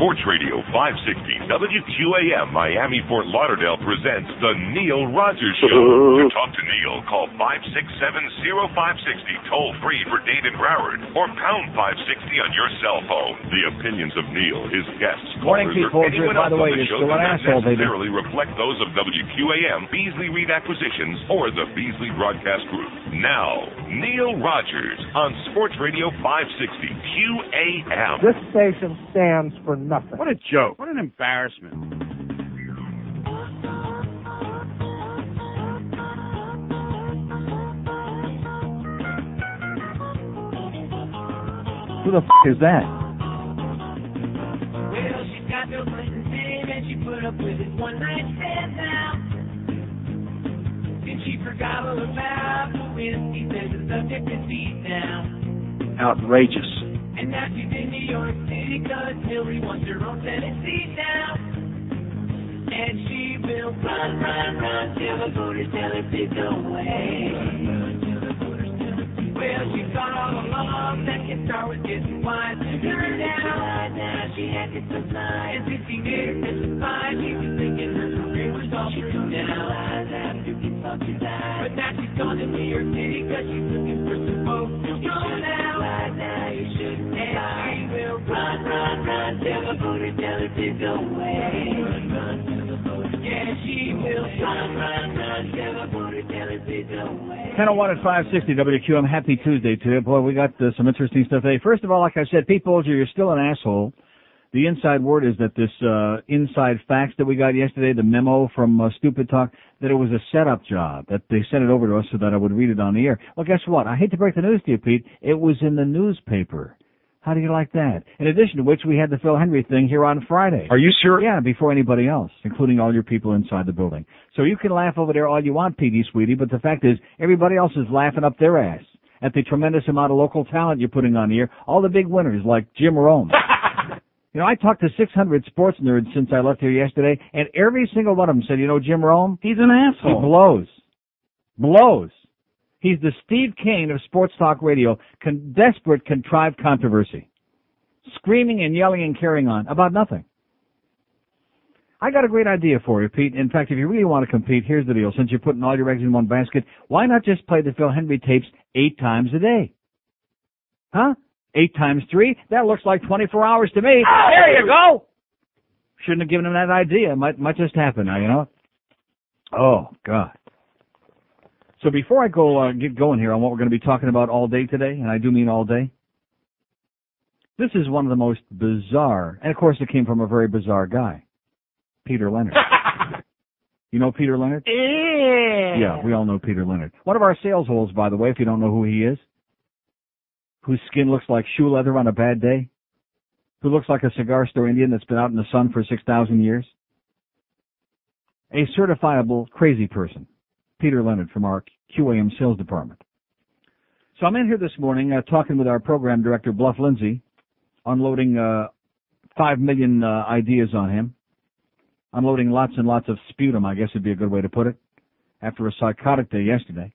Sports Radio 560 WQAM Miami Fort Lauderdale presents The Neil Rogers Show. To talk to Neil, call 567-0560 toll free for Dade and Broward, or pound 560 on your cell phone. The opinions of Neil, his guests, Morning, people. or anyone else By the way, on the you're show still do an not asshole, baby. necessarily reflect those of WQAM, Beasley Reed Acquisitions, or the Beasley Broadcast Group. Now, Neil Rogers on Sports Radio 560 QAM. This station stands for nothing. What a joke. What an embarrassment. Who the f*** is that? Well, she got Bill Clinton's name and she put up with it one night stand now. Then she forgot all about the whiskey, said the subject is beat down. Outrageous. And now she's in New York City cause Hillary wants her own Senate seat now. And she will run till the voters tell her to go away. Well, she thought all along that his star was getting wise to her now she had to survive. And since she made her testify, she was thinking her career was all through now. But now she's gone to New York City cause she's looking for some folks to go now. You shouldn't and she will run till the voters tell her to go away. Yeah, she will run till the voters tell her to go away. 10:01 at 560 WQAM. Happy Tuesday to you. Boy, we got some interesting stuff today. First of all, like I said, Pete Bolger, you're still an asshole. The inside word is that this inside fax that we got yesterday, the memo from Stupid Talk, that it was a setup job, that they sent it over to us so that I would read it on the air. Well, guess what? I hate to break the news to you, Pete. It was in the newspaper. How do you like that? In addition to which, we had the Phil Henry thing here on Friday. Are you sure? Yeah, before anybody else, including all your people inside the building. So you can laugh over there all you want, Petey, sweetie, but the fact is, everybody else is laughing up their ass at the tremendous amount of local talent you're putting on here. All the big winners, like Jim Rome. You know, I talked to 600 sports nerds since I left here yesterday, and every single one of them said, you know, Jim Rome? He's an asshole. He blows. Blows. He's the Steve Kane of sports talk radio, desperate, contrived controversy. Screaming and yelling and carrying on about nothing. I got a great idea for you, Pete. In fact, if you really want to compete, here's the deal. Since you're putting all your eggs in one basket, why not just play the Phil Henry tapes 8 times a day? Huh? 8 times 3? That looks like 24 hours to me. There you go! Shouldn't have given him that idea. It might just happen now, you know? Oh, God. So before I get going here on what we're going to be talking about all day today, and I do mean all day, this is one of the most bizarre, and of course it came from a very bizarre guy, Peter Leonard. You know Peter Leonard? Yeah, we all know Peter Leonard. One of our sales holes, by the way, if you don't know who he is, whose skin looks like shoe leather on a bad day, who looks like a cigar store Indian that's been out in the sun for 6,000 years. A certifiable crazy person, Peter Leonard from our QAM sales department. So I'm in here this morning talking with our program director, Bluff Lindsay, unloading 5 million ideas on him, unloading lots and lots of sputum, I guess would be a good way to put it, after a psychotic day yesterday.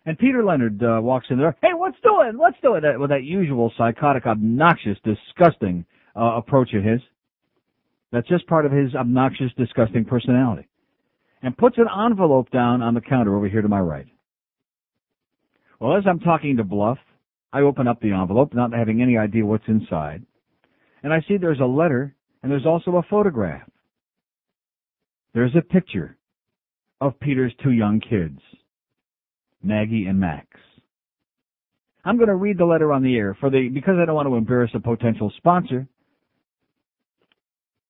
And Peter Leonard walks in there, hey, what's doing? With that usual psychotic, obnoxious, disgusting approach of his. That's just part of his obnoxious, disgusting personality. And puts an envelope down on the counter over here to my right. Well, as I'm talking to Bluff, I open up the envelope, not having any idea what's inside. And I see there's a letter, and there's also a photograph. There's a picture of Peter's 2 young kids, Maggie and Max. I'm going to read the letter on the air because I don't want to embarrass a potential sponsor.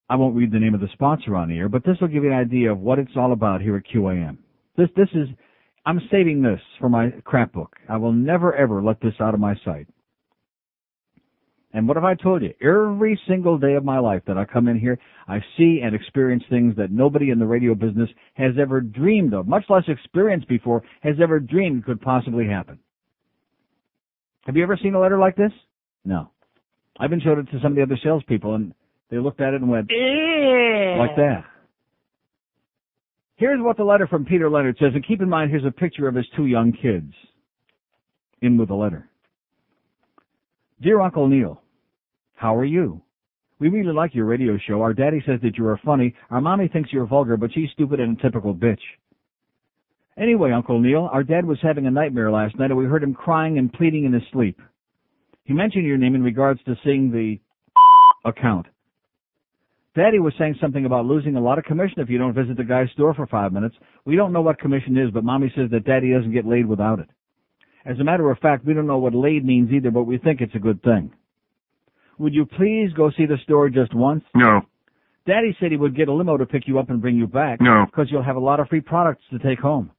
I won't read the name of the sponsor on the air, but this will give you an idea of what it's all about here at QAM. I'm saving this for my crap book. I will never, ever let this out of my sight. And what have I told you? Every single day of my life that I come in here, I see and experience things that nobody in the radio business has ever dreamed of, much less experienced before, has ever dreamed could possibly happen. Have you ever seen a letter like this? No. I've been showed it to some of the other salespeople, and they looked at it and went, like that. Here's what the letter from Peter Leonard says, and keep in mind, here's a picture of his 2 young kids in with the letter. Dear Uncle Neil, how are you? We really like your radio show. Our daddy says that you are funny. Our mommy thinks you're vulgar, but she's stupid and a typical bitch. Anyway, Uncle Neil, our dad was having a nightmare last night, and we heard him crying and pleading in his sleep. He mentioned your name in regards to seeing the account. Daddy was saying something about losing a lot of commission if you don't visit the guy's store for 5 minutes. We don't know what commission is, but Mommy says that Daddy doesn't get laid without it. As a matter of fact, we don't know what laid means either, but we think it's a good thing. Would you please go see the store just once? No. Daddy said he would get a limo to pick you up and bring you back. No. Because you'll have a lot of free products to take home.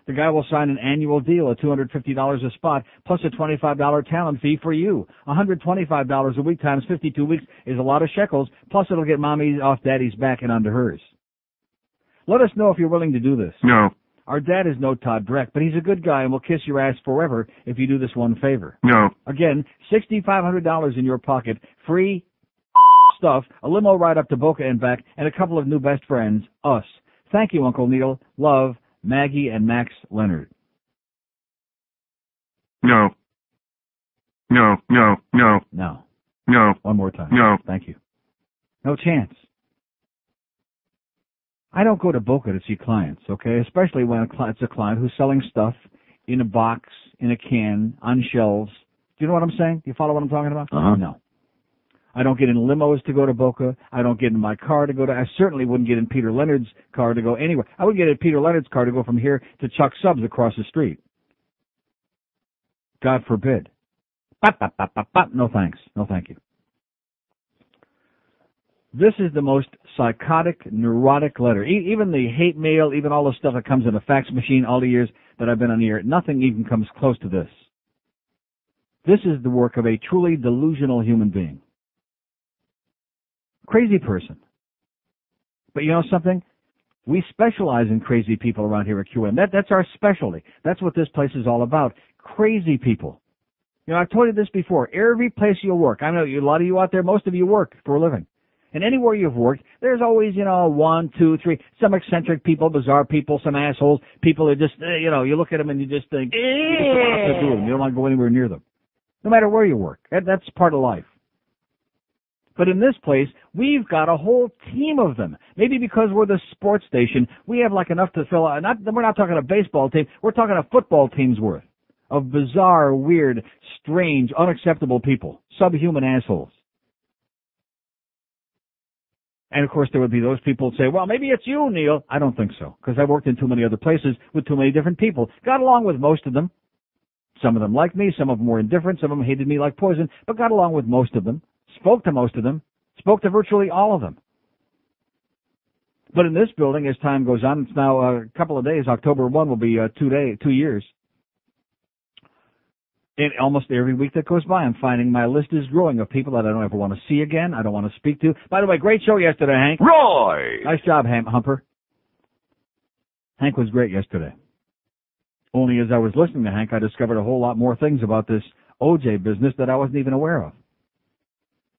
The guy will sign an annual deal of $250 a spot, plus a $25 talent fee for you. $125 a week times 52 weeks is a lot of shekels, plus it'll get Mommy off Daddy's back and onto hers. Let us know if you're willing to do this. No. Our dad is no Todd Dreck, but he's a good guy and will kiss your ass forever if you do this one favor. No. Again, $6,500 in your pocket, free stuff, a limo ride up to Boca and back, and a couple of new best friends, us. Thank you, Uncle Neil. Love, Maggie and Max Leonard. No. No. No. No. No. No. One more time. No. Thank you. No chance. I don't go to Boca to see clients, okay? Especially when it's a client who's selling stuff in a box, in a can, on shelves. Do you know what I'm saying? Do you follow what I'm talking about? Uh-huh. No. I don't get in limos to go to Boca. I don't get in my car to go to... I certainly wouldn't get in Peter Leonard's car to go anywhere. I would get in Peter Leonard's car to go from here to Chuck Subs across the street. God forbid. Bop, bop, bop, bop, bop. No thanks. No thank you. This is the most psychotic, neurotic letter. Even the hate mail, even all the stuff that comes in a fax machine all the years that I've been on the air, nothing even comes close to this. This is the work of a truly delusional human being. Crazy person. But you know something? We specialize in crazy people around here at QM. That's our specialty. That's what this place is all about. Crazy people. You know, I've told you this before. Every place you work, I know a lot of you out there, most of you work for a living. And anywhere you've worked, there's always, 1, 2, 3, some eccentric people, bizarre people, some assholes, people that just, you look at them and you just think, you don't want to go anywhere near them. No matter where you work. That's part of life. But in this place, we've got a whole team of them. Maybe because we're the sports station, we have like enough to fill out. We're not talking a baseball team. We're talking a football team's worth of bizarre, weird, strange, unacceptable people. Subhuman assholes. And, of course, there would be those people who say, well, maybe it's you, Neil. I don't think so, because I've worked in too many other places with too many different people. Got along with most of them. Some of them liked me. Some of them were indifferent. Some of them hated me like poison, but got along with most of them. Spoke to most of them. Spoke to virtually all of them. But in this building, as time goes on, it's now a couple of days. October 1 will be 2 years. And almost every week that goes by, I'm finding my list is growing of people that I don't ever want to see again, I don't want to speak to. By the way, great show yesterday, Hank. Roy! Nice job, Humper. Hank was great yesterday. Only as I was listening to Hank, I discovered a whole lot more things about this OJ business that I wasn't even aware of.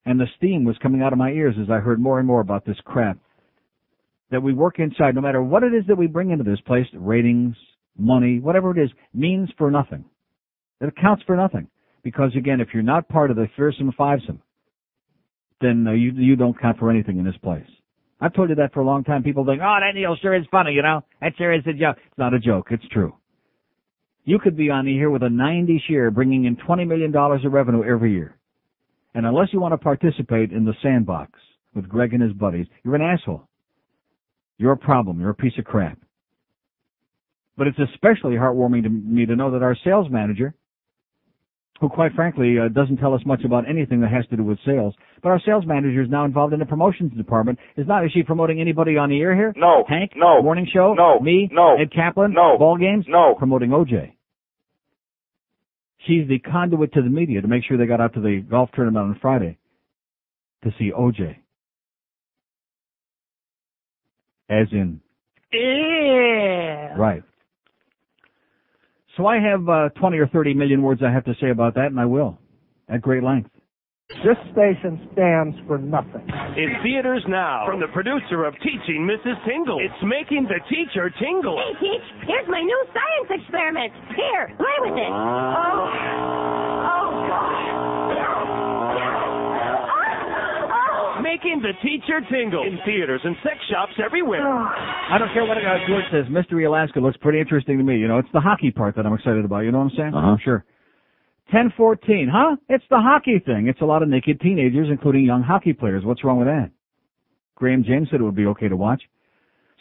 And the steam was coming out of my ears as I heard more and more about this crap. That we work inside, no matter what it is that we bring into this place, ratings, money, whatever it is, means for nothing. It accounts for nothing. Because, again, if you're not part of the fearsome fivesome, then you don't count for anything in this place. I've told you that for a long time. People think, oh, that Neil sure is funny, That sure is a joke. It's not a joke. It's true. You could be on here with a 90 share bringing in $20 million of revenue every year. And unless you want to participate in the sandbox with Greg and his buddies, you're an asshole. You're a problem. You're a piece of crap. But it's especially heartwarming to me to know that our sales manager, who quite frankly doesn't tell us much about anything that has to do with sales, but our sales manager is now involved in the promotions department. Is she promoting anybody on the air here? No. Hank? No. Morning show? No. Me? No. Ed Kaplan? No. Ball games? No. Promoting OJ. She's the conduit to the media to make sure they got out to the golf tournament on Friday to see OJ. As in... Yeah. Right. So I have 20 or 30 million words I have to say about that, and I will, at great length. This station stands for nothing. In theaters now, from the producer of Teaching Mrs. Tingle, it's making the teacher tingle. Hey, Teach, here's my new science experiment. Here, play with it. Oh, God. making the teacher tingle in theaters and sex shops everywhere. I don't care what George says. Mystery Alaska looks pretty interesting to me. You know, it's the hockey part that I'm excited about. You know what I'm saying? Uh-huh. Sure. 10:14, huh? It's the hockey thing. It's a lot of naked teenagers, including young hockey players. What's wrong with that? Graham James said it would be okay to watch.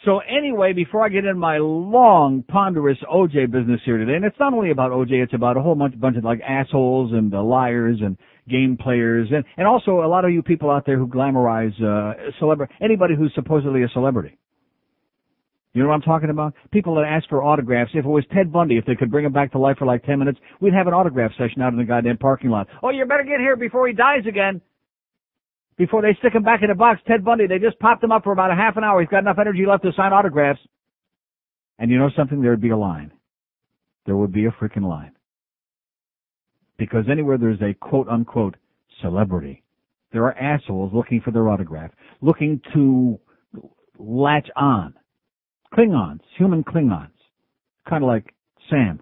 So anyway, before I get into my long, ponderous OJ business here today, and it's not only about OJ, it's about a whole bunch of like assholes and liars and game players, and also a lot of you people out there who glamorize anybody who's supposedly a celebrity. You know what I'm talking about? People that ask for autographs. If it was Ted Bundy, if they could bring him back to life for like 10 minutes, we'd have an autograph session out in the goddamn parking lot. Oh, you better get here before he dies again. Before they stick him back in a box. Ted Bundy, they just popped him up for about a half an hour. He's got enough energy left to sign autographs. And you know something? There would be a line. There would be a freaking line. Because anywhere there's a quote-unquote celebrity, there are assholes looking for their autograph, looking to latch on. Klingons, human Klingons. Kind of like Sam.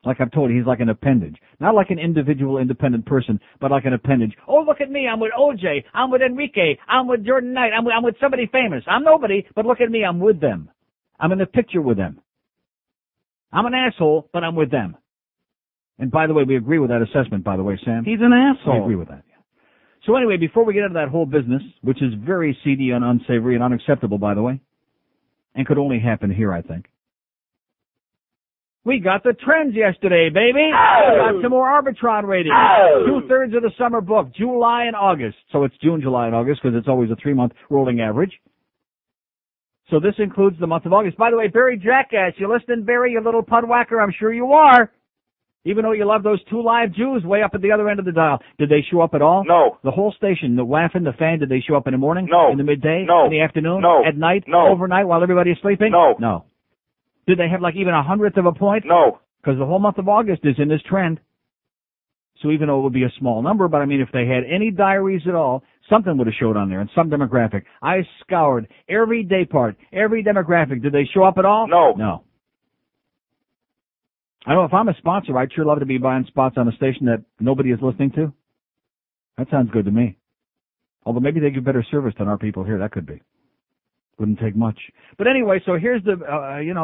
Like I've told you, he's like an appendage. Not like an individual independent person, but like an appendage. Oh, look at me. I'm with OJ. I'm with Enrique. I'm with Jordan Knight. I'm with somebody famous. I'm nobody, but look at me. I'm with them. I'm in the picture with them. I'm an asshole, but I'm with them. And by the way, we agree with that assessment, by the way, Sam. He's an asshole. We agree with that. Yeah. So anyway, before we get into that whole business, which is very seedy and unsavory and unacceptable, by the way, and could only happen here, I think. We got the trends yesterday, baby. We got some more Arbitron ratings. 2/3 of the summer book, July and August. So it's June, July, and August because it's always a 3-month rolling average. So this includes the month of August. By the way, Barry Jackass, you listening, Barry, you little pudwhacker? I'm sure you are. Even though you love those 2 live Jews way up at the other end of the dial. Did they show up at all? No. The whole station, the Waffen, the Fan, did they show up in the morning? No. In the midday? No. In the afternoon? No. At night? No. Overnight while everybody is sleeping? No. No. Did they have like even 100th of a point? No. Because the whole month of August is in this trend. So even though it would be a small number, but I mean, if they had any diaries at all, something would have showed on there, and some demographic. I scoured every day part, every demographic. Did they show up at all? No. No. I know if I'm a sponsor, I'd sure love to be buying spots on a station that nobody is listening to. That sounds good to me. Although maybe they give better service than our people here. That could be. Wouldn't take much. But anyway, so here's the,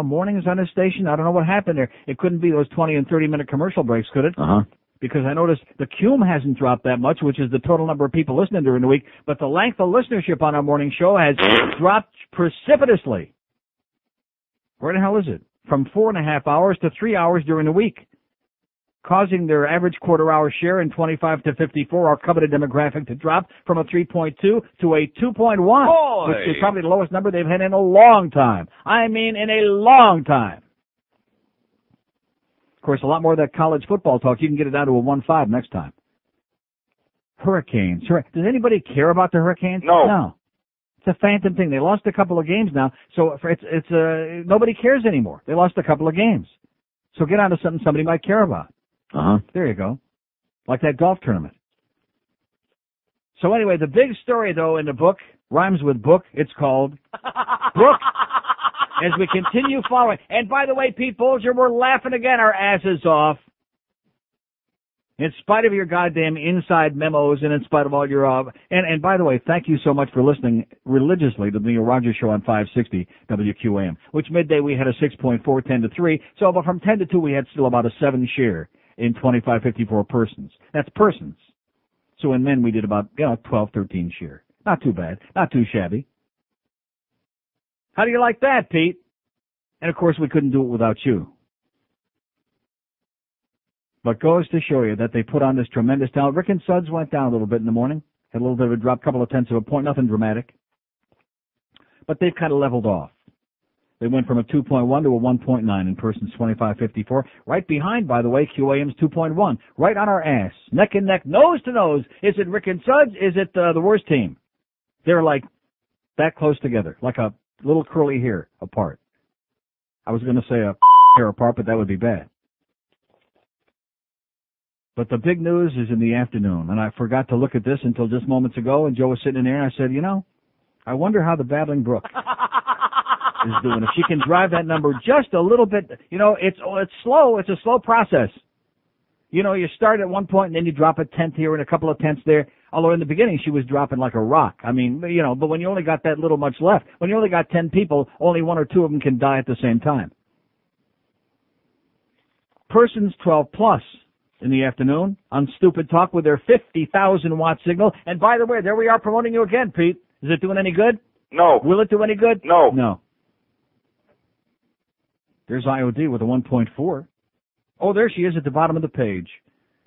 mornings on this station. I don't know what happened there. It couldn't be those 20 and 30-minute commercial breaks, could it? Uh-huh. Because I noticed the QAM hasn't dropped that much, which is the total number of people listening during the week, but the length of listenership on our morning show has dropped precipitously. Where the hell is it? From 4.5 hours to 3 hours during the week, causing their average quarter-hour share in 25 to 54, our coveted demographic, to drop from a 3.2 to a 2.1, which is probably the lowest number they've had in a long time. I mean, in a long time. Of course, a lot more of that college football talk. You can get it down to a 1.5 next time. Hurricanes. Does anybody care about the Hurricanes? No. It's a phantom thing. They lost a couple of games now, so it's nobody cares anymore. They lost a couple of games. So get on to something somebody might care about. Uh-huh. There you go. Like that golf tournament. So anyway, the big story, though, in the book, rhymes with book, it's called Book. As we continue following. And by the way, Pete Bolger, we're laughing again our asses off. In spite of your goddamn inside memos and in spite of all your, and by the way, thank you so much for listening religiously to the Neil Rogers Show on 560 WQAM, which midday we had a 6.4, 10 to 3. So but from 10 to 2, we had still about a 7 share in 2554 persons. That's persons. So in men, we did about, 12, 13 share. Not too bad. Not too shabby. How do you like that, Pete? And of course, we couldn't do it without you. But goes to show you that they put on this tremendous talent. Rick and Suds went down a little bit in the morning. Had a little bit of a drop, couple of tenths of a point, nothing dramatic. But they've kind of leveled off. They went from a 2.1 to a 1.9 in persons 2554. Right behind, by the way, QAM's 2.1. Right on our ass. Neck and neck, nose to nose. Is it Rick and Suds? Is it the worst team? They're like that close together, like a little curly hair apart. I was going to say a hair apart, but that would be bad. But the big news is in the afternoon, and I forgot to look at this until just moments ago, and Joe was sitting in there, and I said, I wonder how the Babbling Brook is doing. If she can drive that number just a little bit, it's slow. It's a slow process. You start at one point, and then you drop a tenth here and a couple of tenths there. Although in the beginning she was dropping like a rock. I mean, you know, but when you only got that little much left, when you only got 10 people, only 1 or 2 of them can die at the same time. Persons 12 plus in the afternoon on Stupid Talk with their 50,000 watt signal. And by the way, there we are promoting you again, Pete. Is it doing any good? No. Will it do any good? No. No. There's IOD with a 1.4. Oh, there she is at the bottom of the page,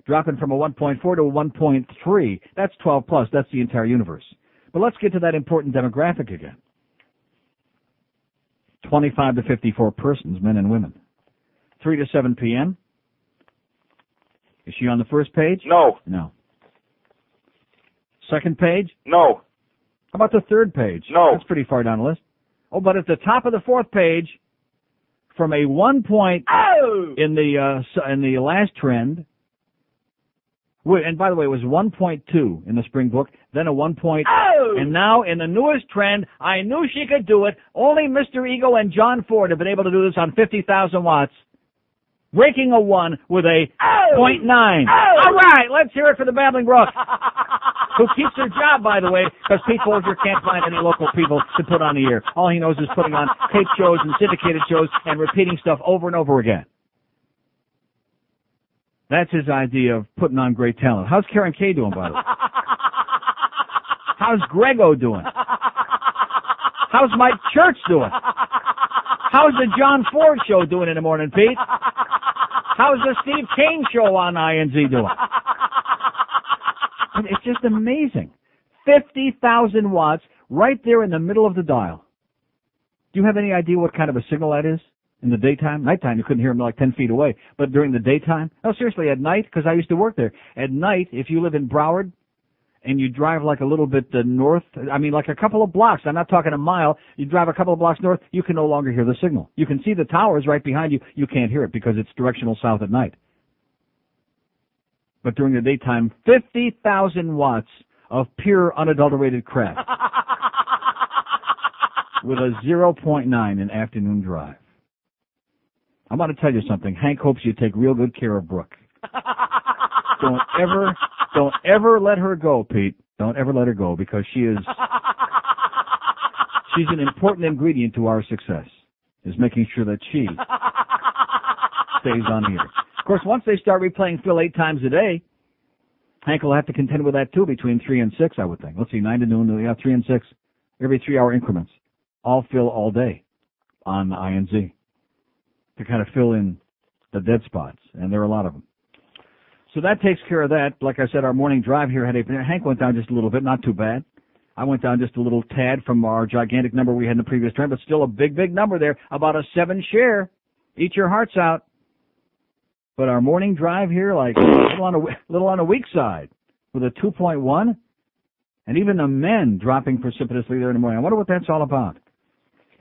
dropping from a 1.4 to a 1.3. That's 12 plus. That's the entire universe. But let's get to that important demographic again. 25 to 54 persons, men and women. 3 to 7 p.m. Is she on the first page? No. No. Second page? No. How about the third page? No. That's pretty far down the list. Oh, but at the top of the fourth page, from a 1 point in the last trend, and by the way, it was 1.2 in the spring book, then a 1 point, and now in the newest trend, I knew she could do it. Only Mr. Ego and John Ford have been able to do this on 50,000 watts. Breaking a 1 with a 0.9. All right, let's hear it for the Babbling Brook, who keeps her job, by the way, because Pete Folger can't find any local people to put on the air. All he knows is putting on tape shows and syndicated shows and repeating stuff over and over again. That's his idea of putting on great talent. How's Karen Kay doing, by the way? How's Grego doing? How's Mike Church doing? How's the John Ford show doing in the morning, Pete? How's the Steve Kane show on INZ doing? It's just amazing. 50,000 watts right there in the middle of the dial. Do you have any idea what kind of a signal that is in the daytime? Nighttime, you couldn't hear them like 10 feet away. But during the daytime? No, seriously, at night, because I used to work there. At night, if you live in Broward, and you drive like a little bit north, I mean like a couple of blocks, I'm not talking a mile, you drive a couple of blocks north, you can no longer hear the signal. You can see the towers right behind you, you can't hear it because it's directional south at night. But during the daytime, 50,000 watts of pure unadulterated crap with a 0.9 in afternoon drive. I'm going to tell you something. Hank hopes you take real good care of Brooke. Don't ever let her go, Pete. Don't ever let her go because she's an important ingredient to our success, is making sure that she stays on the air. Of course, once they start replaying Phil 8 times a day, Hank will have to contend with that too between 3 and 6, I would think. Let's see, 9 to noon, 3 and 6, every 3-hour increments. All Phil all day on INZ to kind of fill in the dead spots, and there are a lot of them. So that takes care of that. Like I said, our morning drive here Hank went down just a little bit, not too bad. I went down just a little tad from our gigantic number we had in the previous trend, but still a big, big number there. About a 7 share. Eat your hearts out. But our morning drive here, like a little on the weak side with a 2.1. And even the men dropping precipitously there in the morning. I wonder what that's all about.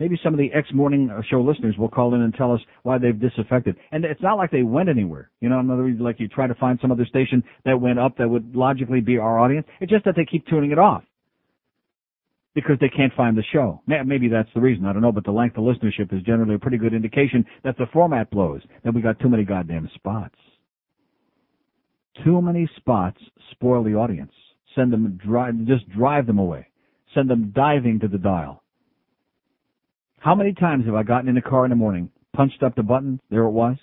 Maybe some of the ex-morning show listeners will call in and tell us why they've disaffected. And it's not like they went anywhere. You know, in other words, like you try to find some other station that went up that would logically be our audience. It's just that they keep tuning it off because they can't find the show. Maybe that's the reason. I don't know, but the length of listenership is generally a pretty good indication that the format blows, that we got too many goddamn spots. Too many spots spoil the audience. Just drive them away. Send them diving to the dial. How many times have I gotten in the car in the morning, punched up the button, there it was,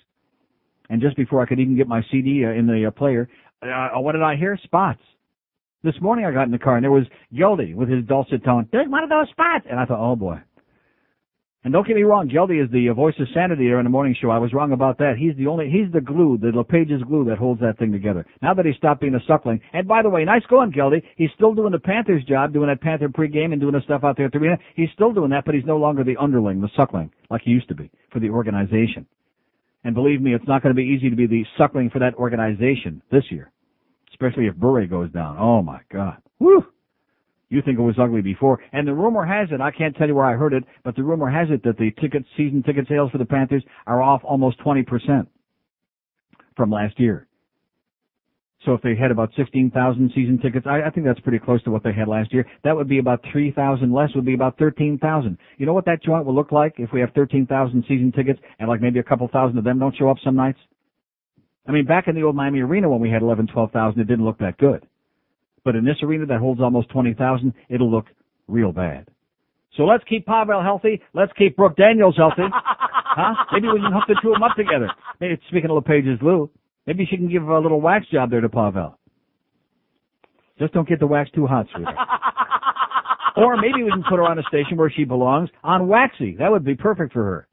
and just before I could even get my CD in the player, what did I hear? Spots. This morning I got in the car and there was Geldy with his dulcet tone. There's one of those spots. And I thought, oh boy. And don't get me wrong, Geldy is the voice of sanity there in the morning show. I was wrong about that. He's the glue, the LePage's glue that holds that thing together. Now that he stopped being a suckling. And by the way, nice going, Geldy. He's still doing the Panthers job, doing that Panther pregame and doing the stuff out there at the arena. He's still doing that, but he's no longer the underling, the suckling, like he used to be for the organization. And believe me, it's not going to be easy to be the suckling for that organization this year, especially if Bure goes down. Oh my God. Woo! You think it was ugly before. And the rumor has it, I can't tell you where I heard it, but the rumor has it that the season ticket sales for the Panthers are off almost 20% from last year. So if they had about 16,000 season tickets, I think that's pretty close to what they had last year. That would be about 3,000 less, would be about 13,000. You know what that joint will look like if we have 13,000 season tickets and like maybe a couple thousand of them don't show up some nights? I mean, back in the old Miami Arena when we had 11,000, 12,000, it didn't look that good. But in this arena that holds almost 20,000, it'll look real bad. So let's keep Pavel healthy. Let's keep Brooke Daniels healthy. Huh? Maybe we can hook the two of them up together. Maybe, speaking of LePage's Lou, maybe she can give a little wax job there to Pavel. Just don't get the wax too hot, sweetheart. Or maybe we can put her on a station where she belongs, on Waxy. That would be perfect for her.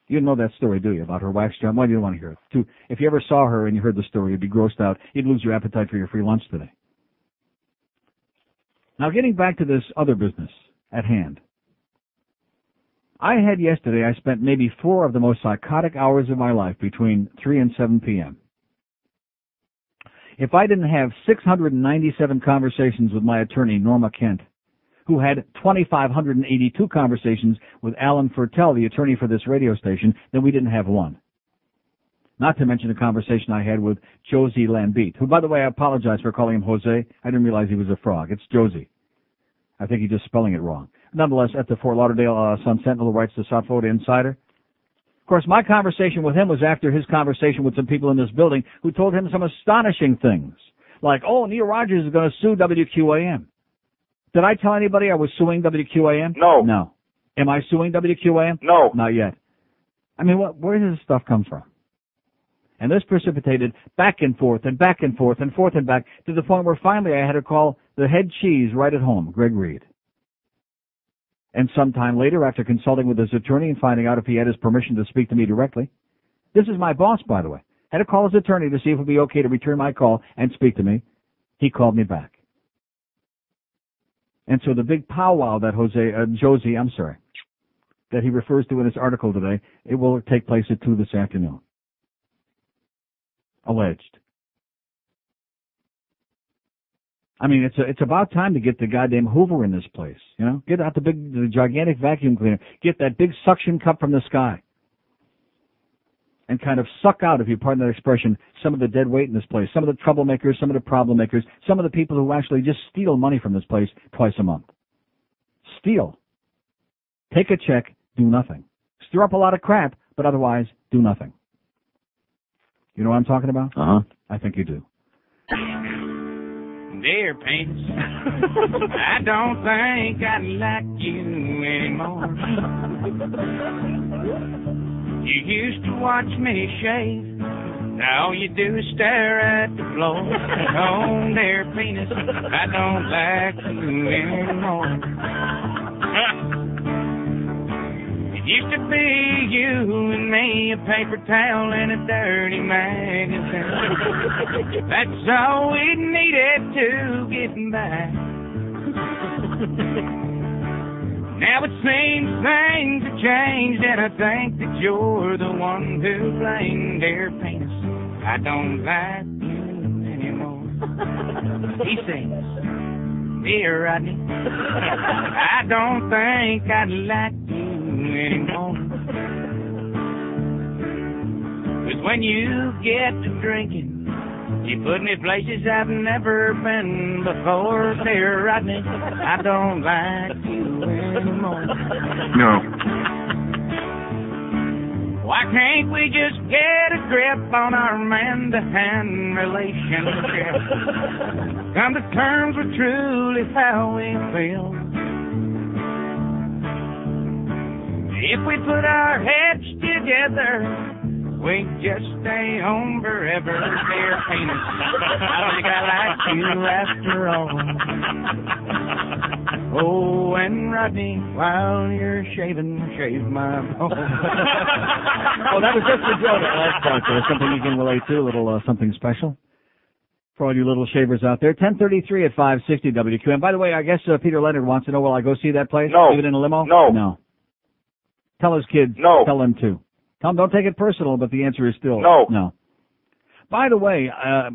You know that story, do you, about her wax job? Why do you want to hear it? If you ever saw her and you heard the story, you'd be grossed out. You'd lose your appetite for your free lunch today. Now, getting back to this other business at hand. I had yesterday, I spent maybe 4 of the most psychotic hours of my life between 3 and 7 p.m. If I didn't have 697 conversations with my attorney, Norma Kent, who had 2,582 conversations with Alan Fertel, the attorney for this radio station, then we didn't have one. Not to mention the conversation I had with Josie Lambert, who, by the way, I apologize for calling him Jose. I didn't realize he was a frog. It's Josie. I think he's just spelling it wrong. Nonetheless, at the Fort Lauderdale Sun-Sentinel, who writes the South Florida Insider. Of course, my conversation with him was after his conversation with some people in this building who told him some astonishing things. Like, oh, Neil Rogers is going to sue WQAM. Did I tell anybody I was suing WQAM? No. No. Am I suing WQAM? No. Not yet. I mean, where does this stuff come from? And this precipitated back and forth and back and forth and forth and back to the point where finally I had to call the head cheese right at home, Greg Reed. And sometime later, after consulting with his attorney and finding out if he had his permission to speak to me directly, this is my boss, by the way, had to call his attorney to see if it would be okay to return my call and speak to me. He called me back. And so the big powwow that Josie, that he refers to in his article today, it will take place at 2 this afternoon. Alleged. I mean, it's about time to get the goddamn Hoover in this place, you know? Get out the gigantic vacuum cleaner. Get that big suction cup from the sky. And kind of suck out, if you pardon that expression, some of the dead weight in this place. Some of the troublemakers, some of the problem makers, some of the people who actually just steal money from this place twice a month. Steal. Take a check, do nothing. Stir up a lot of crap, but otherwise do nothing. You know what I'm talking about? Uh-huh. I think you do. Dear Pants, I don't think I like you anymore. You used to watch me shave. Now all you do is stare at the floor. Oh, dear penis, I don't like you anymore. It used to be you and me, a paper towel and a dirty magazine. That's all we needed to get by. Now it seems things have changed, and I think that you're the one to blame, dear penis. I don't like you anymore. He sings, dear Rodney, I don't think I like you anymore. 'Cause when you get to drinking, you put me places I've never been before, dear Rodney. I don't like you anymore. No. Why can't we just get a grip on our man-to-hand relationship? Come to terms with truly how we feel. If we put our heads together, we just stay home forever, dear penis. I don't think I like you after all. Oh, and Rodney, while you're shaving, shave my balls. Oh, that was just a joke. Last part. There's something you can relate to, a little something special for all you little shavers out there. 10:33 at 560 WQAM. By the way, I guess Peter Leonard wants to know, will I go see that place? No. Leave it in a limo? No. No. Tell his kids. No. Tell them to. Tell them don't take it personal, but the answer is still No. No. By the way,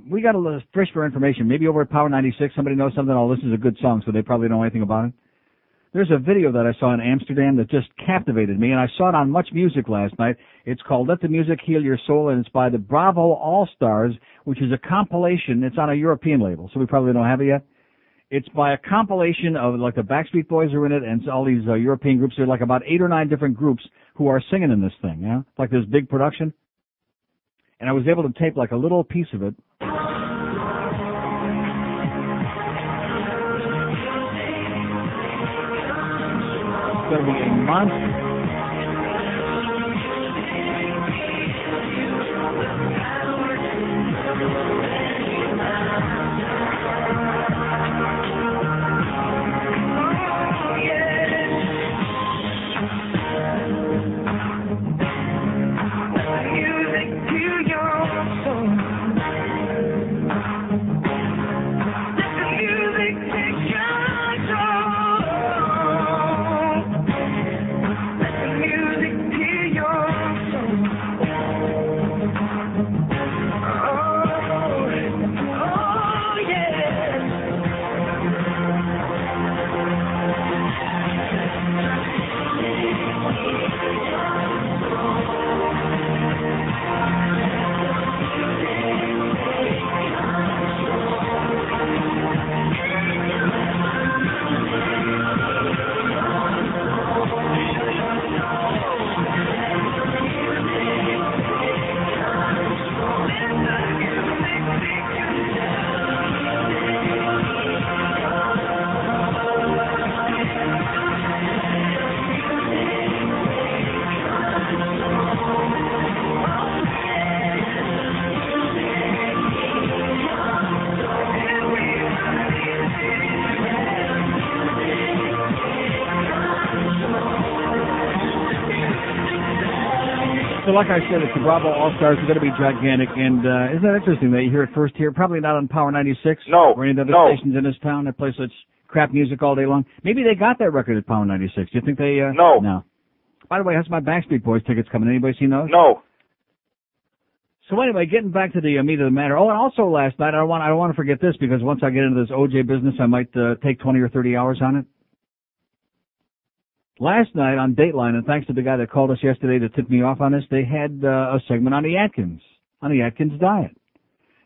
we got a little fish for information. Maybe over at Power 96, somebody knows something. Oh, this is a good song, so they probably know anything about it. There's a video that I saw in Amsterdam that just captivated me, and I saw it on Much Music last night. It's called Let the Music Heal Your Soul, and it's by the Bravo All-Stars, which is a compilation. It's on a European label, so we probably don't have it yet. It's by a compilation of, like, the Backstreet Boys are in it, and all these European groups. There are like about 8 or 9 different groups who are singing in this thing, you know? It's like this big production. And I was able to tape like a little piece of it. going to be a monster. So like I said, it's the Bravo All-Stars are going to be gigantic, and isn't that interesting that you hear it first here? Probably not on Power 96 or any of the other stations in this town that play such crap music all day long. Maybe they got that record at Power 96. Do you think they... No. By the way, how's my Backstreet Boys tickets coming? Anybody seen those? No. So anyway, getting back to the meat of the matter. Oh, and also last night, I don't want to forget this, because once I get into this OJ business, I might take 20 or 30 hours on it. Last night on Dateline, and thanks to the guy that called us yesterday to tip me off on this, they had a segment on the Atkins diet.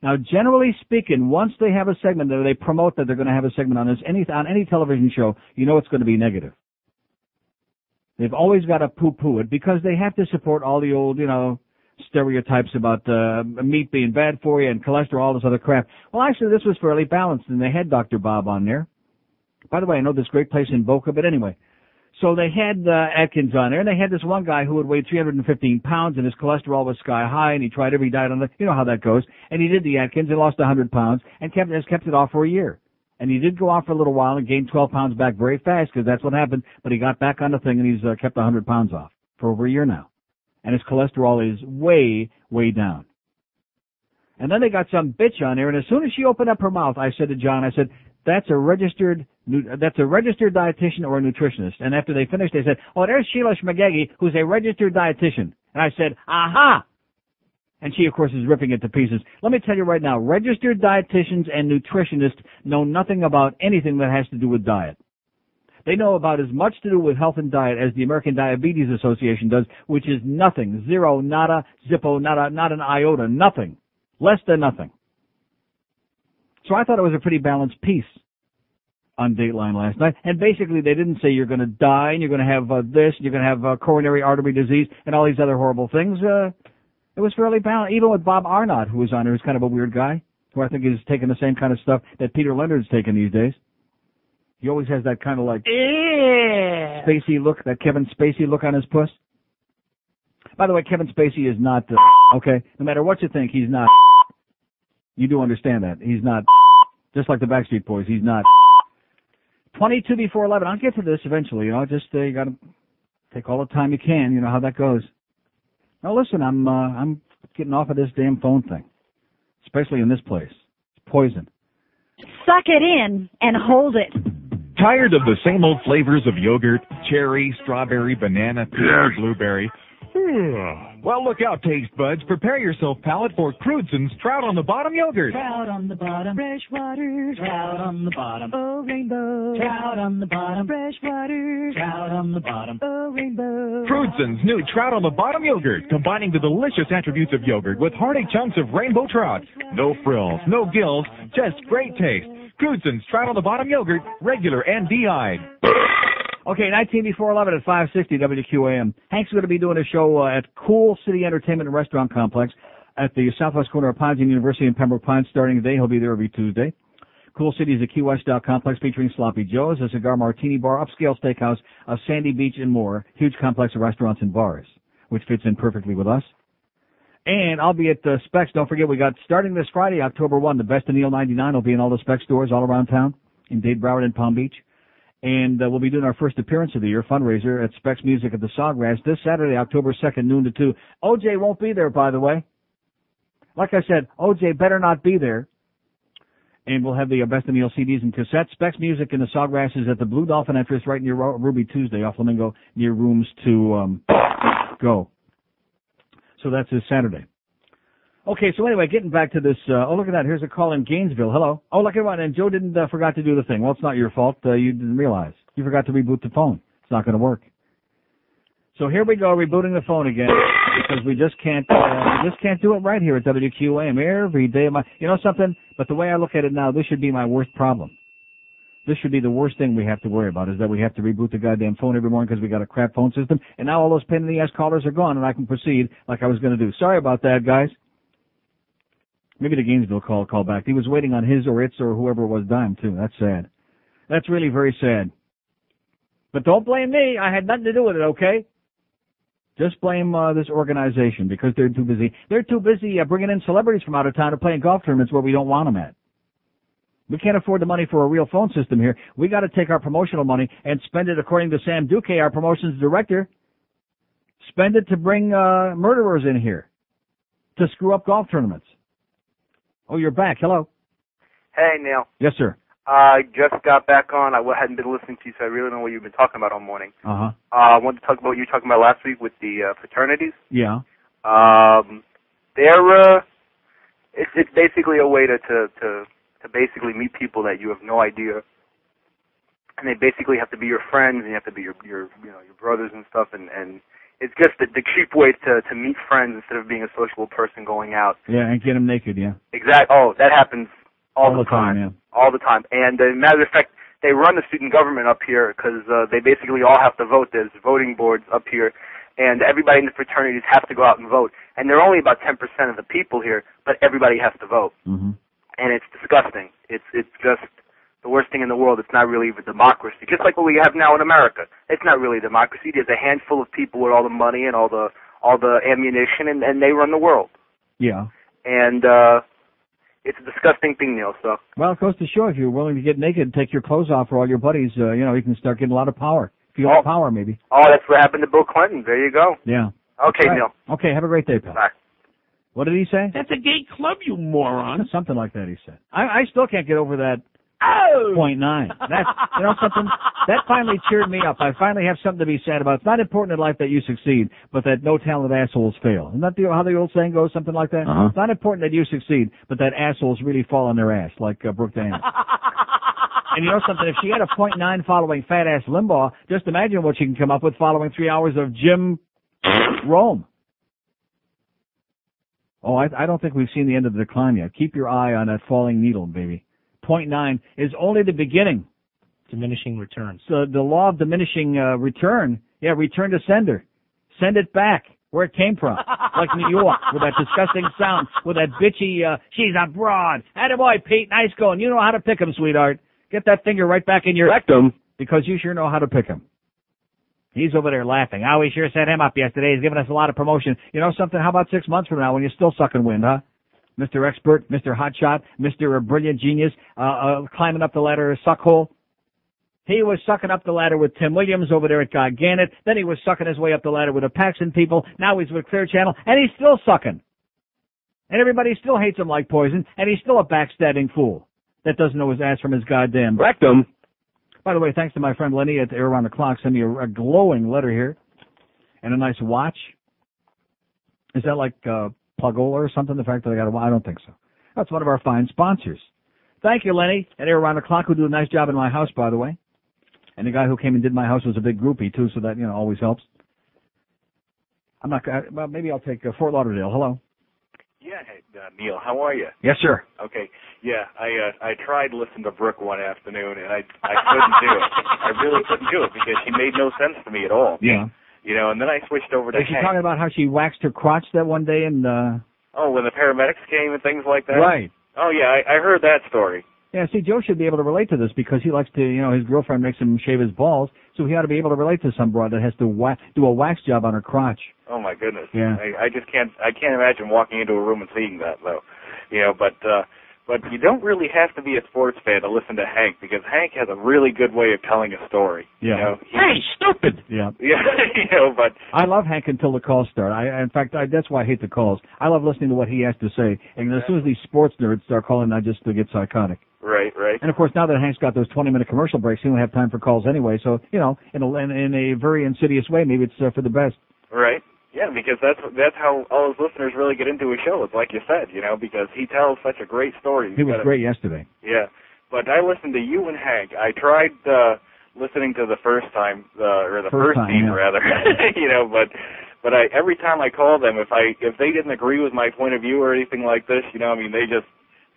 Now, generally speaking, once they have a segment, they promote that they're going to have a segment on this, on any television show, you know it's going to be negative. They've always got to poo-poo it because they have to support all the old, stereotypes about meat being bad for you and cholesterol, all this other crap. Well, actually, this was fairly balanced, and they had Dr. Bob on there. By the way, I know this great place in Boca, but anyway. So they had Atkins on there, and they had this one guy who had weighed 315 pounds, and his cholesterol was sky high, and he tried every diet on the, you know how that goes. And he did the Atkins and lost 100 pounds and has kept it off for a year. And he did go off for a little while and gained 12 pounds back very fast, because that's what happened. But he got back on the thing, and he's kept 100 pounds off for over a year now. And his cholesterol is way, way down. And then they got some bitch on there, and as soon as she opened up her mouth, I said to John, I said, that's a registered dietitian or a nutritionist. And after they finished, they said, oh, there's Sheila Schmagegi, who's a registered dietitian. And I said, aha! And she, of course, is ripping it to pieces. Let me tell you right now, registered dietitians and nutritionists know nothing about anything that has to do with diet. They know about as much to do with health and diet as the American Diabetes Association does, which is nothing. Zero, nada, zippo, nada, not an iota, nothing. Less than nothing. So I thought it was a pretty balanced piece on Dateline last night. And basically they didn't say you're going to die and you're going to have this, and you're going to have coronary artery disease and all these other horrible things. It was fairly balanced. Even with Bob Arnott, who was on there, who's kind of a weird guy, who I think is taking the same kind of stuff that Peter Leonard's taking these days. He always has that kind of like Spacey look, that Kevin Spacey look on his puss. By the way, Kevin Spacey is not, okay? No matter what you think, he's not. You do understand that. He's not, just like the Backstreet Boys, he's not. 22 before 11. I'll get to this eventually, just, you gotta take all the time you can, you know how that goes. Now listen, I'm getting off of this damn phone thing. Especially in this place. It's poison. Suck it in and hold it. Tired of the same old flavors of yogurt, cherry, strawberry, banana, peach, blueberry? Well, look out, taste buds. Prepare yourself, palate, for Crudeson's Trout on the Bottom yogurt. Trout on the bottom, fresh water. Trout on the bottom, oh rainbow. Trout on the bottom, fresh water. Trout on the bottom, oh rainbow. Crudeson's new Trout on the Bottom yogurt, combining the delicious attributes of yogurt with hearty chunks of rainbow trout. No frills, no gills, just great taste. Crudeson's Trout on the Bottom yogurt, regular and de-eyed. Okay, 19 before 11 at 560 WQAM. Hank's going to be doing a show at Cool City Entertainment and Restaurant Complex at the southwest corner of Pines University in Pembroke Pines starting today. He'll be there every Tuesday. Cool City is a Key West-style complex featuring Sloppy Joe's, a cigar martini bar, upscale steakhouse, a sandy beach, and more. Huge complex of restaurants and bars, which fits in perfectly with us. And I'll be at Specs. Don't forget, we got, starting this Friday, October 1, the Best of Neil 99 will be in all the Specs stores all around town, in Dade, Broward, and Palm Beach. And we'll be doing our first appearance of the year, fundraiser at Specs Music at the Sawgrass this Saturday, October 2nd, noon to 2. OJ won't be there, by the way. Like I said, OJ better not be there. And we'll have the Best of Neil CDs and cassettes. Specs Music in the Sawgrass is at the Blue Dolphin entrance right near Ruby Tuesday off Flamingo, near Rooms to Go. So that's this Saturday. Okay, so anyway, getting back to this, look at that. Here's a call in Gainesville. Hello. Oh, look at one. And Joe didn't forgot to do the thing. Well, it's not your fault. You didn't realize. You forgot to reboot the phone. It's not going to work. So here we go, rebooting the phone again, because we just can't do it right here at WQAM every day. You know something? But the way I look at it now, this should be my worst problem. This should be the worst thing we have to worry about, is that we have to reboot the goddamn phone every morning because we got a crap phone system. And now all those pain in the ass callers are gone, and I can proceed like I was going to do. Sorry about that, guys. Maybe the Gainesville call back. He was waiting on his or its or whoever it was dime, too. That's sad. That's really very sad. But don't blame me. I had nothing to do with it, okay? Just blame this organization because they're too busy. They're too busy bringing in celebrities from out of town to play in golf tournaments where we don't want them at. We can't afford the money for a real phone system here. We got to take our promotional money and spend it, according to Sam Duque, our promotions director, spend it to bring murderers in here to screw up golf tournaments. Oh, you're back. Hello. Hey, Neil. Yes, sir. I just got back on. I hadn't been listening to you, so I really don't know what you've been talking about all morning. Uh-huh. I wanted to talk about what you were talking about last week with the fraternities. Yeah. It's basically a way to basically meet people that you have no idea, and they basically have to be your friends, and you have to be your brothers and stuff, and it's just the cheap way to meet friends instead of being a sociable person going out. Yeah, and get them naked, yeah. Exactly. Oh, that happens all the time. Yeah. All the time. And as a matter of fact, they run the student government up here because they basically all have to vote. There's voting boards up here, and everybody in the fraternities has to go out and vote. And they're only about 10% of the people here, but everybody has to vote. Mm-hmm. And it's disgusting. It's just the worst thing in the world. It's not really a democracy. Just like what we have now in America. It's not really a democracy. There's a handful of people with all the money and all the ammunition, and they run the world. Yeah. And it's a disgusting thing, Neil. So. Well, it goes to show if you're willing to get naked and take your clothes off for all your buddies, you can start getting a lot of power. Feel the power, maybe. Oh, that's what happened to Bill Clinton. There you go. Yeah. Okay, right. Neil. Okay, have a great day, pal. Bye. What did he say? That's a gay club, you moron. Something like that, he said. I still can't get over that. Oh! 0.9. That's, something? That finally cheered me up. I finally have something to be sad about. It's not important in life that you succeed, but that no talented assholes fail. Isn't that how the old saying goes, something like that? Uh-huh. It's not important that you succeed, but that assholes really fall on their ass, like Brooke Diana. And you know something? If she had a 0.9 following fat-ass Limbaugh, just imagine what she can come up with following 3 hours of Jim Rome. Oh, I don't think we've seen the end of the decline yet. Keep your eye on that falling needle, baby. 0.9 is only the beginning. Diminishing returns. So the law of diminishing return. Yeah, return to sender. Send it back where it came from. Like New York, with that disgusting sound, with that bitchy, she's a broad. Attaboy, Pete, nice going. You know how to pick 'em, sweetheart. Get that finger right back in your rectum, because you sure know how to pick 'em. He's over there laughing. Oh, we sure set him up yesterday. He's giving us a lot of promotion. You know something? How about 6 months from now when you're still sucking wind, huh? Mr. Expert, Mr. Hotshot, Mr. Brilliant Genius, climbing up the ladder, suckhole. He was sucking up the ladder with Tim Williams over there at God Gannett. Then he was sucking his way up the ladder with the Paxson people. Now he's with Clear Channel, and he's still sucking. And everybody still hates him like poison, and he's still a backstabbing fool that doesn't know his ass from his goddamn rectum. By the way, thanks to my friend Lenny at Air Around the Clock, sent me a glowing letter here and a nice watch. Is that like Pagola or something, the fact that I got a watch? I don't think so. That's one of our fine sponsors. Thank you, Lenny, at Air Around the Clock, who do a nice job in my house, by the way. And the guy who came and did my house was a big groupie, too, so that, always helps. I'm not, well, maybe I'll take Fort Lauderdale. Hello. Yeah, hey, Neil, how are you? Yes, sir. Okay, yeah, I tried listening to Brooke one afternoon, and I couldn't do it. I really couldn't do it because she made no sense to me at all. Yeah. And then I switched over to Is she talking about how she waxed her crotch that one day and Oh, when the paramedics came and things like that? Right. Oh, yeah, I heard that story. Yeah, see, Joe should be able to relate to this because he likes to, his girlfriend makes him shave his balls, so he ought to be able to relate to some broad that has to do a wax job on her crotch. Oh my goodness. Yeah. I just can't imagine walking into a room and seeing that though. But you don't really have to be a sports fan to listen to Hank because Hank has a really good way of telling a story. Yeah. Hey, stupid. Yeah. Yeah. But I love Hank until the calls start. In fact, that's why I hate the calls. I love listening to what he has to say, and as soon as these sports nerds start calling, I just get psychotic. Right. And of course, now that Hank's got those 20-minute commercial breaks, he don't have time for calls anyway. So, in a very insidious way, maybe it's for the best. Right. Yeah, because that's how all his listeners really get into his show. It's like you said, because he tells such a great story. He was great yesterday. Yeah, but I listened to you and Hank. I tried listening to the first time, or the first team rather. But every time I call them, if they didn't agree with my point of view or anything like this,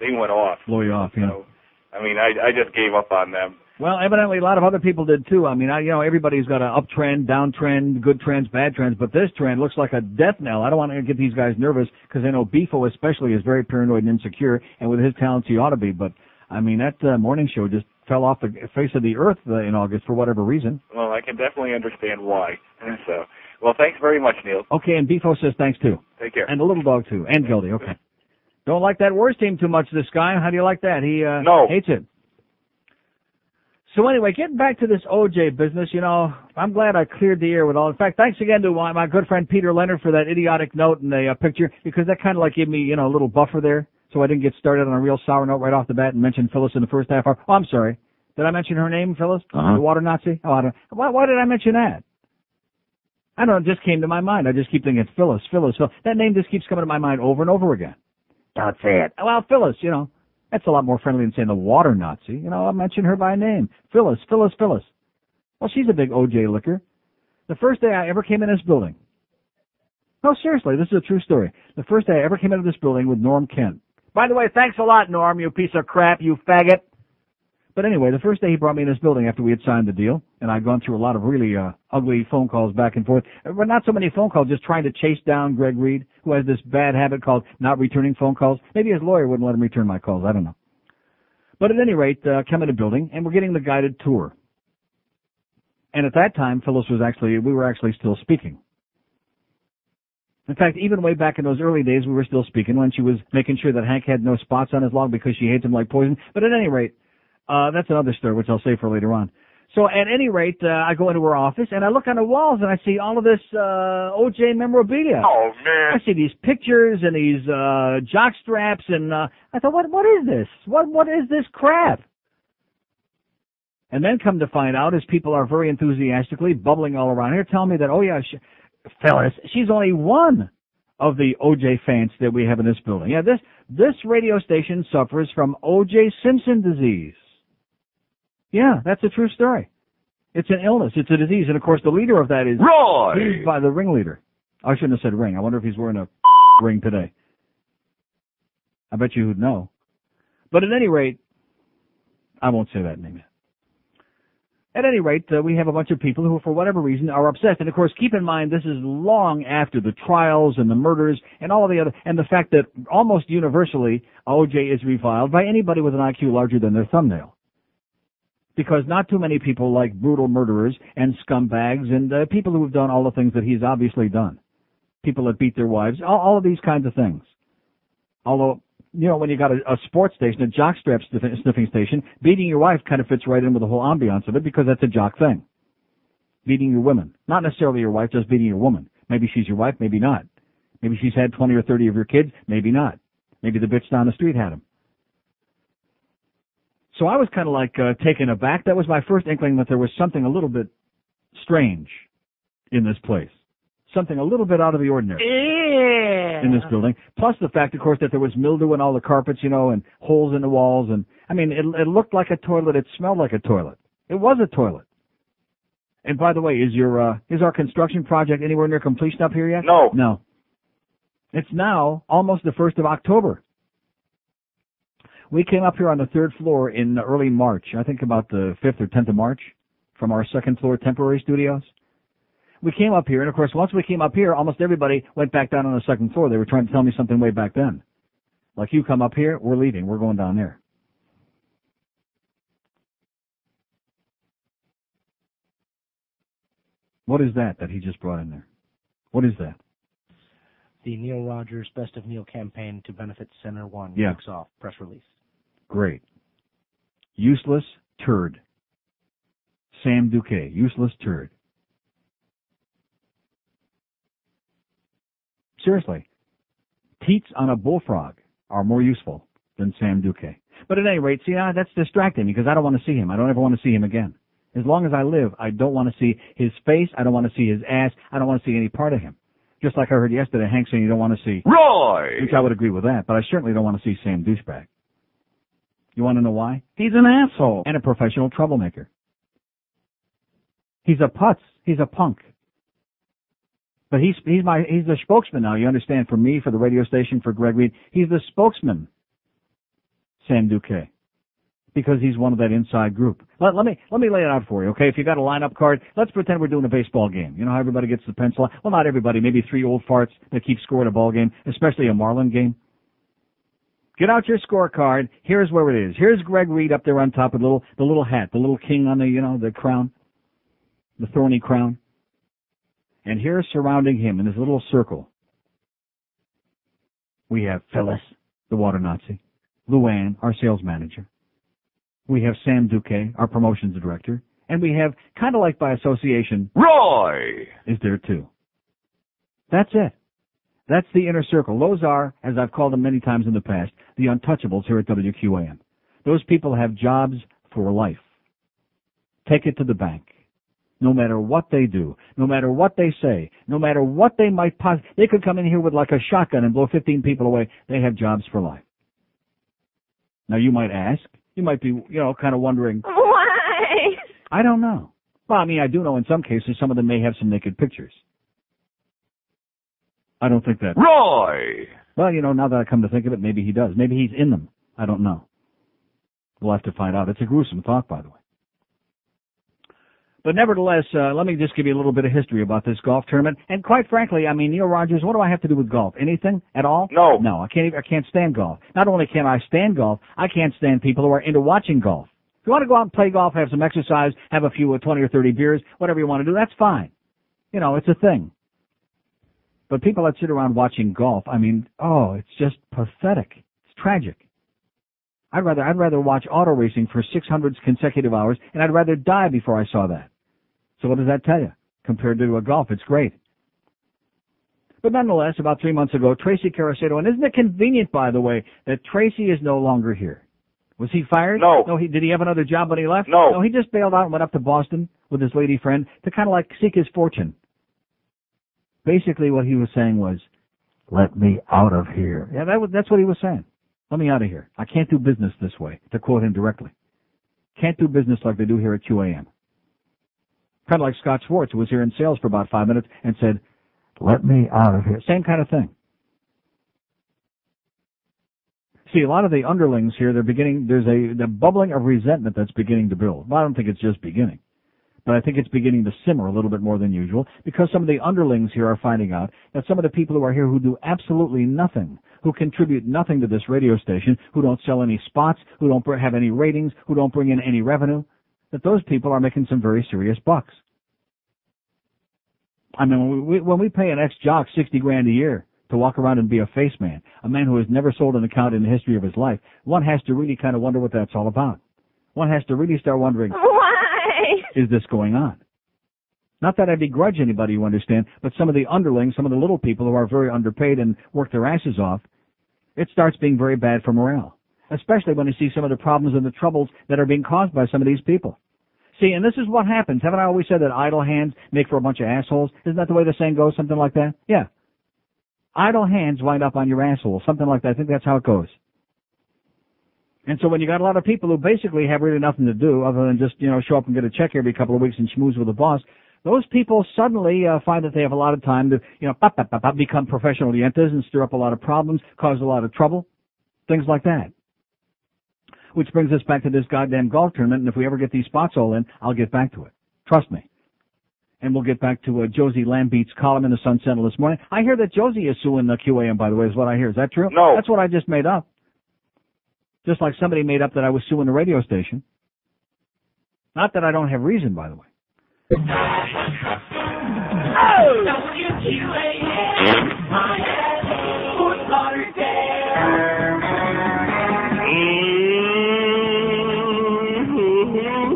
they went off. Blow you off, yeah. So, I just gave up on them. Well, evidently a lot of other people did too. Everybody's got an uptrend, downtrend, good trends, bad trends, but this trend looks like a death knell. I don't want to get these guys nervous because I know Beefo especially is very paranoid and insecure, and with his talents he ought to be. But that morning show just fell off the face of the earth in August for whatever reason. Well, I can definitely understand why. So, well, thanks very much, Neil. Okay, and Beefo says thanks too. Take care. And the little dog too, and Gildy. Okay. Don't like that worst team too much, this guy. How do you like that? He hates it. So anyway, getting back to this OJ business, I'm glad I cleared the air with all. In fact, thanks again to my good friend Peter Leonard for that idiotic note and the picture, because that kind of gave me, a little buffer there, so I didn't get started on a real sour note right off the bat and mention Phyllis in the first half hour. Oh, I'm sorry. Did I mention her name, Phyllis? Uh-huh. The water Nazi? Oh, I don't. Why did I mention that? I don't know. It just came to my mind. I just keep thinking it's Phyllis. That name just keeps coming to my mind over and over again. Don't say it. Well, Phyllis, that's a lot more friendly than saying the water Nazi. I'll mention her by name. Phyllis. Well, she's a big OJ licker. The first day I ever came in this building. No, seriously, this is a true story. The first day I ever came into this building with Norm Kent. By the way, thanks a lot, Norm, you piece of crap, you faggot. But anyway, the first day he brought me in this building after we had signed the deal, and I'd gone through a lot of really ugly phone calls back and forth. But not so many phone calls, just trying to chase down Greg Reed, who has this bad habit called not returning phone calls. Maybe his lawyer wouldn't let him return my calls. I don't know. But at any rate, come in the building, and we're getting the guided tour. And at that time, we were actually still speaking. In fact, even way back in those early days, we were still speaking when she was making sure that Hank had no spots on his log because she hates him like poison. But at any rate, that's another story, which I'll save for later on. So at any rate, I go into her office, and I look on the walls, and I see all of this OJ memorabilia. Oh, man. I see these pictures and these jock straps, and I thought, what is this? What is this crap? And then come to find out, as people are very enthusiastically bubbling all around here, telling me that, oh, yeah, Phyllis, she's only one of the OJ fans that we have in this building. Yeah, this radio station suffers from O.J. Simpson disease. Yeah, that's a true story. It's an illness. It's a disease. And, of course, the leader of that is Roy! By the ringleader. I shouldn't have said ring. I wonder if he's wearing a ring today. I bet you would know. But at any rate, I won't say that name yet. At any rate, we have a bunch of people who, for whatever reason, are obsessed. And, of course, keep in mind, this is long after the trials and the murders and all of the other, and the fact that almost universally O.J. is reviled by anybody with an IQ larger than their thumbnail. Because not too many people like brutal murderers and scumbags and people who have done all the things that he's obviously done. People that beat their wives, all of these kinds of things. Although, when you got a sports station, a jockstrap sniffing station, beating your wife kind of fits right in with the whole ambiance of it because that's a jock thing. Beating your women. Not necessarily your wife, just beating your woman. Maybe she's your wife, maybe not. Maybe she's had 20 or 30 of your kids, maybe not. Maybe the bitch down the street had them. So I was kind of taken aback. That was my first inkling that there was something a little bit strange in this place. Something a little bit out of the ordinary in this building. Plus the fact, of course, that there was mildew in all the carpets, and holes in the walls. And it looked like a toilet. It smelled like a toilet. It was a toilet. And by the way, is our construction project anywhere near completion up here yet? No. No. It's now almost the 1st of October. We came up here on the 3rd floor in early March, I think about the 5th or 10th of March, from our 2nd floor temporary studios. We came up here, and of course, once we came up here, almost everybody went back down on the 2nd floor. They were trying to tell me something way back then. Like, you come up here, we're leaving, we're going down there. What is that he just brought in there? What is that? The Neil Rogers Best of Neil campaign to benefit Center One kicks off. Press release. Great. Useless turd. Sam Duque, useless turd. Seriously. Teats on a bullfrog are more useful than Sam Duque. But at any rate, see, that's distracting because I don't want to see him. I don't ever want to see him again. As long as I live, I don't want to see his face. I don't want to see his ass. I don't want to see any part of him. Just like I heard yesterday, Hank saying you don't want to see Roy! Which I would agree with that, but I certainly don't want to see Sam Douchebag. You want to know why? He's an asshole. And a professional troublemaker. He's a putz. He's a punk. But he's the spokesman now, you understand, for me, for the radio station, for Greg Reed. He's the spokesman, Sam Duque, because he's one of that inside group. Let me lay it out for you, okay? If you got a lineup card, let's pretend we're doing a baseball game. You know how everybody gets the pencil out? Well, not everybody, maybe 3 old farts that keep score at a ball game, especially a Marlin game. Get out your scorecard. Here's where it is. Here's Greg Reed up there on top with the little hat, the little king on the crown, the thorny crown. And here surrounding him in this little circle, we have Phyllis, the water Nazi, Luann, our sales manager. We have Sam Duque, our promotions director. And we have, kind of like by association, Roy is there too. That's it. That's the inner circle. Those are, as I've called them many times in the past, the untouchables here at WQAM. Those people have jobs for life. Take it to the bank. No matter what they do, no matter what they say, no matter what they might they could come in here with like a shotgun and blow 15 people away. They have jobs for life. Now you might ask, you might be, kind of wondering, why? I don't know. Well, I mean, I do know in some cases some of them may have some naked pictures. I don't think that. Roy! Well, now that I come to think of it, maybe he does. Maybe he's in them. I don't know. We'll have to find out. It's a gruesome thought, by the way. But nevertheless, let me just give you a little bit of history about this golf tournament. And quite frankly, I mean, Neil Rogers, what do I have to do with golf? Anything at all? No. No, I can't stand golf. Not only can I stand golf, I can't stand people who are into watching golf. If you want to go out and play golf, have some exercise, have a few 20 or 30 beers, whatever you want to do, that's fine. It's a thing. But people that sit around watching golf, I mean, it's just pathetic. It's tragic. I'd rather watch auto racing for 600 consecutive hours, and I'd rather die before I saw that. So what does that tell you? Compared to a golf, it's great. But nonetheless, about 3 months ago, Tracy Caracedo, and isn't it convenient, by the way, that Tracy is no longer here? Was he fired? No. Did he have another job when he left? No. No, he just bailed out and went up to Boston with his lady friend to kind of like seek his fortune. Basically what he was saying was, let me out of here. Yeah, that's what he was saying. Let me out of here. I can't do business this way, to quote him directly. Can't do business like they do here at QAM. Kind of like Scott Schwartz, who was here in sales for about 5 minutes and said, let me out of here. Same kind of thing. See, a lot of the underlings here, there's the bubbling of resentment that's beginning to build. Well, I don't think it's just beginning. But I think it's beginning to simmer a little bit more than usual because some of the underlings here are finding out that some of the people who are here who do absolutely nothing, who contribute nothing to this radio station, who don't sell any spots, who don't have any ratings, who don't bring in any revenue, that those people are making some very serious bucks. I mean, when we pay an ex-jock $60,000 a year to walk around and be a face man, a man who has never sold an account in the history of his life, one has to really kind of wonder what that's all about. One has to really start wondering, why is this going on? Not that I begrudge anybody, you understand, but some of the underlings, some of the little people who are very underpaid and work their asses off, it starts being very bad for morale, especially when you see some of the problems and the troubles that are being caused by some of these people. See, and this is what happens. Haven't I always said that idle hands make for a bunch of assholes? Isn't that the way the saying goes, something like that? Yeah. Idle hands wind up on your asshole, something like that. I think that's how it goes. And so when you got a lot of people who basically have really nothing to do other than just, show up and get a check every couple of weeks and schmooze with the boss, those people suddenly find that they have a lot of time to, become professional dientas and stir up a lot of problems, cause a lot of trouble, things like that. Which brings us back to this goddamn golf tournament, and if we ever get these spots all in, I'll get back to it. Trust me. And we'll get back to Josie Lambeat's column in the Sun Sentinel this morning. I hear that Josie is suing the QAM, by the way, is what I hear. Is that true? No. That's what I just made up. Just like somebody made up that I was suing the radio station. Not that I don't have reason, by the way. WQAM, Miami, Fort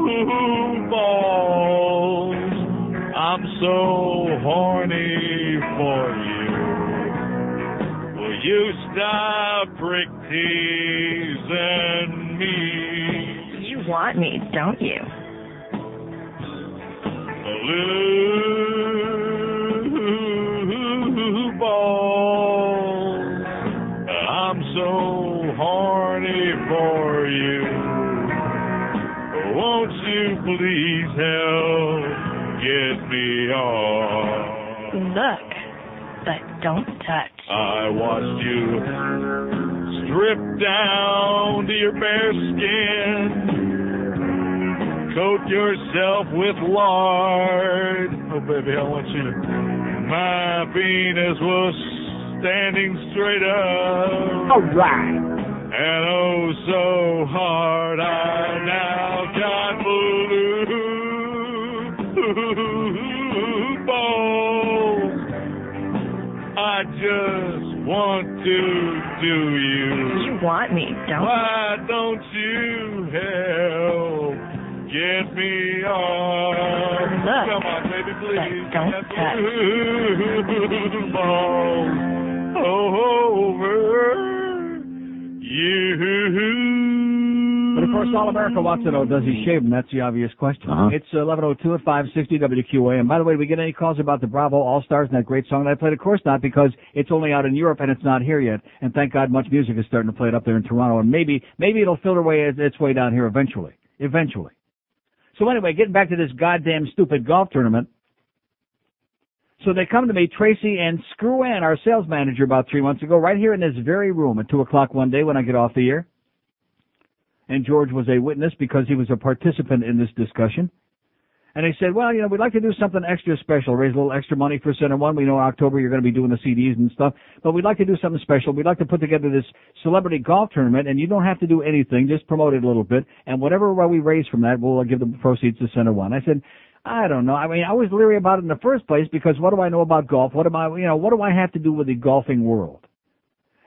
Ooh, balls, I'm so horny for you. Will you stop prick teasing me? You want me, don't you? Blue balls, I'm so horny for you. Won't you please help get me off? Look, but don't touch. I watched you strip down to your bare skin, coat yourself with lard. Oh, baby, I want you to. My penis was standing straight up. All right. And oh, so hard, I now got blue balls. I just want to do you. You want me, don't Why don't you help get me off? Look, come on, baby, please. but don't touch. Blue balls over you. But of course, all America wants to know, does he shave them? That's the obvious question. It's 11:02 at 560 WQAM. And by the way, do we get any calls about the Bravo All-Stars and that great song that I played? Of course not, because it's only out in Europe and it's not here yet. And thank God much music is starting to play it up there in Toronto. And maybe it'll filter its way down here eventually. Eventually. So anyway, getting back to this goddamn stupid golf tournament. So they come to me, Tracy and Screw Ann, our sales manager, about 3 months ago, right here in this very room at 2 o'clock one day when I get off the air. And George was a witness because he was a participant in this discussion. And they said, well, we'd like to do something extra special, raise a little extra money for Center One. We know in October you're going to be doing the CDs and stuff, but we'd like to do something special. We'd like to put together this celebrity golf tournament, and you don't have to do anything, just promote it a little bit, and whatever we raise from that, we'll give the proceeds to Center One. I said, I don't know. I mean, I was leery about it in the first place because what do I know about golf? What do I have to do with the golfing world?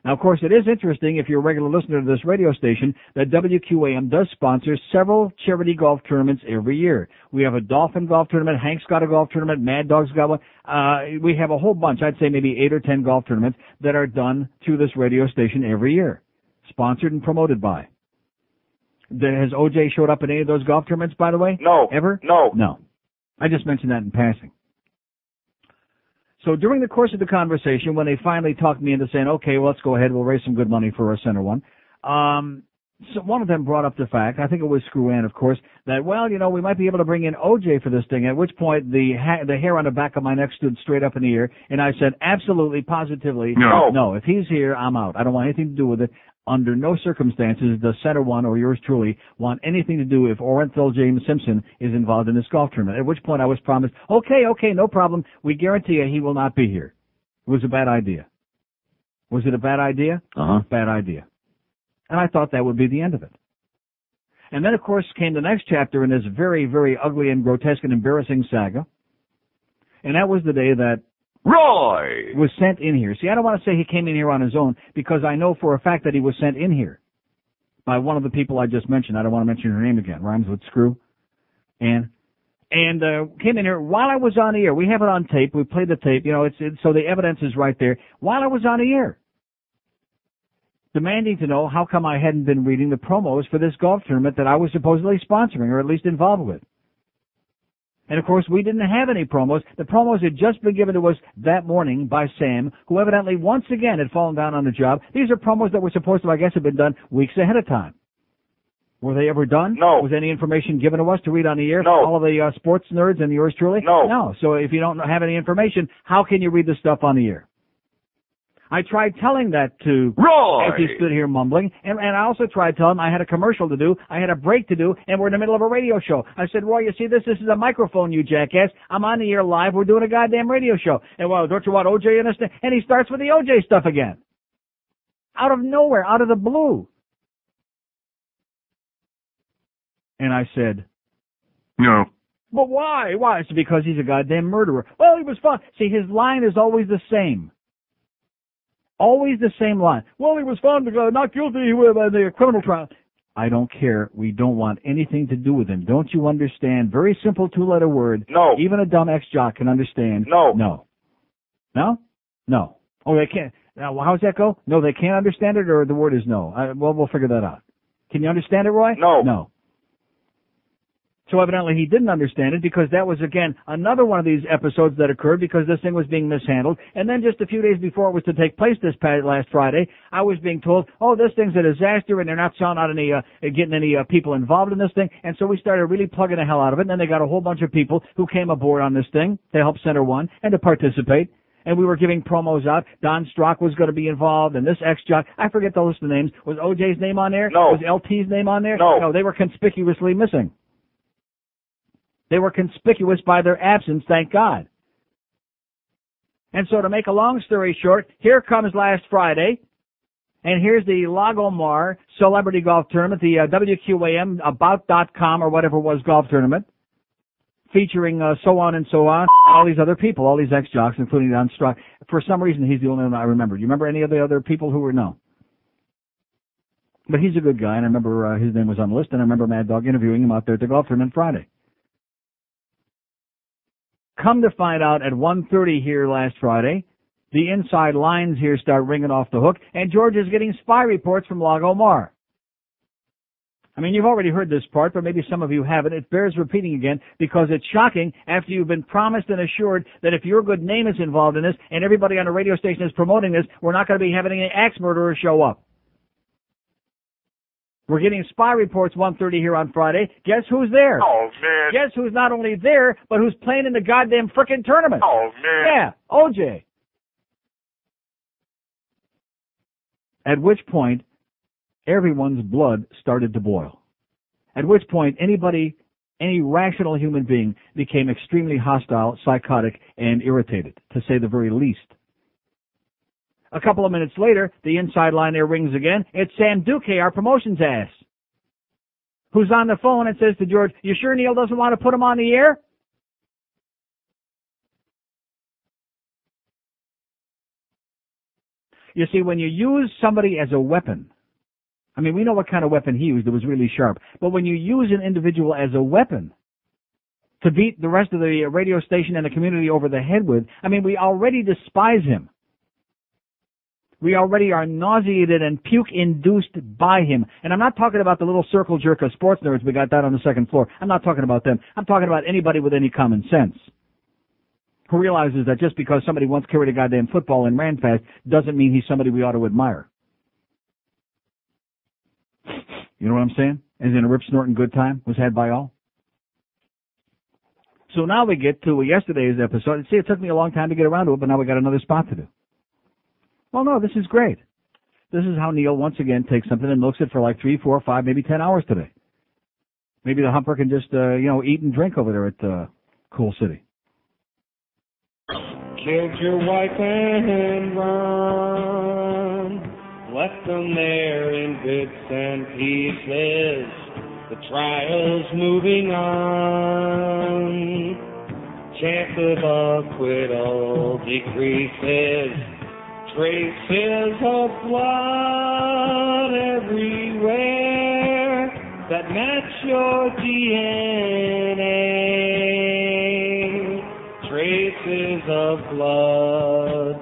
Now, of course, it is interesting, if you're a regular listener to this radio station, that WQAM does sponsor several charity golf tournaments every year. We have a Dolphin golf tournament, Hank's got a golf tournament, Mad Dog's got one. We have a whole bunch, I'd say maybe 8 or 10 golf tournaments that are done through this radio station every year, sponsored and promoted by. Has OJ showed up at any of those golf tournaments, by the way? No. Ever? No. No. I just mentioned that in passing. So during the course of the conversation, when they finally talked me into saying, okay, well, let's go ahead, we'll raise some good money for our Center One, so one of them brought up the fact, I think it was Screw Ann, of course, that, well, we might be able to bring in OJ for this thing, at which point the hair on the back of my neck stood straight up in the air, and I said, absolutely, positively, no, if he's here, I'm out. I don't want anything to do with it. Under no circumstances does Center One or yours truly want anything to do if Orenthal James Simpson is involved in this golf tournament, at which point I was promised, okay, no problem. We guarantee you he will not be here. It was a bad idea. Was it a bad idea? Bad idea. And I thought that would be the end of it. And then, of course, came the next chapter in this very, very ugly and grotesque and embarrassing saga. And that was the day that Roy was sent in here. See, I don't want to say he came in here on his own because I know for a fact that he was sent in here by one of the people I just mentioned. I don't want to mention her name again. Rhymes with Screw. And came in here while I was on the air. We have it on tape. We played the tape. So the evidence is right there. While I was on the air, demanding to know how come I hadn't been reading the promos for this golf tournament that I was supposedly sponsoring or at least involved with. And, of course, we didn't have any promos. The promos had just been given to us that morning by Sam, who evidently once again had fallen down on the job. These are promos that were supposed to, I guess, have been done weeks ahead of time. Were they ever done? No. Was any information given to us to read on the air? No. All of the sports nerds and yours truly? No. No. So if you don't have any information, how can you read the stuff on the air? I tried telling that to Roy as he stood here mumbling, and I also tried telling him I had a commercial to do, I had a break to do, and we're in the middle of a radio show. I said, Roy, you see this? This is a microphone, you jackass. I'm on the air live. We're doing a goddamn radio show. And, well, don't you want OJ in this thing? And he starts with the OJ stuff again. Out of nowhere, out of the blue. And I said, No. But why? Why? It's because he's a goddamn murderer. Well, he was fun. See, his line is always the same. Always the same line. Well, he was found not guilty with the criminal trial. I don't care. We don't want anything to do with him. Don't you understand? Very simple two-letter word. No. Even a dumb ex-jock can understand. No. No. No? No. Oh, they can't. Now, how's that go? No, they can't understand it, or the word is no? Well, we'll figure that out. Can you understand it, Roy? No. No. So evidently he didn't understand it because that was, again, another one of these episodes that occurred because this thing was being mishandled. And then just a few days before it was to take place last Friday, I was being told, oh, this thing's a disaster and they're not selling out getting any people involved in this thing. And so we started really plugging the hell out of it. And then they got a whole bunch of people who came aboard on this thing to help Center One and to participate. And we were giving promos out. Don Strock was going to be involved, and this ex-jock, I forget the list of names. Was OJ's name on there? No. Was LT's name on there? No. No, they were conspicuously missing. They were conspicuous by their absence, thank God. And so to make a long story short, here comes last Friday, and here's the Lago Mar Celebrity Golf Tournament, the WQAM About.com or whatever it was golf tournament, featuring so on and so on, all these other people, all these ex-jocks, including Don Strock. For some reason, he's the only one I remember. Do you remember any of the other people who were? No. But he's a good guy, and I remember his name was on the list, and I remember Mad Dog interviewing him out there at the golf tournament Friday. Come to find out at 1:30 here last Friday, the inside lines here start ringing off the hook, and George is getting spy reports from Lago Mar. I mean, you've already heard this part, but maybe some of you haven't. It bears repeating again because it's shocking after you've been promised and assured that if your good name is involved in this and everybody on the radio station is promoting this, we're not going to be having any axe murderers show up. We're getting spy reports 1:30 here on Friday. Guess who's there? Oh, man. Guess who's not only there, but who's playing in the goddamn frickin' tournament? Oh, man. Yeah, OJ. At which point, everyone's blood started to boil. At which point, any rational human being became extremely hostile, psychotic, and irritated, to say the very least. A couple of minutes later, the inside line there rings again. It's Sam Duque, our promotions ass, who's on the phone and says to George, you sure Neil doesn't want to put him on the air? You see, when you use somebody as a weapon, I mean, we know what kind of weapon he used. It was really sharp. But when you use an individual as a weapon to beat the rest of the radio station and the community over the head with, I mean, we already despise him. We already are nauseated and puke-induced by him. And I'm not talking about the little circle jerk of sports nerds we got down on the second floor. I'm not talking about them. I'm talking about anybody with any common sense who realizes that just because somebody once carried a goddamn football and ran fast doesn't mean he's somebody we ought to admire. You know what I'm saying? As in a rip snorting good time was had by all. So now we get to yesterday's episode. See, it took me a long time to get around to it, but now we got another spot to do. Well, no, this is great. This is how Neil once again takes something and milks it for like 3, 4, 5, maybe 10 hours today. Maybe the humper can just, eat and drink over there at Cool City. Killed your wife and run, left them there in bits and pieces. The trial's moving on. Chance of acquittal decreases. Traces of blood everywhere that match your DNA. Traces of blood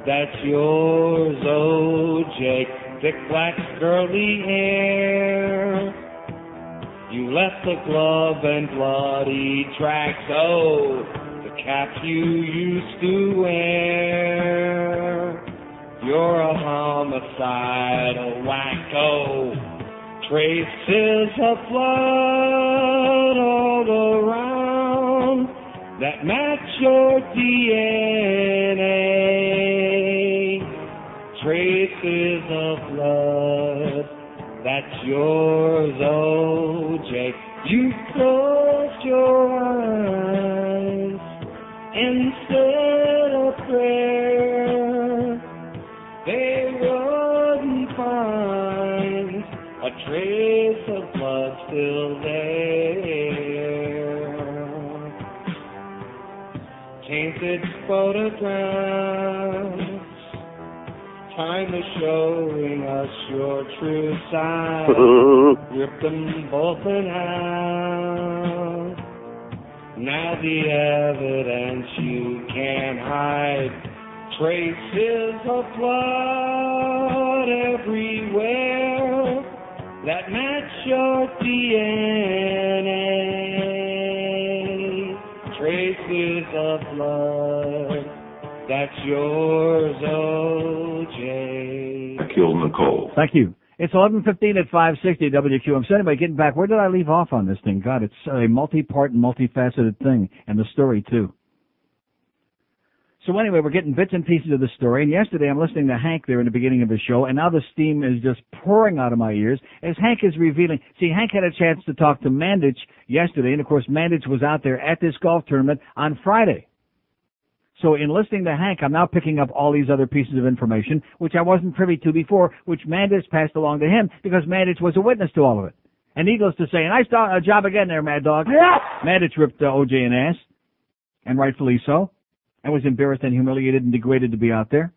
that's yours, OJ. Thick black curly hair. You left the glove and bloody tracks. Oh, the cap you used to wear. You're a homicidal wacko. Traces of blood all around that match your DNA. Traces of blood that's yours, OJ. You closed your eyes and said a prayer. They wouldn't find a trace of blood still there. tainted photographs, time is showing us your true side. Rip them both in half. Now the evidence you can't hide. Traces of blood everywhere that match your DNA. Traces of blood, that's yours, O.J. Kill Nicole. Thank you. It's 11:15 at 560 WQAM. So anyway, getting back, where did I leave off on this thing? God, it's a multi-part and multifaceted thing, and the story too. So anyway, we're getting bits and pieces of the story, and yesterday I'm listening to Hank there in the beginning of his show, and now the steam is just pouring out of my ears as Hank is revealing. See, Hank had a chance to talk to Mandich yesterday, and of course Mandich was out there at this golf tournament on Friday. So in listening to Hank, I'm now picking up all these other pieces of information, which I wasn't privy to before, which Mandich passed along to him, because Mandich was a witness to all of it. And needless to say, nice job again there, Mad Dog. Yeah. Mandich ripped O.J. an ass, and rightfully so. I was embarrassed and humiliated and degraded to be out there.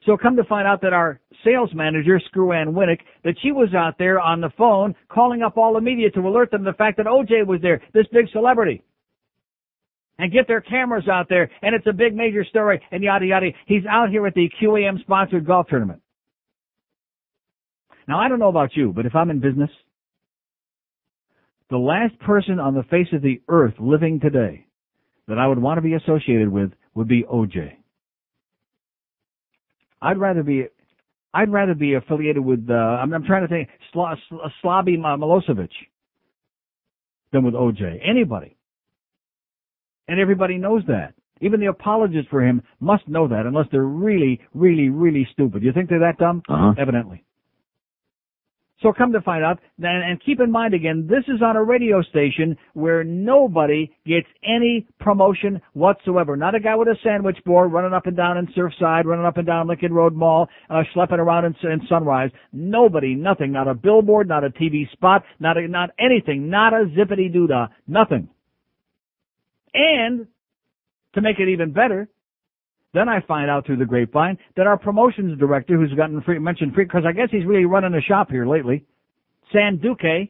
So come to find out that our sales manager, Screw Ann Winnick, that she was out there on the phone calling up all the media to alert them to the fact that O.J. was there, this big celebrity. And get their cameras out there, and it's a big major story, and yada yada. He's out here at the QAM sponsored golf tournament. Now I don't know about you, but if I'm in business, the last person on the face of the earth living today that I would want to be associated with would be O.J. I'd rather be affiliated with I'm trying to think Slobby Milosevic than with O.J. Anybody. And everybody knows that. Even the apologists for him must know that, unless they're really, really, really stupid. You think they're that dumb? Evidently. So come to find out, and keep in mind again, this is on a radio station where nobody gets any promotion whatsoever. Not a guy with a sandwich board running up and down in Surfside, running up and down Lincoln Road Mall, schlepping around in Sunrise. Nobody, nothing, not a billboard, not a TV spot, not anything, not a zippity-doo-dah, nothing. And to make it even better, then I find out through the grapevine that our promotions director, who's gotten mentioned free, because I guess he's really running the shop here lately, San Duque,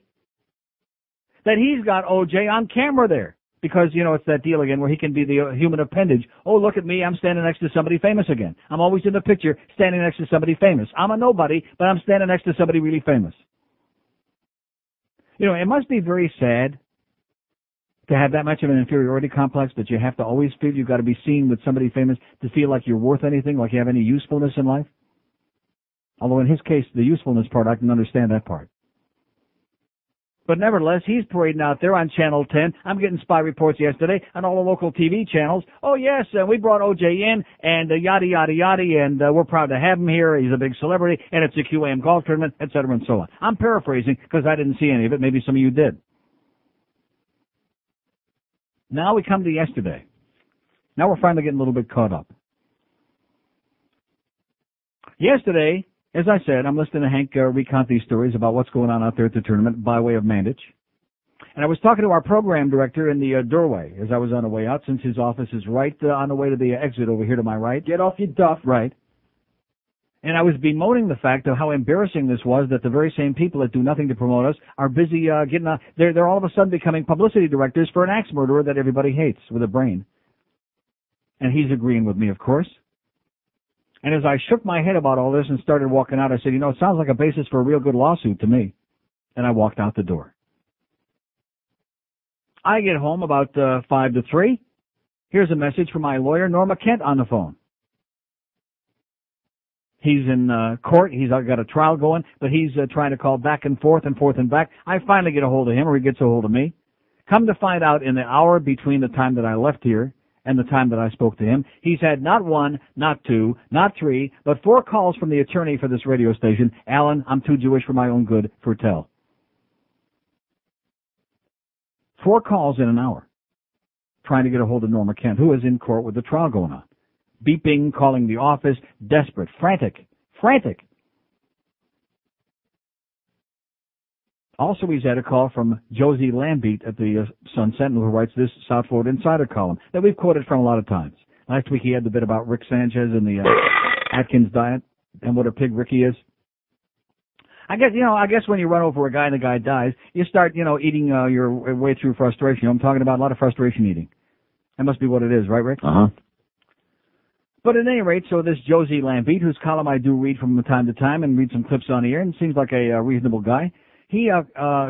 that he's got O.J. on camera there. Because, you know, it's that deal again where he can be the human appendage. Oh, look at me, I'm standing next to somebody famous again. I'm always in the picture standing next to somebody famous. I'm a nobody, but I'm standing next to somebody really famous. You know, it must be very sad to have that much of an inferiority complex that you have to always feel you've got to be seen with somebody famous to feel like you're worth anything, like you have any usefulness in life. Although in his case, the usefulness part, I can understand that part. But nevertheless, he's parading out there on Channel 10. I'm getting spy reports yesterday on all the local TV channels. Oh, yes, we brought O.J. in, and yada, yada, yada, and we're proud to have him here. He's a big celebrity, and it's a QAM golf tournament, et cetera, and so on. I'm paraphrasing because I didn't see any of it. Maybe some of you did. Now we come to yesterday. Now we're finally getting a little bit caught up. Yesterday, as I said, I'm listening to Hank recount these stories about what's going on out there at the tournament by way of Mandich. And I was talking to our program director in the doorway as I was on the way out, since his office is right on the way to the exit over here to my right. Get off your duff. Right. And I was bemoaning the fact of how embarrassing this was, that the very same people that do nothing to promote us are busy getting they're all of a sudden becoming publicity directors for an axe murderer that everybody hates with a brain. And he's agreeing with me, of course. And as I shook my head about all this and started walking out, I said, you know, it sounds like a basis for a real good lawsuit to me. And I walked out the door. I get home about 2 to 3. Here's a message from my lawyer, Norma Kent, on the phone. He's in court. He's got a trial going, but he's trying to call back and forth and back. I finally get a hold of him, or he gets a hold of me. Come to find out, in the hour between the time that I left here and the time that I spoke to him, he's had not 1, not 2, not 3, but 4 calls from the attorney for this radio station. Alan, I'm too Jewish for my own good, for tell. 4 calls in an hour trying to get a hold of Norma Kent, who is in court with the trial going on. Beeping, calling the office, desperate, frantic. Also, he's had a call from Josie Lambeat at the Sun Sentinel, who writes this South Florida Insider column that we've quoted from a lot of times. Last week he had the bit about Rick Sanchez and the Atkins diet and what a pig Ricky is. I guess when you run over a guy and the guy dies, you start, eating your way through frustration. I'm talking about a lot of frustration eating. That must be what it is, right, Rick? Uh-huh. But at any rate, so this Josie Lambeat, whose column I do read from time to time and read some clips on the air, and seems like a reasonable guy. He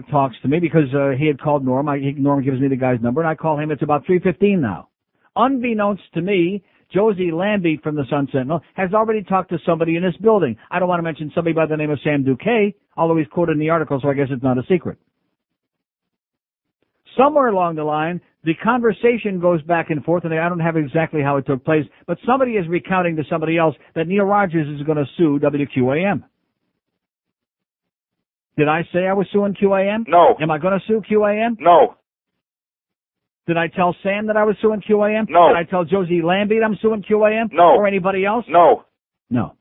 talks to me because he had called Norm. Norm gives me the guy's number, and I call him. It's about 3:15 now. Unbeknownst to me, Josie Lambeat from the Sun Sentinel has already talked to somebody in this building. I don't want to mention somebody by the name of Sam Duque, although he's quoted in the article, so I guess it's not a secret. Somewhere along the line, the conversation goes back and forth, and I don't have exactly how it took place, but somebody is recounting to somebody else that Neil Rogers is going to sue WQAM. Did I say I was suing QAM? No. Am I going to sue QAM? No. Did I tell Sam that I was suing QAM? No. Did I tell Josie Lambeat I'm suing QAM? No. Or anybody else? No. No.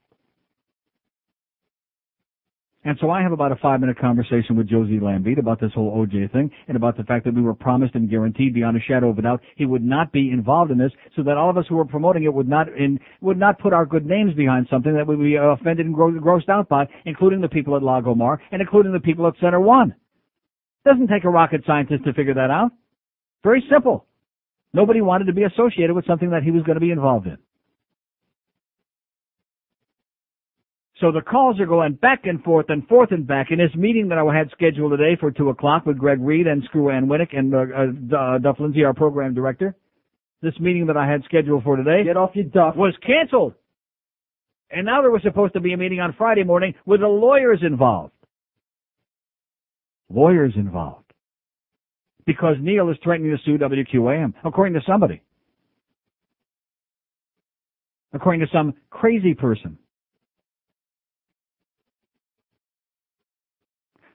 And so I have about a 5-minute conversation with Josie Lambeat about this whole OJ thing and about the fact that we were promised and guaranteed beyond a shadow of a doubt he would not be involved in this, so that all of us who were promoting it would not put our good names behind something that we'd be offended and grossed out by, including the people at Lagomar and including the people at Center One. Doesn't take a rocket scientist to figure that out. Very simple. Nobody wanted to be associated with something that he was going to be involved in. So the calls are going back and forth and back. In this meeting that I had scheduled today for 2 o'clock with Greg Reed and Screw Ann Winnick and Duff Lindsay, our program director, this meeting that I had scheduled for today Get off your duff. was canceled. And now there was supposed to be a meeting on Friday morning with the lawyers involved. Lawyers involved. Because Neil is threatening to sue WQAM, according to somebody. According to some crazy person.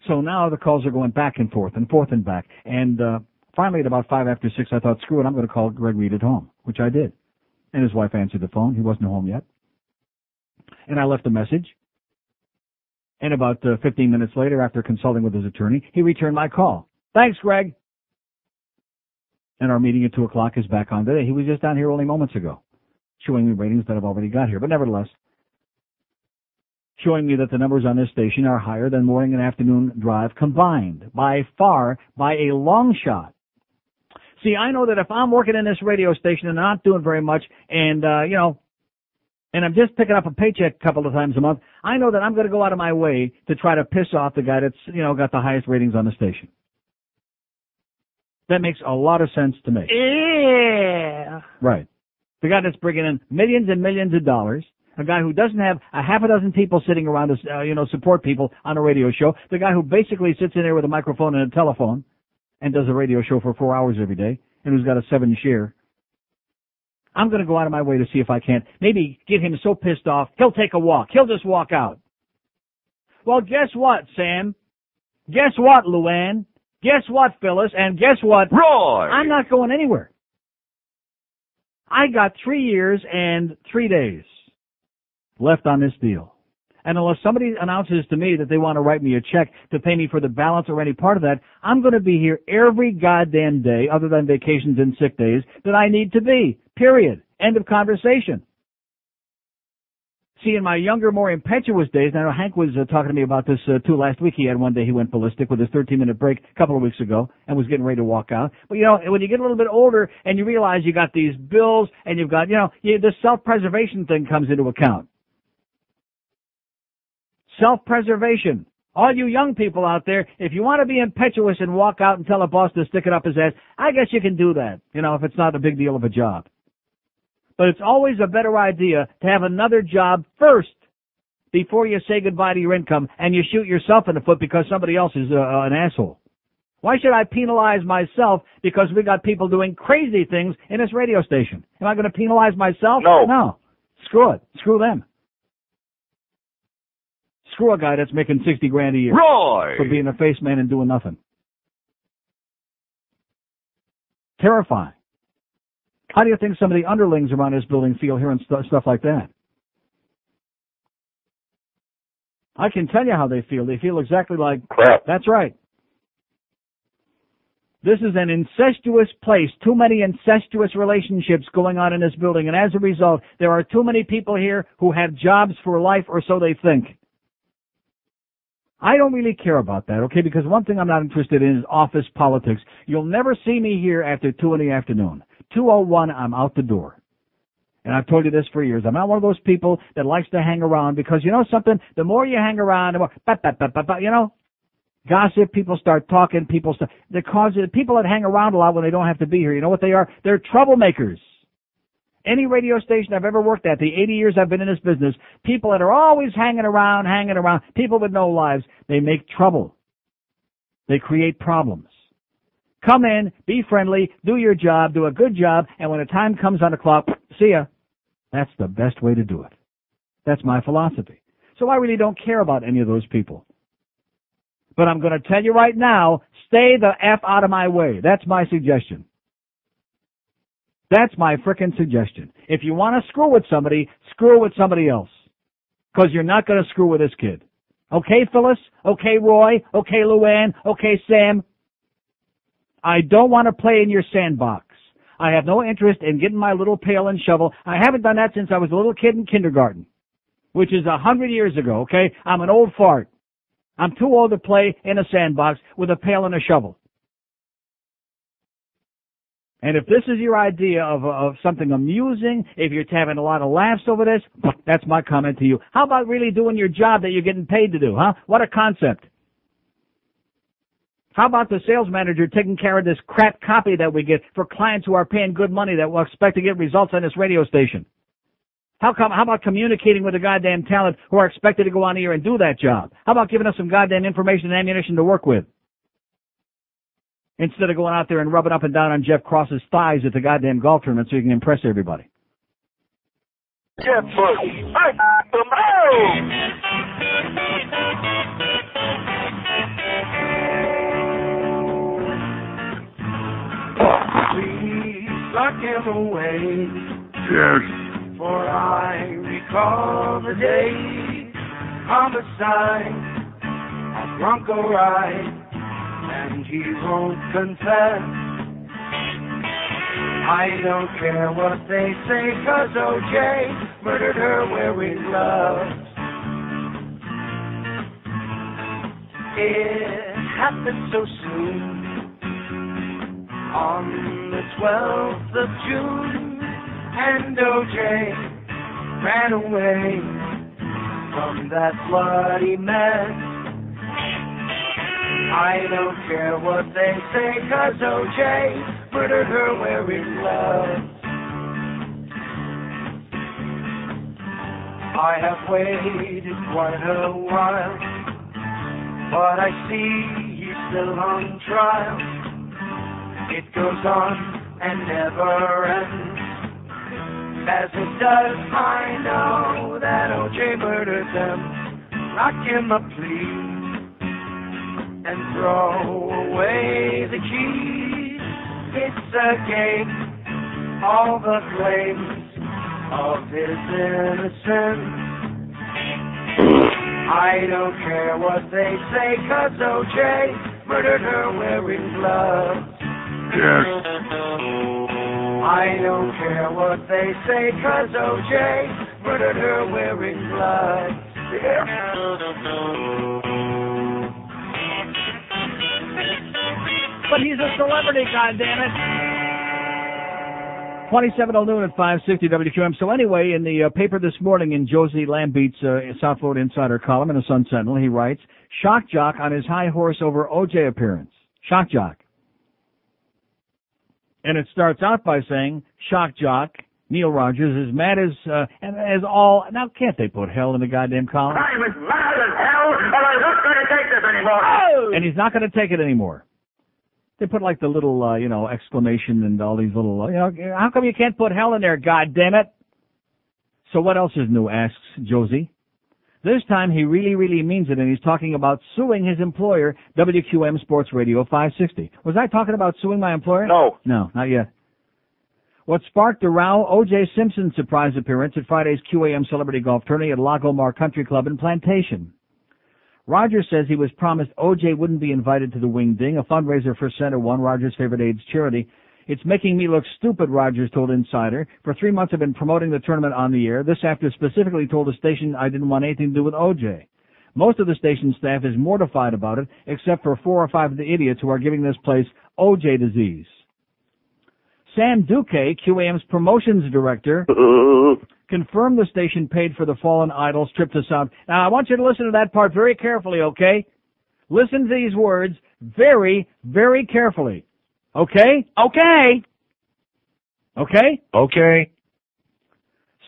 So now the calls are going back and forth and back. And finally, at about 5 after 6, I thought, screw it, I'm going to call Greg Reed at home, which I did. And his wife answered the phone. He wasn't home yet. And I left a message. And about 15 minutes later, after consulting with his attorney, he returned my call. Thanks, Greg. And our meeting at 2 o'clock is back on today. He was just down here only moments ago, showing me ratings that I've already got here. But nevertheless, showing me that the numbers on this station are higher than morning and afternoon drive combined, by far, by a long shot. See, I know that if I'm working in this radio station and not doing very much, and, and I'm just picking up a paycheck a couple of times a month, I know that I'm going to go out of my way to try to piss off the guy that's, got the highest ratings on the station. That makes a lot of sense to me. Yeah. Right. The guy that's bringing in millions and millions of dollars. A guy who doesn't have a half a dozen people sitting around to, support people on a radio show. The guy who basically sits in there with a microphone and a telephone and does a radio show for 4 hours every day and who's got a 7 share. I'm going to go out of my way to see if I can't maybe get him so pissed off, he'll take a walk. He'll just walk out. Well, guess what, Sam? Guess what, Luann? Guess what, Phyllis? And guess what? Roy! I'm not going anywhere. I got 3 years and 3 days left on this deal. And unless somebody announces to me that they want to write me a check to pay me for the balance or any part of that, I'm going to be here every goddamn day, other than vacations and sick days, that I need to be. Period. End of conversation. See, in my younger, more impetuous days, and I know Hank was talking to me about this too last week. He had one day he went ballistic with his 13-minute break a couple of weeks ago and was getting ready to walk out. But, when you get a little bit older and you realize you got these bills and you've got, the self-preservation thing comes into account. Self-preservation. All you young people out there, if you want to be impetuous and walk out and tell a boss to stick it up his ass, I guess you can do that, if it's not a big deal of a job. But it's always a better idea to have another job first before you say goodbye to your income and you shoot yourself in the foot because somebody else is an asshole. Why should I penalize myself because we got people doing crazy things in this radio station? Am I going to penalize myself? No. No. Screw it. Screw them. Screw a guy that's making $60,000 a year Roy! for being a face man and doing nothing. Terrifying. How do you think some of the underlings around this building feel hearing stuff like that? I can tell you how they feel. They feel exactly like crap. That's right. This is an incestuous place, too many incestuous relationships going on in this building, and as a result, there are too many people here who have jobs for life, or so they think. I don't really care about that, okay, because one thing I'm not interested in is office politics. You'll never see me here after 2 in the afternoon. 2:01, I'm out the door. And I've told you this for years. I'm not one of those people that likes to hang around because, you know something, the more you hang around, the more, you know, gossip, people start talking, people that hang around a lot when they don't have to be here, you know what they are? They're troublemakers. Any radio station I've ever worked at, the 80 years I've been in this business, people that are always hanging around, people with no lives, they make trouble. They create problems. Come in, be friendly, do your job, do a good job, and when the time comes on the clock, see ya. That's the best way to do it. That's my philosophy. So I really don't care about any of those people. But I'm going to tell you right now, stay the F out of my way. That's my suggestion. That's my frickin' suggestion. If you want to screw with somebody else. Because you're not going to screw with this kid. Okay, Phyllis? Okay, Roy? Okay, Luann? Okay, Sam? I don't want to play in your sandbox. I have no interest in getting my little pail and shovel. I haven't done that since I was a little kid in kindergarten, which is 100 years ago, okay? I'm an old fart. I'm too old to play in a sandbox with a pail and a shovel. And if this is your idea of something amusing, if you're having a lot of laughs over this, that's my comment to you. How about really doing your job that you're getting paid to do, huh? What a concept. How about the sales manager taking care of this crap copy that we get for clients who are paying good money that will expect to get results on this radio station? How about communicating with the goddamn talent who are expected to go on here and do that job? How about giving us some goddamn information and ammunition to work with? Instead of going out there and rubbing up and down on Jeff Cross's thighs at the goddamn golf tournament so you can impress everybody. Jeff Bush. Please lock him away. Yes. For I recall the day, homicide, a Bronco ride, and he won't confess. I don't care what they say, 'cause O.J. murdered her wearing gloves. It happened so soon, on the 12th of June, and O.J. ran away from that bloody mess. I don't care what they say, 'cause O.J. murdered her wearing gloves. I have waited quite a while, but I see he's still on trial. It goes on and never ends. As it does, I know that O.J. murdered them. Lock him up, please, and throw away the keys. It's a game, all the claims of his innocence. I don't care what they say, 'cause O.J. murdered her wearing gloves. Yes. I don't care what they say, 'cause O.J. murdered her wearing gloves. Yeah. But he's a celebrity, goddammit. 27 till noon at 560 WQAM. So anyway, in the paper this morning, in Josie Lambeat's South Florida Insider column in the Sun Sentinel, he writes, shock jock on his high horse over O.J. appearance. Shock jock. And it starts out by saying, shock jock, Neil Rogers, is mad as all... Now, can't they put hell in the goddamn column? I'm as mad as hell, and I'm not going to take this anymore. Oh! And he's not going to take it anymore. They put like the little, exclamation and all these little, how come you can't put hell in there, goddammit? So what else is new, asks Josie. This time he really, really means it, and he's talking about suing his employer, WQAM Sports Radio 560. Was I talking about suing my employer? No. No, not yet. What sparked the row? O.J. Simpson's surprise appearance at Friday's QAM Celebrity Golf Tourney at Lagomar Country Club in Plantation. Rogers says he was promised O.J. wouldn't be invited to the Wing Ding, a fundraiser for Center One, Rogers' favorite AIDS charity. It's making me look stupid, Rogers told Insider. For 3 months I've been promoting the tournament on the air. This after specifically told the station I didn't want anything to do with O.J. Most of the station staff is mortified about it, except for 4 or 5 of the idiots who are giving this place O.J. disease. Sam Duque, QAM's promotions director, confirmed the station paid for the Fallen Idols trip to South. Now, I want you to listen to that part very carefully, okay? Listen to these words very, very carefully. Okay? Okay. Okay? Okay.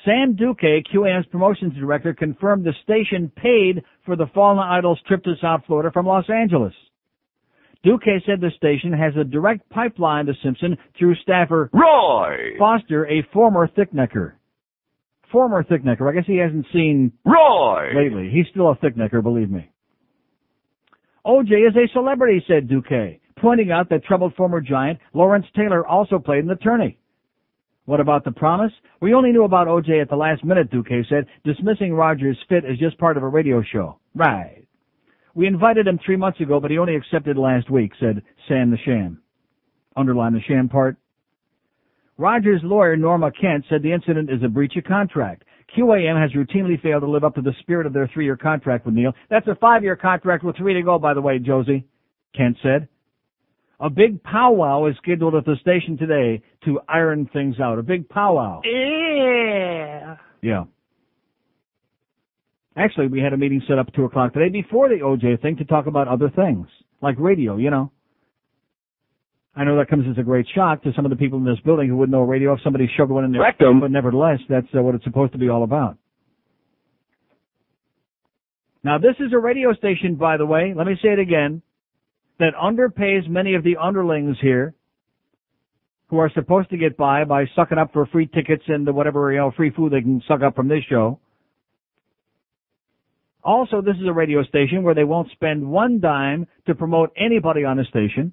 Sam Duque, QAM's promotions director, confirmed the station paid for the Fallen Idols trip to South Florida from Los Angeles. Duque said the station has a direct pipeline to Simpson through staffer Roy Foster, a former thicknecker. Former thicknecker. I guess he hasn't seen Roy lately. He's still a thicknecker, believe me. O.J. is a celebrity, said Duque, pointing out that troubled former Giant Lawrence Taylor also played in the tourney. What about the promise? We only knew about O.J. at the last minute, Duque said, dismissing Rogers' fit as just part of a radio show. Right. We invited him 3 months ago, but he only accepted last week, said Sam the Sham. Underline the sham part. Rogers' lawyer, Norma Kent, said the incident is a breach of contract. QAM has routinely failed to live up to the spirit of their 3-year contract with Neil. That's a 5-year contract with 3 to go, by the way, Josie, Kent said. A big powwow is scheduled at the station today to iron things out. A big powwow. Yeah. Yeah. Actually, we had a meeting set up at 2 o'clock today before the O.J. thing to talk about other things, like radio, you know. I know that comes as a great shock to some of the people in this building who wouldn't know radio if somebody shoved one in their rectum, but nevertheless, that's what it's supposed to be all about. Now, this is a radio station, by the way, let me say it again, that underpays many of the underlings here who are supposed to get by sucking up for free tickets and whatever, free food they can suck up from this show. Also, this is a radio station where they won't spend 1 dime to promote anybody on the station.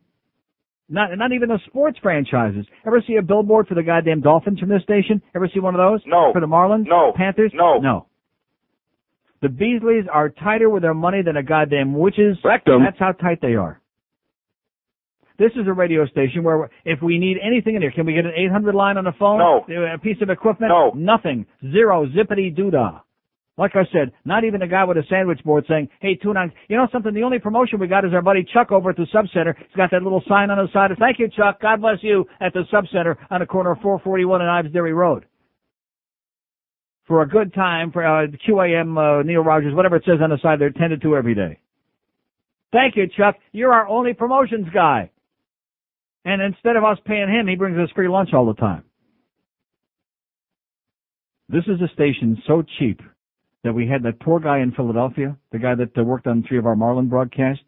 Not even the sports franchises. Ever see a billboard for the goddamn Dolphins from this station? Ever see one of those? No. For the Marlins? No. Panthers? No. No. The Beasleys are tighter with their money than a goddamn witches. Rectum. That's how tight they are. This is a radio station where if we need anything in here, can we get an 800 line on the phone? No. A piece of equipment? No. Nothing. Zero. Zippity doodah. Like I said, not even a guy with a sandwich board saying, hey, tune on. You know something? The only promotion we got is our buddy Chuck over at the Sub-Center. He's got that little sign on the side. Thank you, Chuck. God bless you at the Sub-Center on the corner of 441 and Ives Dairy Road. For a good time, for QAM, Neil Rogers, whatever it says on the side, they're tended to every day. Thank you, Chuck. You're our only promotions guy. And instead of us paying him, he brings us free lunch all the time. This is a station so cheap that we had that poor guy in Philadelphia, the guy that worked on 3 of our Marlin broadcasts,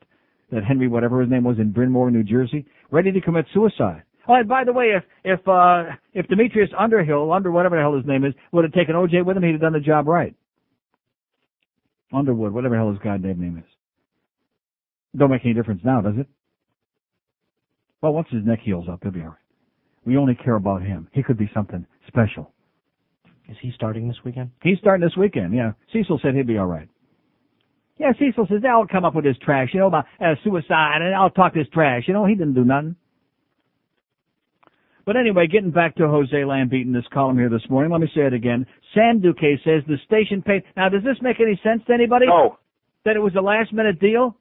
that Henry, whatever his name was, in Bryn Mawr, New Jersey, ready to commit suicide. Oh, and by the way, if Demetrius Underhill, whatever the hell his name is, would have taken O.J. with him, he'd have done the job right. Underwood, whatever the hell his goddamn name is. Don't make any difference now, does it? Well, once his neck heals up, he'll be all right. We only care about him. He could be something special. Is he starting this weekend? He's starting this weekend, yeah. Cecil said he'd be all right. Yeah, Cecil says, I'll come up with his trash, about suicide, and I'll talk this trash. He didn't do nothing. But anyway, getting back to Jose Lambeat in this column here this morning, let me say it again. Sam Duque says the station paid. Now, does this make any sense to anybody? No. That it was a last-minute deal?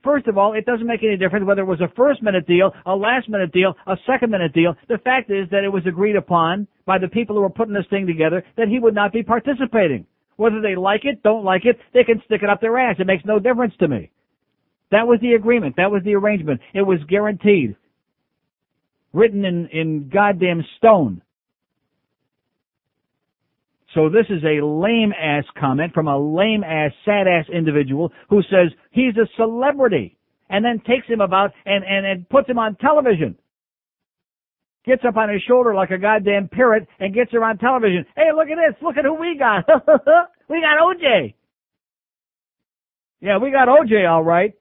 First of all, it doesn't make any difference whether it was a first-minute deal, a last-minute deal, a second-minute deal. The fact is that it was agreed upon by the people who were putting this thing together that he would not be participating. Whether they like it, don't like it, they can stick it up their ass. It makes no difference to me. That was the agreement. That was the arrangement. It was guaranteed. Written in goddamn stone. So this is a lame-ass comment from a lame-ass, sad-ass individual who says he's a celebrity and then takes him about and puts him on television. Gets up on his shoulder like a goddamn parrot and gets her on television. Hey, look at this. Look at who we got. We got O.J. Yeah, we got O.J. all right.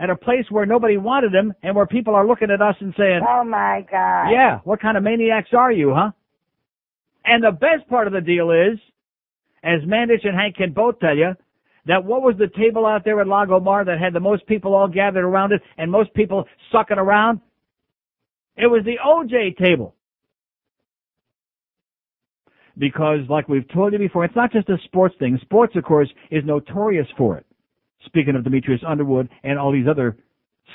At a place where nobody wanted him and where people are looking at us and saying, Oh, my God. yeah, what kind of maniacs are you, huh? And the best part of the deal is, as Mandich and Hank can both tell you, that what was the table out there at Lago Mar that had the most people all gathered around it and most people sucking around? It was the OJ table. Because, like we've told you before, it's not just a sports thing. Sports, of course, is notorious for it. Speaking of Demetrius Underwood and all these other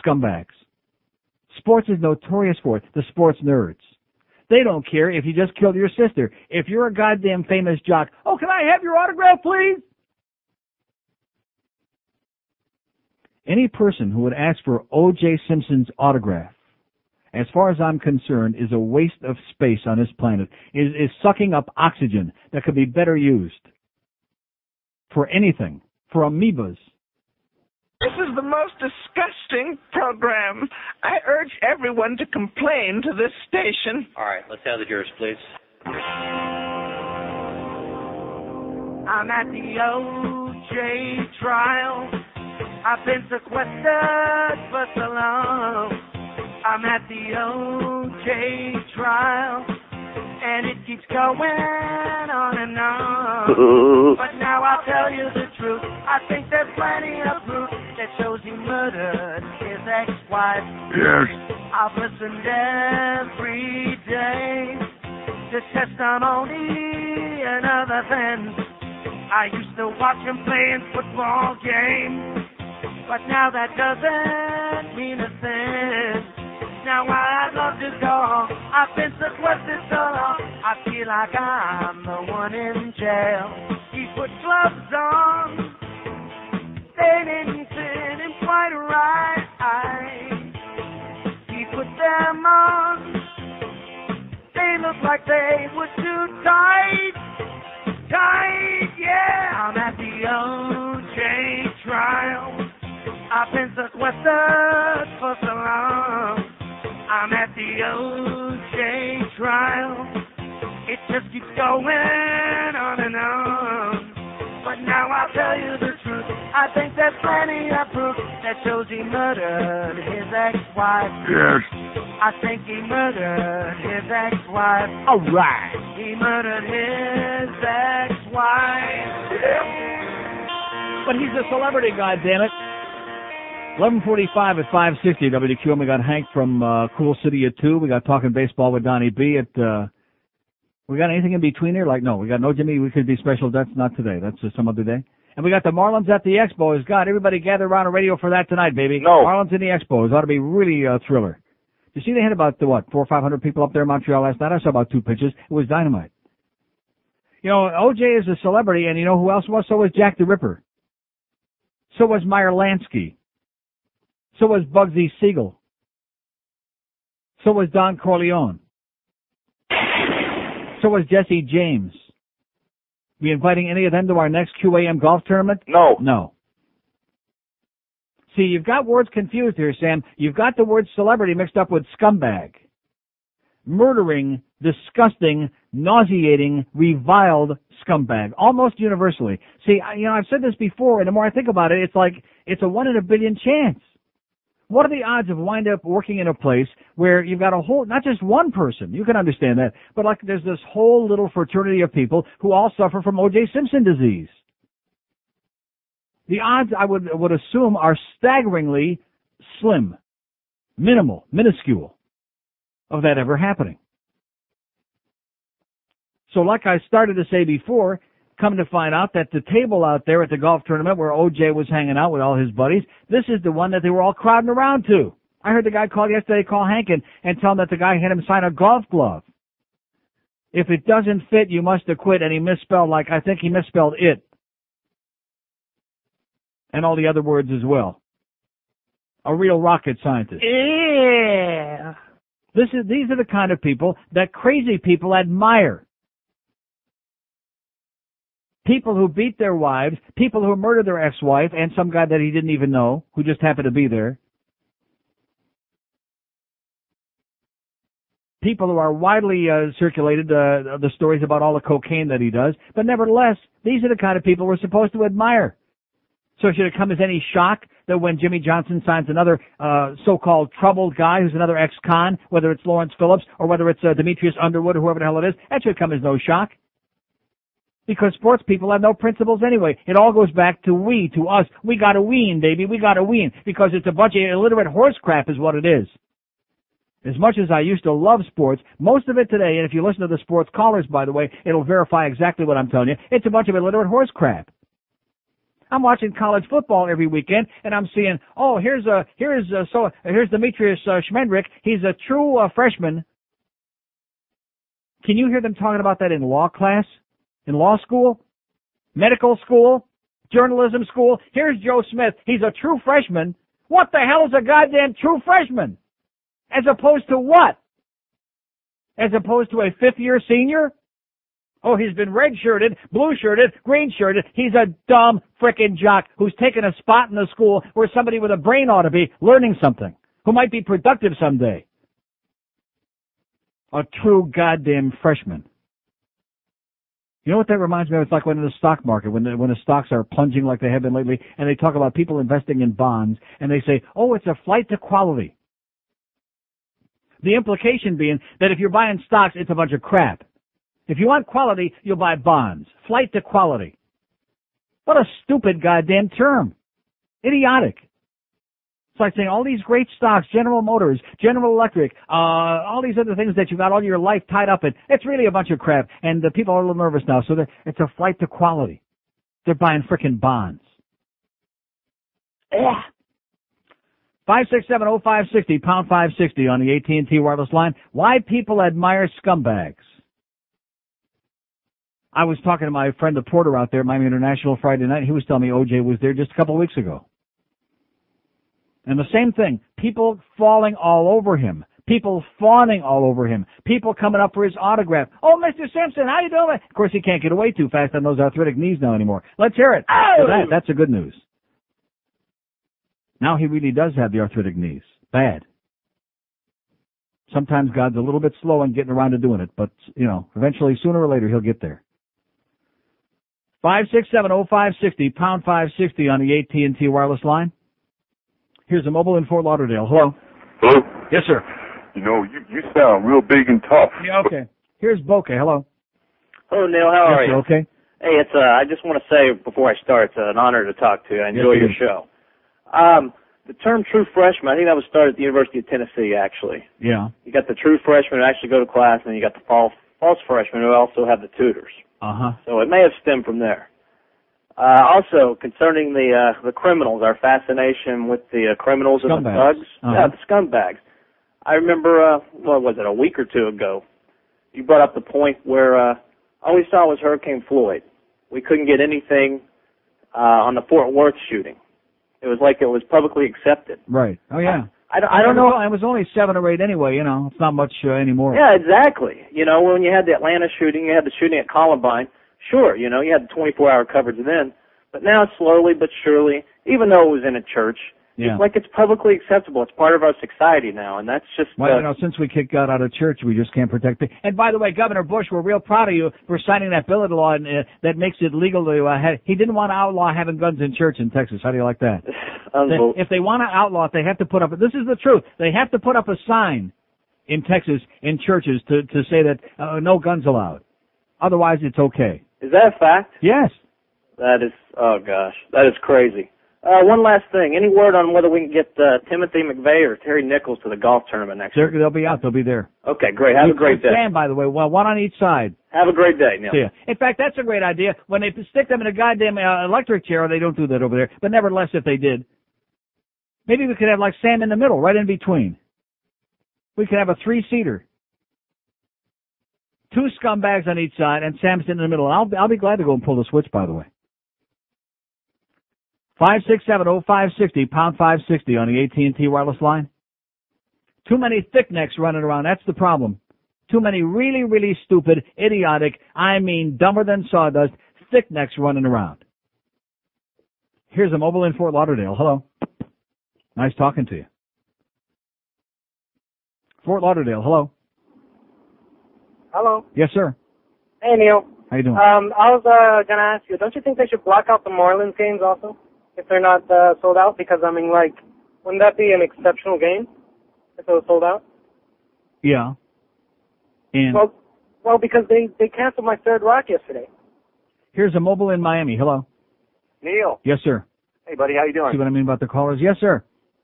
scumbags. Sports is notorious for it, the sports nerds. They don't care if you just killed your sister. If you're a goddamn famous jock, oh, can I have your autograph, please? Any person who would ask for O.J. Simpson's autograph, as far as I'm concerned, is a waste of space on this planet, is sucking up oxygen that could be better used for anything, for amoebas. This is the most disgusting program. I urge everyone to complain to this station. All right, let's have the jurors, please. I'm at the OJ trial. I've been sequestered for so long. I'm at the OJ trial, and it keeps going on and on. But now I'll tell you the truth. I think there's plenty of proof that shows he murdered his ex-wife. Yes. I've listened every day to testimony and other things. I used to watch him playing football games, but now that doesn't mean a thing. Now I'd love to go home. I've been sequestered so long. I feel like I'm the one in jail. He put gloves on. They didn't fit him quite right. He put them on. They looked like they were too tight. Tight, yeah. I'm at the OJ trial. I've been sequestered for so long. I'm at the OJ trial. It just keeps going on and on. But now I'll tell you the truth. I think there's plenty of proof that shows he murdered his ex-wife. Yes. I think he murdered his ex-wife. All right. He murdered his ex-wife. But he's a celebrity, goddammit. 11:45 at 560 WQAM. We got Hank from Cool City at 2. We got Talking Baseball with Donnie B at, we got anything in between there? Like, no, we got no Jimmy. We could be special. That's not today. That's some other day. And we got the Marlins at the Expos. God, everybody gather around a radio for that tonight, baby. No. Marlins in the Expos. Ought to be really a thriller. You see they had about, 400 or 500 people up there in Montreal last night? I saw about 2 pitches. It was dynamite. You know, OJ is a celebrity, and you know who else was? So was Jack the Ripper. So was Meyer Lansky. So was Bugsy Siegel. So was Don Corleone. So was Jesse James. We inviting any of them to our next QAM golf tournament? No. No. See, you've got words confused here, Sam. You've got the word celebrity mixed up with scumbag. Murdering, disgusting, nauseating, reviled scumbag. Almost universally. See, I've said this before, and the more I think about it, it's like it's a 1 in a billion chance. What are the odds of wind up working in a place where you've got a whole, not just one person, you can understand that, but like there's this whole little fraternity of people who all suffer from O.J. Simpson disease. The odds, I would assume, are staggeringly slim, minimal, minuscule of that ever happening. So like I started to say before, come to find out that the table out there at the golf tournament where O.J. was hanging out with all his buddies, this is the one that they were all crowding around to. I heard the guy call Hank and tell him that the guy had him sign a golf glove. If it doesn't fit, you must have quit, and he misspelled, I think he misspelled it. And all the other words as well. A real rocket scientist. Yeah. These are the kind of people that crazy people admire. People who beat their wives, people who murdered their ex-wife, and some guy that he didn't even know, who just happened to be there. People who are widely circulated, the stories about all the cocaine that he does. But nevertheless, these are the kind of people we're supposed to admire. So should it come as any shock that when Jimmy Johnson signs another so-called troubled guy who's another ex-con, whether it's Lawrence Phillips or whether it's Demetrius Underwood or whoever the hell it is, that should come as no shock. Because sports people have no principles anyway. It all goes back to we, to us. We gotta wean, baby. We gotta wean. Because it's a bunch of illiterate horse crap is what it is. As much as I used to love sports, most of it today, and if you listen to the sports callers, by the way, it'll verify exactly what I'm telling you. It's a bunch of illiterate horse crap. I'm watching college football every weekend, and I'm seeing, oh, here's Demetrius Schmendrick. He's a true freshman. Can you hear them talking about that in law class, in law school, medical school, journalism school? Here's Joe Smith. He's a true freshman. What the hell is a goddamn true freshman? As opposed to what? As opposed to a fifth-year senior? Oh, he's been red-shirted, blue-shirted, green-shirted. He's a dumb frickin' jock who's taken a spot in the school where somebody with a brain ought to be learning something, who might be productive someday. A true goddamn freshman. You know what that reminds me of? It's like when in the stock market, when the stocks are plunging like they have been lately, and they talk about people investing in bonds, and they say, oh, it's a flight to quality. The implication being that if you're buying stocks, it's a bunch of crap. If you want quality, you'll buy bonds. Flight to quality. What a stupid goddamn term. Idiotic. It's like saying all these great stocks, General Motors, General Electric, all these other things that you've got all your life tied up in. It's really a bunch of crap. And the people are a little nervous now, so it's a flight to quality. They're buying frickin' bonds. 5670560, pound 560 on the AT&T wireless line. Why people admire scumbags. I was talking to my friend the porter out there at Miami International Friday night. He was telling me OJ was there just a couple of weeks ago. And the same thing, people falling all over him, people fawning all over him, people coming up for his autograph. Oh, Mr. Simpson, how you doing? Of course, he can't get away too fast on those arthritic knees now anymore. Let's hear it. Oh! That's a good news. Now he really does have the arthritic knees. Bad. Sometimes God's a little bit slow in getting around to doing it, but, eventually, sooner or later, he'll get there. 5670560, pound 560 on the AT&T wireless line. Here's a mobile in Fort Lauderdale. Hello. Hello? Yes, sir. You sound real big and tough. Yeah, okay. Here's Bokeh. Hello. Hello, Neil. How are you? Okay. Hey, I just want to say before I start, it's an honor to talk to you. I enjoy your show. The term true freshman, I think that was started at the University of Tennessee, actually. Yeah. You got the true freshmen who actually go to class, and then you got the false freshmen who also have the tutors. Uh-huh. So it may have stemmed from there. Also, concerning the criminals, our fascination with the criminals and the thugs. Uh-huh. Yeah, the scumbags. I remember, what was it, a week or two ago, you brought up the point where all we saw was Hurricane Floyd. We couldn't get anything on the Fort Worth shooting. It was like it was publicly accepted. Right. Oh, yeah. I don't know. It was only 7 or 8 anyway, It's not much anymore. Yeah, exactly. When you had the Atlanta shooting, you had the shooting at Columbine. Sure, you had the 24-hour coverage then. But now, slowly but surely, even though it was in a church, it's like it's publicly acceptable. It's part of our society now, and that's just... Well, since we kicked God out of church, we just can't protect it. And by the way, Governor Bush, we're real proud of you for signing that bill into law that makes it legal to... he didn't want to outlaw having guns in church in Texas. How do you like that? If they want to outlaw it, they have to put up... This is the truth. They have to put up a sign in Texas in churches to say that no guns allowed. Otherwise, it's okay. Is that a fact? Yes. That is... Oh, gosh. That is crazy. One last thing. Any word on whether we can get Timothy McVeigh or Terry Nichols to the golf tournament next year? They'll be out. They'll be there. Okay, great. Have a great day. Stand, by the way. Well, one on each side. Have a great day, Neil. See ya. In fact, that's a great idea. When they stick them in a goddamn electric chair, they don't do that over there. But nevertheless, if they did, maybe we could have like Sam in the middle, right in between. We could have a 3-seater. 2 scumbags on each side, and Sam sitting in the middle. And I'll be glad to go and pull the switch, by the way. 5670560, pound 560 on the AT&T wireless line. Too many thick necks running around. That's the problem. Too many really, really stupid, idiotic, dumber than sawdust, thick necks running around. Here's a mobile in Fort Lauderdale. Hello. Nice talking to you. Fort Lauderdale. Hello. Hello. Yes, sir. Hey, Neil. How you doing? I was going to ask you, don't you think they should block out the Marlins games also, if they're not sold out? Because, wouldn't that be an exceptional game if it was sold out? Yeah. And well, because they canceled my Third Rock yesterday. Here's a mobile in Miami. Hello. Neil. Yes, sir. Hey, buddy. How you doing? See what I mean about the callers? Yes, sir.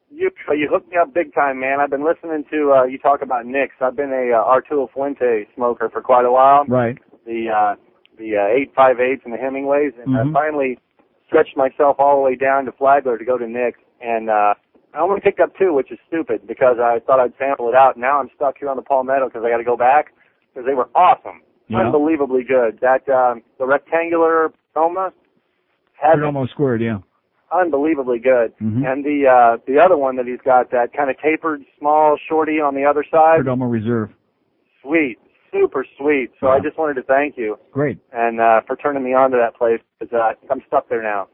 You hooked me up big time, man. I've been listening to you talk about Nicks. I've been a Arturo Fuente smoker for quite a while. Right. The 858s and the Hemingways, and Mm-hmm. I finally stretched myself all the way down to Flagler to go to Nicks, and I only picked up 2, which is stupid because I thought I'd sample it out. Now I'm stuck here on the Palmetto because I got to go back because they were awesome, unbelievably good. That the rectangular Perdomo Perdomo squared, yeah. Unbelievably good. Mm-hmm. And the other one that he's got, that kind of tapered, small, shorty on the other side. Perdomo Reserve. Sweet. Super sweet. So I just wanted to thank you. Great. And for turning me on to that place, because I'm stuck there now.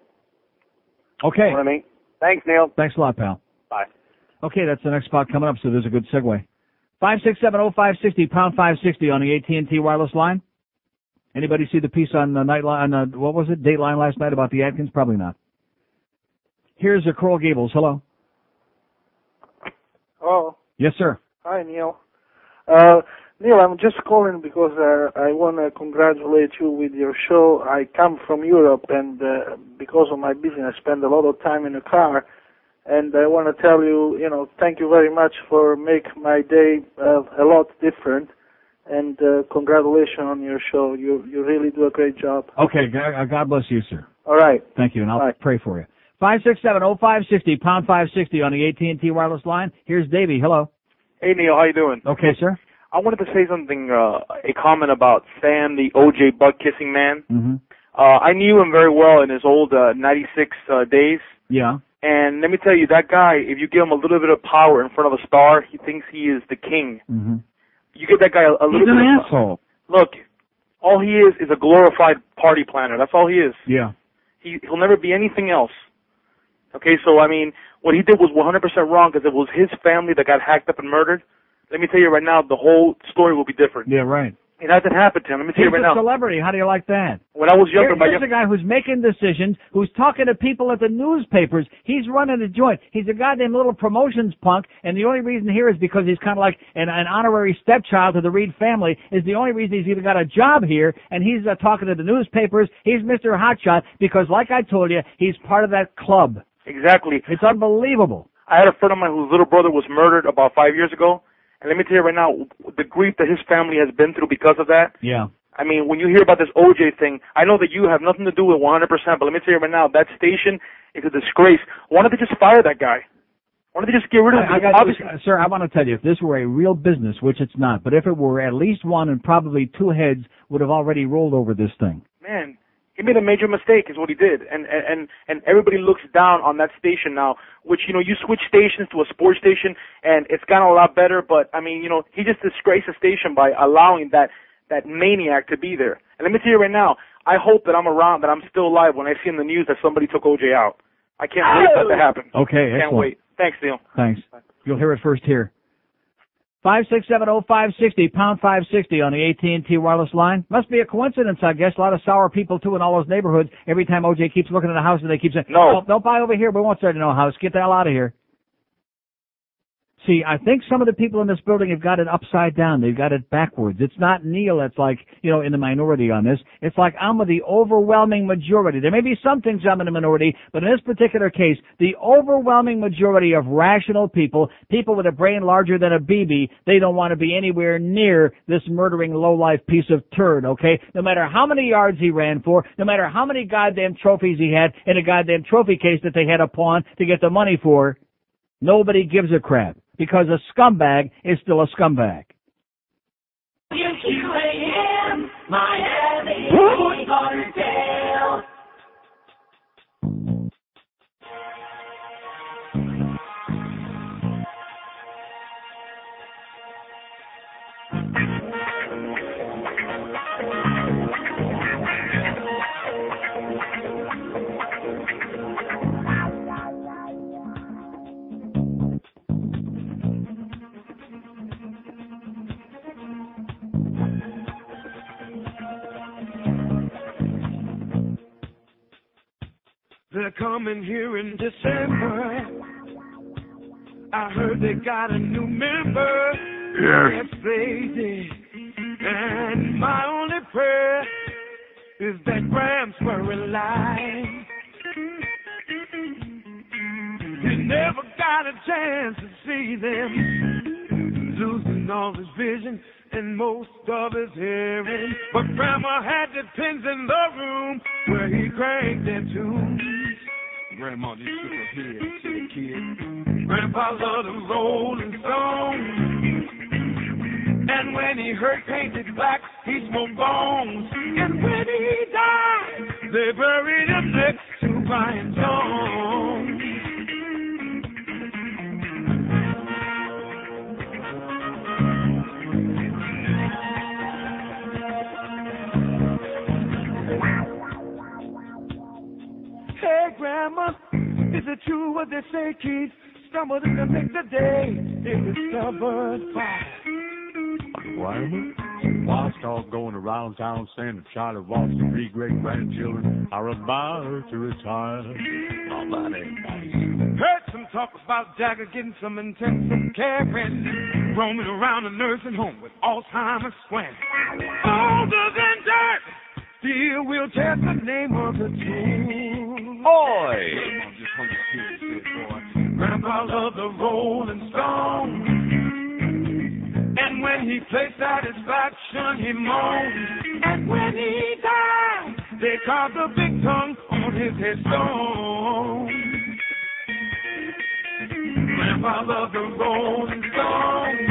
Okay. You know what I mean? Thanks, Neil. Thanks a lot, pal. Bye. Okay, that's the next spot coming up, so there's a good segue. 5670560, pound 560 on the AT&T wireless line. Anybody see the piece on the Nightline, what was it, Dateline last night about the Atkins? Probably not. Here's Coral Gables. Hello. Oh. Yes, sir. Hi, Neil. Neil, I'm just calling because I want to congratulate you with your show. I come from Europe, and because of my business, I spend a lot of time in the car. And I want to tell you, thank you very much for making my day a lot different. And congratulations on your show. You really do a great job. Okay, God bless you, sir. All right. Thank you, and I'll pray for you. 5670560, pound 560 on the AT&T wireless line. Here's Davey. Hello. Hey, Neil, how you doing? Okay, sir. I wanted to say something, a comment about Sam, the O.J. butt-kissing man. Mm-hmm. I knew him very well in his old 96 days. Yeah. And let me tell you, that guy, if you give him a little bit of power in front of a star, he thinks he is the king. Mm-hmm. You give that guy a little He's bit an of asshole. Look, all he is a glorified party planner. That's all he is. Yeah. He'll never be anything else. Okay, so, I mean, what he did was 100% wrong because it was his family that got hacked up and murdered. Let me tell you right now, the whole story will be different. Yeah, right. It hasn't happened to him. Let me tell you He's right now. a celebrity. How do you like that? When I was younger, Here's a guy who's making decisions, who's talking to people at the newspapers. He's running a joint. He's a goddamn little promotions punk, and the only reason here is because he's kind of like an honorary stepchild to the Reed family, is the only reason he's even got a job here, and he's talking to the newspapers. He's Mr. Hotshot because, like I told you, he's part of that club. Exactly. It's unbelievable. I had a friend of mine whose little brother was murdered about 5 years ago. And let me tell you right now, the grief that his family has been through because of that. Yeah. I mean, when you hear about this OJ thing, I know that you have nothing to do with 100%, but let me tell you right now, that station is a disgrace. Why don't they just fire that guy? Why don't they just get rid of him? Sir, I want to tell you, if this were a real business, which it's not, but if it were, at least one and probably two heads would have already rolled over this thing. Man, he made a major mistake is what he did. And everybody looks down on that station now, which, you switch stations to a sports station, and it's gotten a lot better, but, I mean, he just disgraced the station by allowing that maniac to be there. And let me tell you right now, I hope that I'm around, that I'm still alive when I see in the news that somebody took OJ out. I can't wait for that to happen. Okay, excellent. Can't wait. Thanks, Neil. Thanks. You'll hear it first here. 5670560, pound 560 on the AT&T wireless line. Must be a coincidence, I guess. A lot of sour people, too, in all those neighborhoods. Every time OJ keeps looking at a house, and they keep saying, no, don't buy over here. We won't sell you no house. Get the hell out of here. See, I think some of the people in this building have got it upside down. They've got it backwards. It's not Neil that's like, in the minority on this. It's like I'm with the overwhelming majority. There may be some things I'm in the minority, but in this particular case, the overwhelming majority of rational people with a brain larger than a BB, they don't want to be anywhere near this murdering low-life piece of turd, okay? No matter how many yards he ran for, no matter how many goddamn trophies he had in a goddamn trophy case that they had to pawn to get the money for, nobody gives a crap. Because a scumbag is still a scumbag. WQAM, Miami, Fort Lauderdale. They're coming here in December. I heard they got a new member. Yes. Yes, they did. And my only prayer is that Gramps were alive. He never got a chance to see them, losing all his vision and most of his hearing. But Grandma had the pins in the room where he cranked their tunes. Grandma just shook her head and said, kid, Grandpa loved the Rolling Stones. And when he heard Painted Black, he smoked bones. And when he died, they buried him next to Brian Jones. Hey, Grandma, is it true what they say, Keith? Stumbled in the mix today. It was stubborn fire. Grandma? Watched all going around town saying that Charlie Walt's 3 great-grandchildren are about to retire. Oh, that ain't nice. Heard some talk about Jagger getting some intensive care and roaming around a nursing home with Alzheimer's swing. Older than dirt, still wheelchair's the name of the tune. Oi! Grandpa loved the Rolling Stones. And when he played Satisfaction, he moaned. And when he died, they carved a big tongue on his headstone. Grandpa loved the Rolling Stones.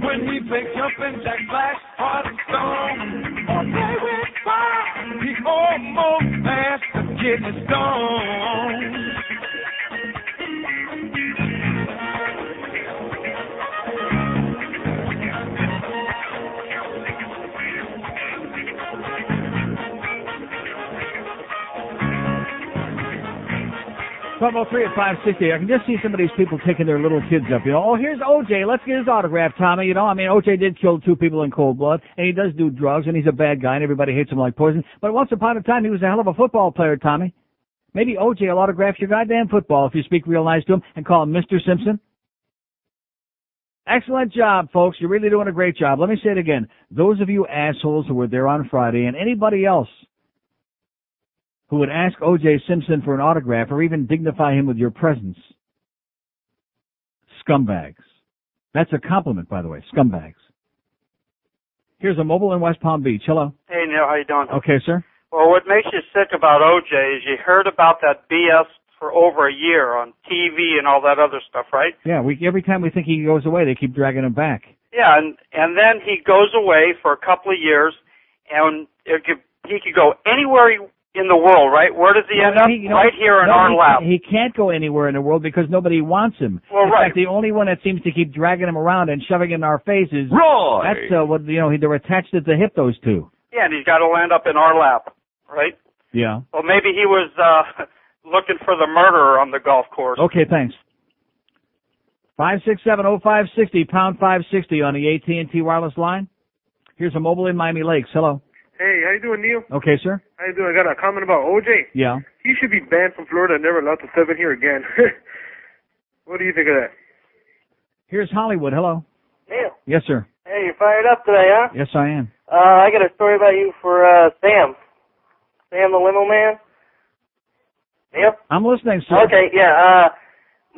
When he played Jumpin' Jack Flash, Heart of Stone, or play with fire, he almost passed the kidney stone. Trouble 3 at 560. I can just see some of these people taking their little kids up. You know, oh, here's OJ. Let's get his autograph, Tommy. You know, I mean, OJ did kill 2 people in cold blood, and he does do drugs, and he's a bad guy, and everybody hates him like poison. But once upon a time, he was a hell of a football player, Tommy. Maybe OJ will autograph your goddamn football if you speak real nice to him and call him Mr. Simpson. Excellent job, folks. You're really doing a great job. Let me say it again. Those of you assholes who were there on Friday, and anybody else who would ask O.J. Simpson for an autograph or even dignify him with your presence. Scumbags. That's a compliment, by the way. Scumbags. Here's a mobile in West Palm Beach. Hello. Hey, Neil. How you doing? Okay, sir. Well, what makes you sick about O.J. is you heard about that BS for over a year on TV and all that other stuff, right? Yeah, every time we think he goes away, they keep dragging him back. Yeah, and then he goes away for a couple of years, and he could go anywhere in the world, right? Where does he end up? Right here in our lap. He can't go anywhere in the world because nobody wants him. Well, in fact, the only one that seems to keep dragging him around and shoving it in our faces. Roy! That's what, they're attached at the hip, those two. Yeah, and he's got to land up in our lap, right? Yeah. Well, maybe he was looking for the murderer on the golf course. Okay, thanks. 567-0560, pound 560 on the AT&T wireless line. Here's a mobile in Miami Lakes. Hello. Hey, how you doing, Neil? Okay, sir. How you doing? I got a comment about OJ. Yeah. He should be banned from Florida and never allowed to step in here again. What do you think of that? Here's Hollywood. Hello. Neil. Yes, sir. Hey, you're fired up today, huh? Yes, I am. I got a story about you for Sam. Sam the limo man. Neil? I'm listening, sir. Okay, yeah.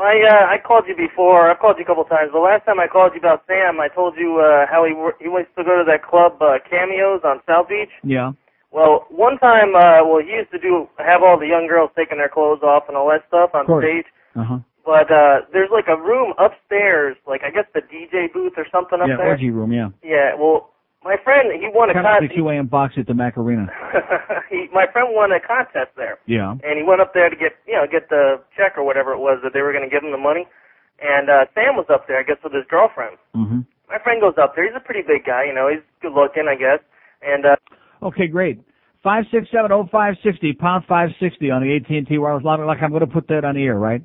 I called you before. I've called you a couple times. The last time I called you about Sam, I told you how he wants to go to that club Cameos on South Beach. Yeah. Well, one time, he used to have all the young girls taking their clothes off and all that stuff on stage. Uh-huh. But there's like a room upstairs, like I guess the DJ booth or something up there. Yeah, orgy room, yeah. Yeah, well, my friend, he won a Kind of contest. the QAM box at the Macarena. My friend won a contest there. Yeah. And he went up there to get the check or whatever it was that they were going to give him the money. And Sam was up there, I guess, with his girlfriend. Mm-hmm. My friend goes up there. He's a pretty big guy, he's good looking, I guess. And okay, great. 567-0560, pound 560 on the AT&T wireless line. Like I'm going to put that on the air, right?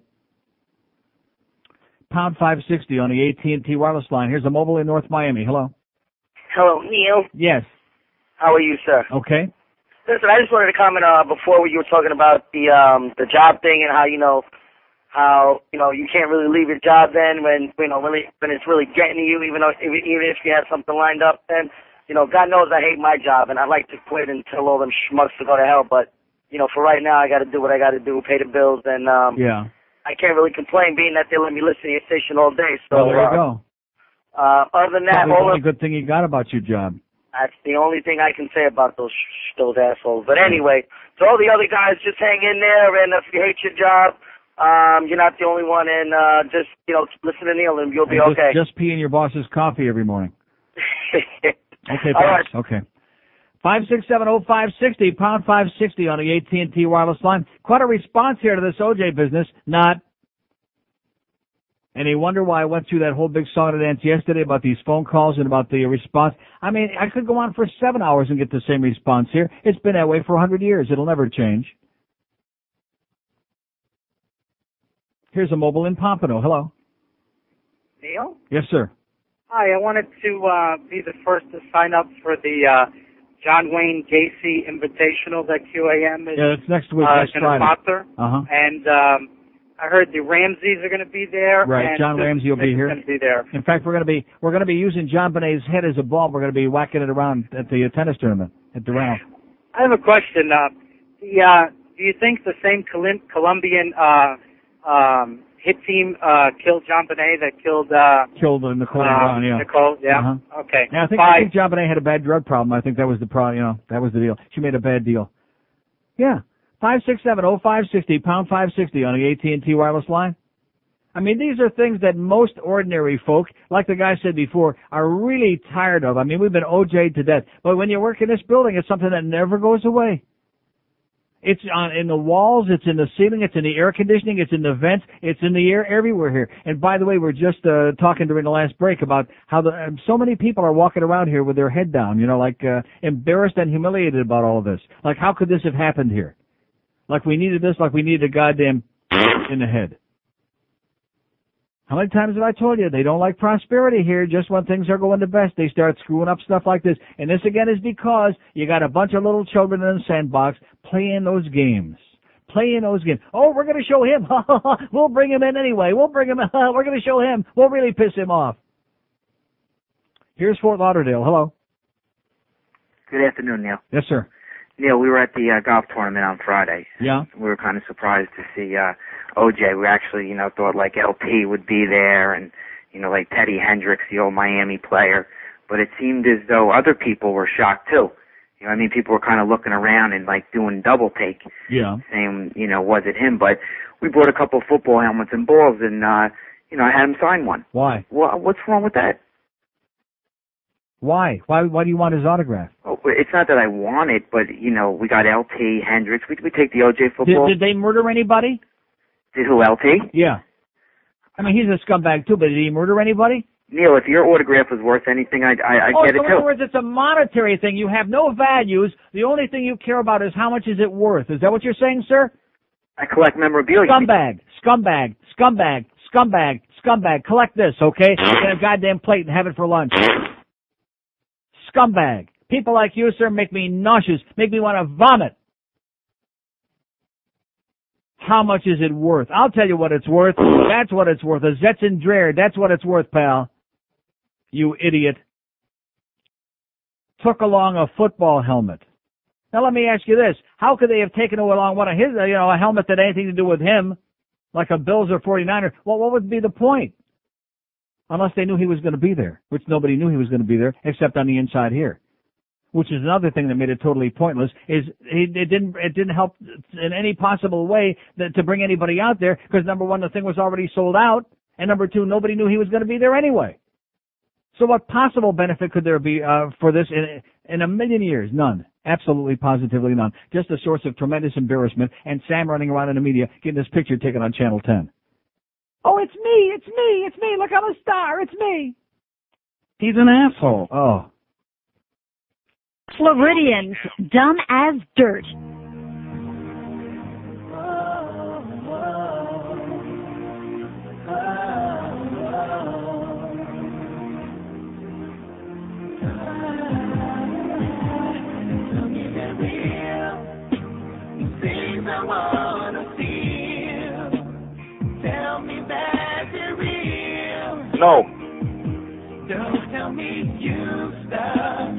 Pound 560 on the AT&T wireless line. Here's a mobile in North Miami. Hello. Hello, Neil. Yes. How are you, sir? Okay. Listen, I just wanted to comment before you were talking about the job thing and how you can't really leave your job then when it's really getting to you, even if you have something lined up. And God knows I hate my job, and I'd like to quit and tell all them schmucks to go to hell. But for right now, I got to do what I got to do, pay the bills, and I can't really complain, being that they let me listen to your station all day. So well, there you go. Other than that, the only good thing you got about your job. That's the only thing I can say about those assholes. But anyway, to all the other guys, just hang in there, and if you hate your job, you're not the only one, and just listen to Neil, and you'll be okay. Just pee in your boss's coffee every morning. Okay, all right. Okay. 5670560, pound 560 on the AT&T wireless line. Quite a response here to this OJ business. Not. And you wonder why I went through that whole big song and dance yesterday about these phone calls and about the response. I mean, I could go on for 7 hours and get the same response here. It's been that way for 100 years. It'll never change. Here's a mobile in Pompano. Hello. Neil? Yes, sir. Hi, I wanted to be the first to sign up for the John Wayne Gacy Invitational that QAM is it's next week, next Friday. Sponsor. And I heard the Ramseys are going to be there. Right, and John Ramsey will be here. Going to be there. In fact, we're going to be using John Bonet's head as a ball. We're going to be whacking it around at the tennis tournament at the round. I have a question. Do you think the same Colombian hit team killed John Bonet that killed Nicole Brown? Yeah. Nicole, yeah. Okay. Yeah, I think John Bonet had a bad drug problem. I think that was the problem. That was the deal. She made a bad deal. Yeah. 5670560, pound 560 on the AT&T wireless line. I mean, these are things that most ordinary folk, like the guy said before, are really tired of. I mean, we've been OJ'd to death. But when you work in this building, it's something that never goes away. It's in the walls, it's in the ceiling, it's in the air conditioning, it's in the vents, it's in the air everywhere here. And by the way, we're just talking during the last break about how so many people are walking around here with their head down, like embarrassed and humiliated about all of this. Like, how could this have happened here? Like we needed this, like we needed a goddamn in the head. How many times have I told you they don't like prosperity here? Just when things are going the best, they start screwing up stuff like this. And this again is because you got a bunch of little children in the sandbox playing those games. Oh, we're going to show him. We'll bring him in anyway. We'll bring him in. We're going to show him. We'll really piss him off. Here's Fort Lauderdale. Hello. Good afternoon, Neil. Yes, sir. Neil, we were at the golf tournament on Friday. Yeah. We were kind of surprised to see OJ. We actually, thought like LP would be there and, like Teddy Hendricks, the old Miami player. But it seemed as though other people were shocked too. People were kind of looking around and like doing double take. Yeah. Saying, was it him? But we brought a couple of football helmets and balls and, I had him sign one. Why? Well, what's wrong with that? Why? Why do you want his autograph? Oh, it's not that I want it, but, we got LT, Hendricks. We take the OJ football. Did they murder anybody? Did who, LT? Yeah. I mean, he's a scumbag too, but did he murder anybody? Neil, if your autograph was worth anything, I'd get it too. In other words, it's a monetary thing. You have no values. The only thing you care about is how much is it worth. Is that what you're saying, sir? I collect memorabilia. Scumbag. Collect this, okay? Get a goddamn plate and have it for lunch. Scumbag. People like you, sir, make me nauseous, make me want to vomit. How much is it worth? I'll tell you what it's worth. That's what it's worth. A Zetzen Dreher, that's what it's worth, pal. You idiot. Took along a football helmet. Now let me ask you this. How could they have taken along one of his, a helmet that had anything to do with him, like a Bills or 49er? Well, what would be the point? Unless they knew he was going to be there, which nobody knew he was going to be there except on the inside here. Which is another thing that made it totally pointless, is it didn't help in any possible way to bring anybody out there, because number one, the thing was already sold out, and number two, nobody knew he was going to be there anyway. So what possible benefit could there be for this in a million years? None. Absolutely, positively none. Just a source of tremendous embarrassment, and Sam running around in the media getting this picture taken on Channel 10. Oh, it's me. Look, I'm a star. It's me. He's an asshole. Oh. Floridians, dumb as dirt. No. Don't tell me you stop.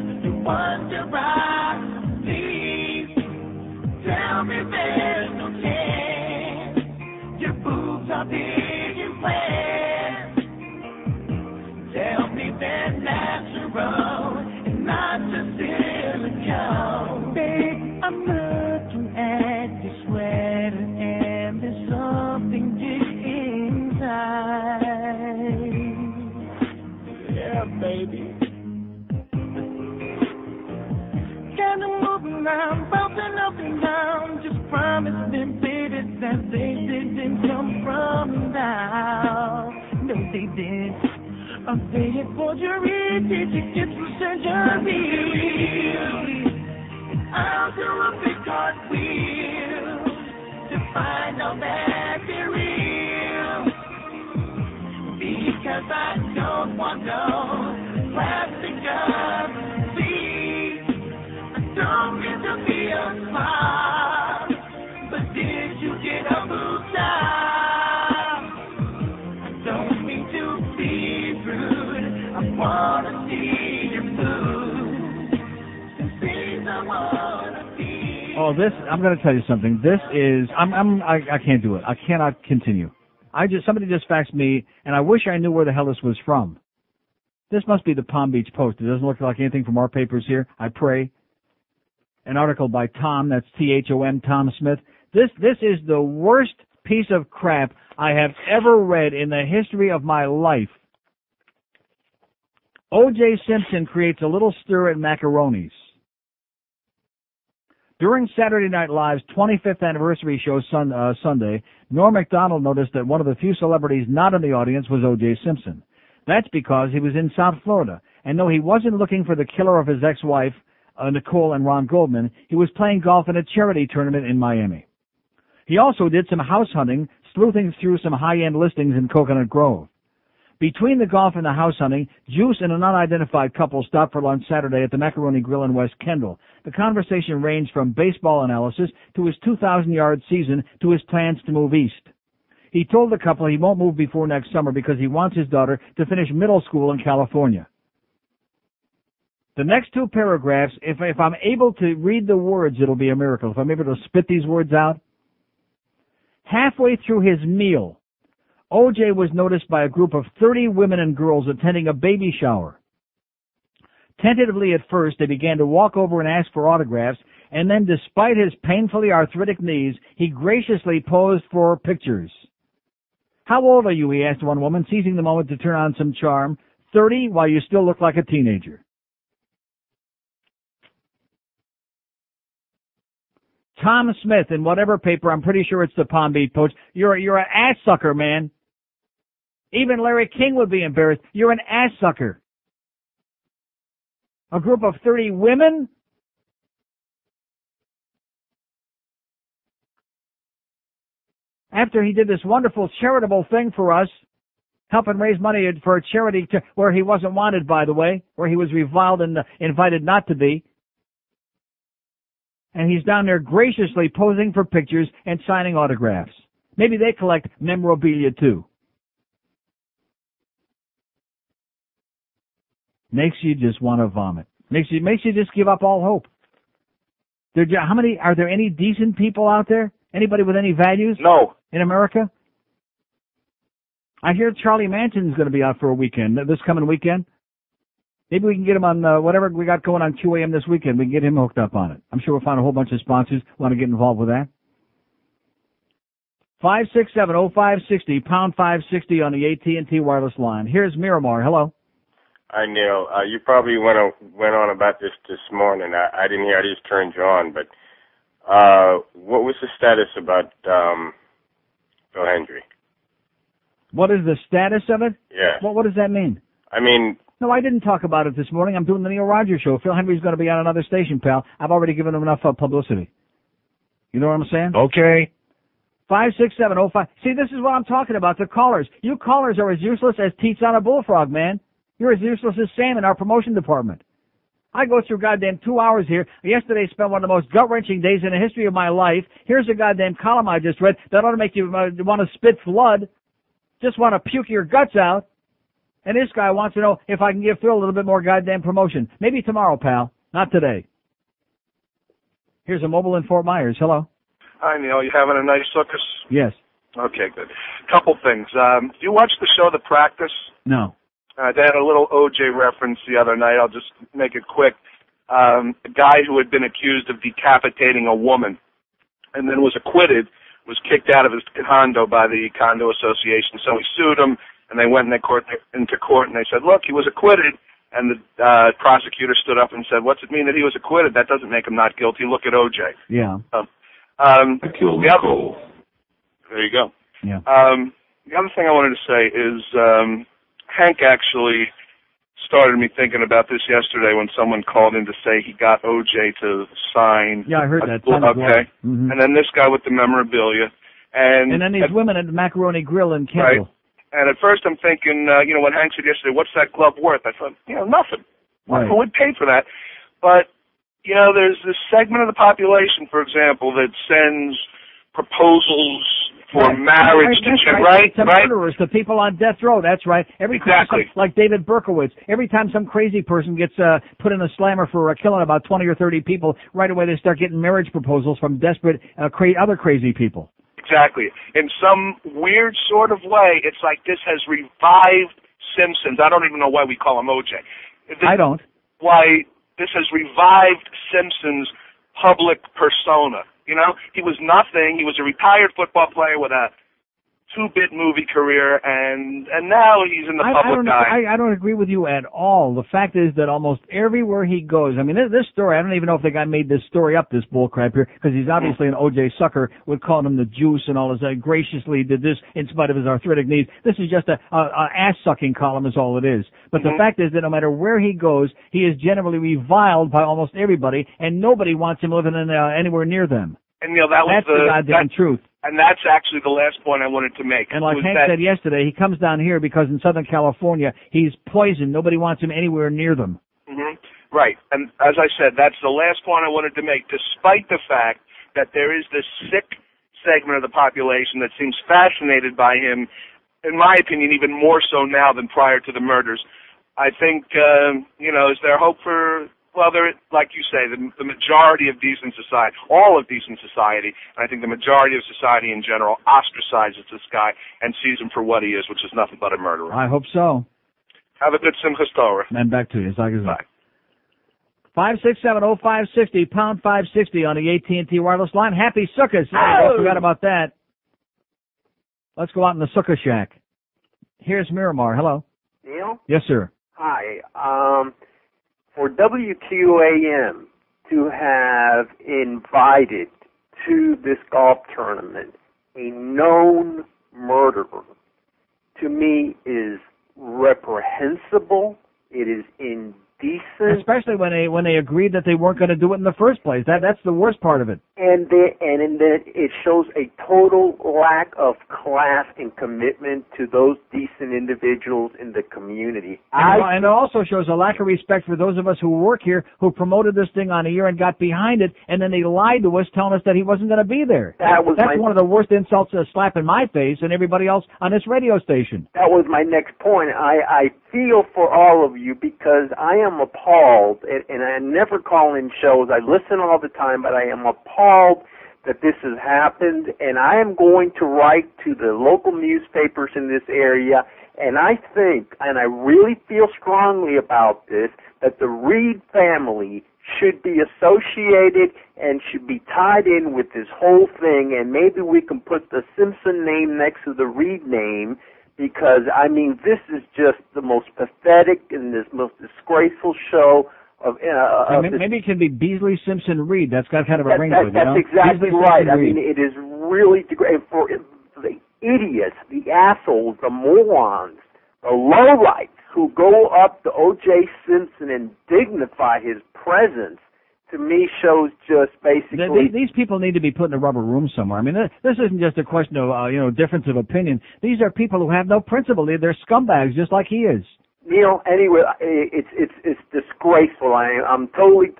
trying to move around, bouncing up and down. Just promise them, baby, that they didn't come from now. No, they didn't. I'll say it forgery. Did you get some surgery? I'll do a big cartwheel to find out that they're real. Because I don't want no plastic jobs. See, I don't mean to be a slob, but did you get a blue job? I don't mean to be rude. I wanna see your food. Some things I wanna see. Oh, this, I'm going to tell you something. This is, I can't do it. I cannot continue. Somebody just faxed me, and I wish I knew where the hell this was from. This must be the Palm Beach Post. It doesn't look like anything from our papers here, I pray. An article by Tom, that's T-H-O-M, Tom Smith. This is the worst piece of crap I have ever read in the history of my life. O.J. Simpson creates a little stir at Macaronis. During Saturday Night Live's 25th anniversary show Sunday, Norm Macdonald noticed that one of the few celebrities not in the audience was O.J. Simpson. That's because he was in South Florida, and though he wasn't looking for the killer of his ex-wife, Nicole and Ron Goldman, he was playing golf in a charity tournament in Miami. He also did some house hunting, sleuthing through some high-end listings in Coconut Grove. Between the golf and the house hunting, Juice and an unidentified couple stopped for lunch Saturday at the Macaroni Grill in West Kendall. The conversation ranged from baseball analysis to his 2,000-yard season to his plans to move east. He told the couple he won't move before next summer because he wants his daughter to finish middle school in California. The next two paragraphs, if I'm able to read the words, it'll be a miracle. If I'm able to spit these words out. Halfway through his meal, O.J. was noticed by a group of 30 women and girls attending a baby shower. Tentatively at first, they began to walk over and ask for autographs, and then despite his painfully arthritic knees, he graciously posed for pictures. How old are you, he asked one woman, seizing the moment to turn on some charm. 30, while you still look like a teenager. Tom Smith, in whatever paper, I'm pretty sure it's the Palm Beach Post, you're an ass sucker, man. Even Larry King would be embarrassed. You're an ass sucker. A group of 30 women? After he did this wonderful charitable thing for us, helping raise money for a charity where he wasn't wanted, by the way, where he was reviled and invited not to be. And he's down there graciously posing for pictures and signing autographs. Maybe they collect memorabilia too. Makes you just want to vomit. Makes you just give up all hope. Are there any decent people out there? Anybody with any values? No. In America? I hear Charlie Manson's going to be out for a weekend, this coming weekend. Maybe we can get him on whatever we got going on QAM this weekend. We can get him hooked up on it. I'm sure we'll find a whole bunch of sponsors who want to get involved with that. 567-0560, pound 560 on the AT&T wireless line. Here's Miramar. Hello. Hi, Neil. You probably went on about this morning. I didn't hear. I just turned you on. But what was the status about Bill Hendry? What is the status of it? Yeah. What does that mean? I mean... No, I didn't talk about it this morning. I'm doing the Neil Rogers show. Phil Hendry's going to be on another station, pal. I've already given him enough publicity. You know what I'm saying? Okay. 56705. See, this is what I'm talking about. The callers. You callers are as useless as teats on a bullfrog, man. You're as useless as Sam in our promotion department. I go through goddamn 2 hours here. Yesterday spent one of the most gut-wrenching days in the history of my life. Here's a goddamn column I just read that ought to make you want to spit blood. Just want to puke your guts out. And this guy wants to know if I can give Phil a little bit more goddamn promotion. Maybe tomorrow, pal. Not today. Here's a mobile in Fort Myers. Hello. Hi, Neil. You having a nice circus? Yes. Okay, good. Couple things. Do you watch the show The Practice? No. They had a little O.J. reference the other night. I'll just make it quick. A guy who had been accused of decapitating a woman and then was acquitted was kicked out of his condo by the condo association. So he sued him, and they went into court and they said, look, he was acquitted. And the prosecutor stood up and said, "What's it mean that he was acquitted? That doesn't make him not guilty. Look at O.J." Yeah. There you go. Yeah. The other thing I wanted to say is Hank actually started me thinking about this yesterday when someone called in to say he got O.J. to sign. Yeah, I heard that. Okay. Mm-hmm. And then this guy with the memorabilia. And then these women at the Macaroni Grill in Kendall. Right. And at first I'm thinking, when Hank said yesterday, what's that glove worth? I thought, nothing. Right. Who would pay for that? But, there's this segment of the population, for example, that sends proposals for marriage to murderers, to people on death row. That's right. Every time, like David Berkowitz, every time some crazy person gets put in a slammer for killing about 20 or 30 people, right away they start getting marriage proposals from desperate other crazy people. Exactly. In some weird sort of way, it's like this has revived Simpsons. I don't even know why we call him O.J. I don't. Why this has revived Simpsons' public persona. He was nothing. He was a retired football player with a 2-bit movie career, and now he's in the public eye. I don't agree with you at all. The fact is that almost everywhere he goes, I mean, this story, I don't even know if the guy made this story up, this bullcrap here, because he's obviously an O.J. sucker, would call him the juice and all his, graciously did this in spite of his arthritic knees. This is just a ass-sucking column is all it is. But the fact is that no matter where he goes, he is generally reviled by almost everybody, and nobody wants him living anywhere near them. And that was That's the goddamn truth. And that's actually the last point I wanted to make. And like Hank said yesterday, he comes down here because in Southern California, he's poison. Nobody wants him anywhere near them. Mm-hmm. Right. And as I said, that's the last point I wanted to make, despite the fact that there is this sick segment of the population that seems fascinated by him, in my opinion, even more so now than prior to the murders. I think, is there hope for... Well, like you say, the majority of decent society, all of decent society, and I think the majority of society in general ostracizes this guy and sees him for what he is, which is nothing but a murderer. I hope so. Have a good Simchas Torah. And back to you. Bye. 567-0560, pound 560 on the AT&T wireless line. Happy Sukkot. I forgot about that. Let's go out in the Sukkah shack. Here's Miramar. Hello. Neil? Yes, sir. Hi. For WQAM to have invited to this golf tournament a known murderer, to me, is reprehensible. It is indecent. Especially when they agreed that they weren't going to do it in the first place. That's the worst part of it. And in that it shows a total lack of class and commitment to those decent individuals in the community. And it also shows a lack of respect for those of us who work here, who promoted this thing on a year and got behind it, and then they lied to us, telling us that he wasn't going to be there. That's one of the worst insults, a slap in my face and everybody else on this radio station. That was my next point. I feel for all of you because I am appalled, and I never call in shows. I listen all the time, but I am appalled that this has happened, and I am going to write to the local newspapers in this area, and I think, and I really feel strongly about this, that the Reed family should be associated and should be tied in with this whole thing, and maybe we can put the Simpson name next to the Reed name, because, I mean, this is just the most pathetic and this most disgraceful show of maybe it can be Beasley Simpson Reed. That's got kind of a ring to it. That's exactly Beasley, right. Simpson, I mean, it is really degrading for the idiots, the assholes, the morons, the lowlights who go up to O.J. Simpson and dignify his presence. To me, shows just basically... These people need to be put in a rubber room somewhere. I mean, this isn't just a question of, difference of opinion. These are people who have no principle. They're scumbags, just like he is. Neil, anyway, it's disgraceful. I'm totally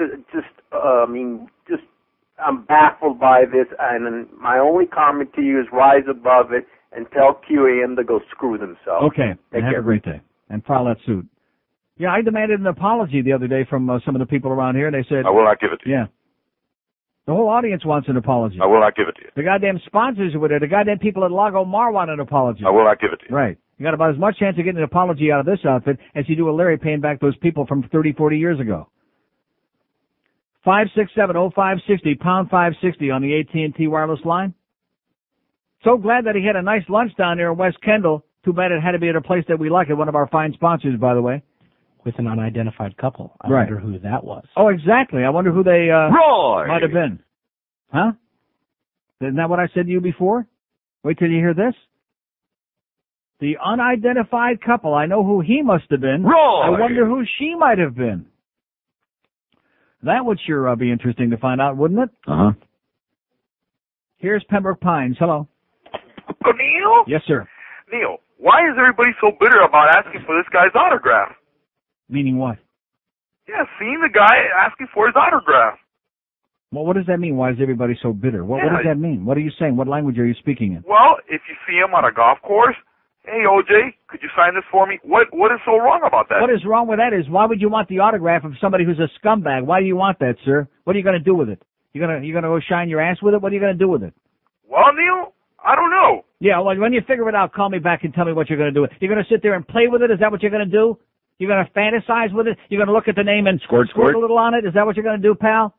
I'm baffled by this, and my only comment to you is rise above it and tell QAM to go screw themselves. Okay, have a great day, and file that suit. Yeah, I demanded an apology the other day from some of the people around here, and they said... I will not give it to you. Yeah. The whole audience wants an apology. I will not give it to you. The goddamn sponsors were there. The goddamn people at Lago Mar want an apology. I will not give it to you. Right. You got about as much chance of getting an apology out of this outfit as you do a Larry paying back those people from 30, 40 years ago. 567-0560, pound 560 on the AT&T wireless line. So glad that he had a nice lunch down there in West Kendall. Too bad it had to be at a place that we like, at one of our fine sponsors, by the way. with an unidentified couple. I Right. wonder who that was. Oh, exactly. I wonder who they Roy! might have been. Huh? Isn't that what I said to you before? Wait till you hear this. The unidentified couple. I know who he must have been. Roy! I wonder who she might have been. That would sure be interesting to find out, wouldn't it? Uh-huh. Here's Pembroke Pines. Hello. Neil? Yes, sir. Neil, why is everybody so bitter about asking for this guy's autograph? Meaning what? Yeah, seeing the guy asking for his autograph. Well, what does that mean? Why is everybody so bitter? What does that mean? What are you saying? What language are you speaking in? Well, if you see him on a golf course, hey, OJ, could you sign this for me? What is so wrong about that? What is wrong with that is, why would you want the autograph of somebody who's a scumbag? Why do you want that, sir? What are you going to do with it? You gonna go shine your ass with it? What are you going to do with it? Well, Neil, I don't know. Yeah, well, when you figure it out, call me back and tell me what you're going to do with it. You're going to sit there and play with it? Is that what you're going to do? You're going to fantasize with it? You're going to look at the name and squirt a little on it? Is that what you're going to do, pal?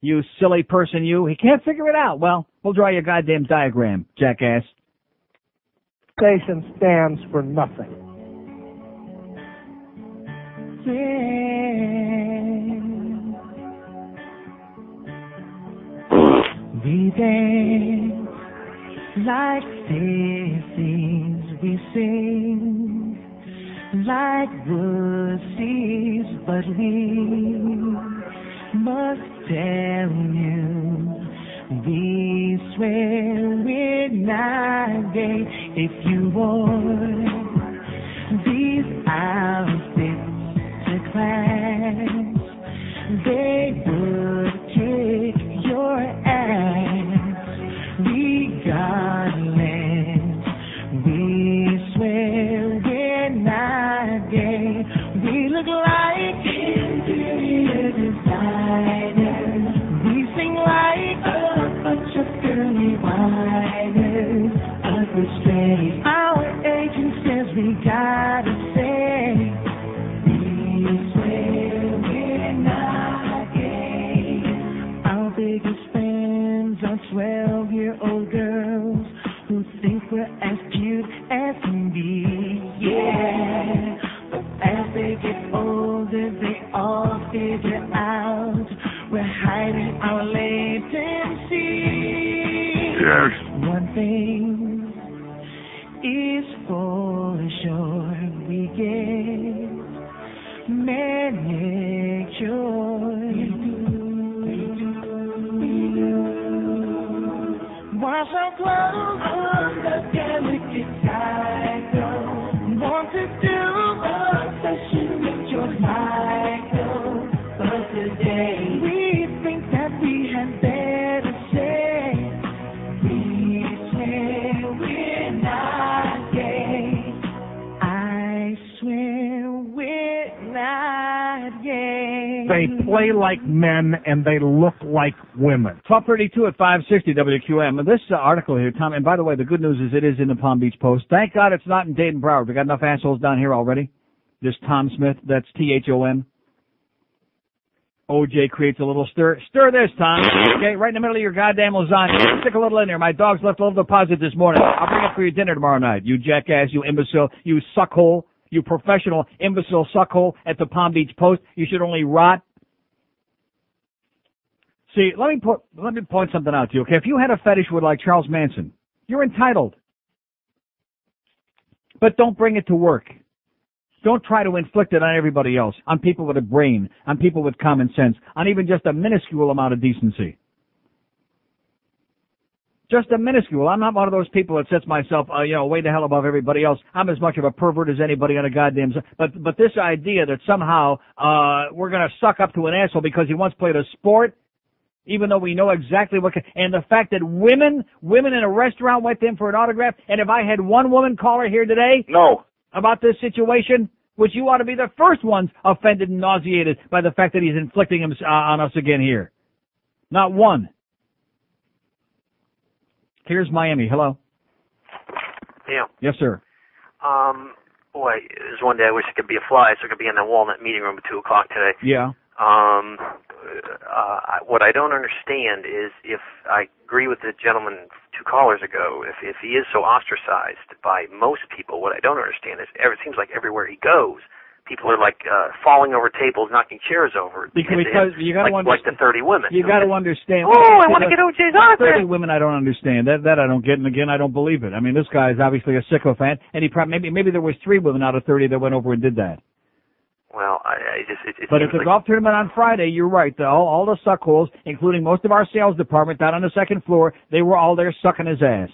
You silly person, you. He can't figure it out. Well, we'll draw you a goddamn diagram, jackass. Station stands for nothing. We dance like sissies, we sing like wussies, but we must tell you, we swear we're not gay. If you wore these outfits to class, they would kick your ass. Regardless, we swear we're not gay. We look like interior designers. We sing like a bunch of girly whiners. But we're straight. Our agent says we gotta say, we swear we're not gay. Our biggest fans are 12-year-old girls who think we're as cute as can be. Yeah, but as they get older, they all figure out we're hiding our latency. Yes. One thing is for sure, we get manicures. Wash our clothes on the delicate cycle. Want to do a session with George Michael, but today we think that we had better say, we swear we're not gay. I swear we're not gay. They play like men and they look like women. 12:32 at 560 WQAM. And this article here, Tom, and by the way, the good news is it is in the Palm Beach Post. Thank God it's not in Dayton Broward. We got enough assholes down here already. This Tom Smith, that's Thom. OJ creates a little stir. Stir this, Tom. Okay, right in the middle of your goddamn lasagna. Stick a little in there. My dog's left a little deposit this morning. I'll bring it for your dinner tomorrow night. You jackass, you imbecile, you suckhole, you professional imbecile suckhole at the Palm Beach Post. You should only rot. See, let me point something out to you, okay? If you had a fetish with like Charles Manson, you're entitled. But don't bring it to work. Don't try to inflict it on everybody else, on people with a brain, on people with common sense, on even just a minuscule amount of decency. Just a minuscule. I'm not one of those people that sets myself, way the hell above everybody else. I'm as much of a pervert as anybody on a goddamn... But this idea that somehow we're going to suck up to an asshole because he once played a sport, even though we know exactly what... And the fact that women in a restaurant went to him for an autograph, and if I had one woman caller here today... No. About this situation, which you ought to be the first ones offended and nauseated by the fact that he's inflicting him on us again here. Not one. Here's Miami. Hello. Yeah. Yes, sir. Boy, there's one day I wish I could be a fly so I could be in that Walnut meeting room at 2 o'clock today. Yeah. What I don't understand is, if I agree with the gentleman 2 callers ago, if he is so ostracized by most people, what I don't understand is it seems like everywhere he goes, people are like falling over tables, knocking chairs over. Because you got to understand. Like the 30 women. You got to understand. Oh, I want to get OJ's autograph. 30 women, I don't understand. That I don't get, and again, I don't believe it. I mean, this guy is obviously a sycophant, and he maybe there was 3 women out of 30 that went over and did that. Well, But at the golf tournament on Friday, you're right. All the suckholes, including most of our sales department down on the second floor, they were all there sucking his ass.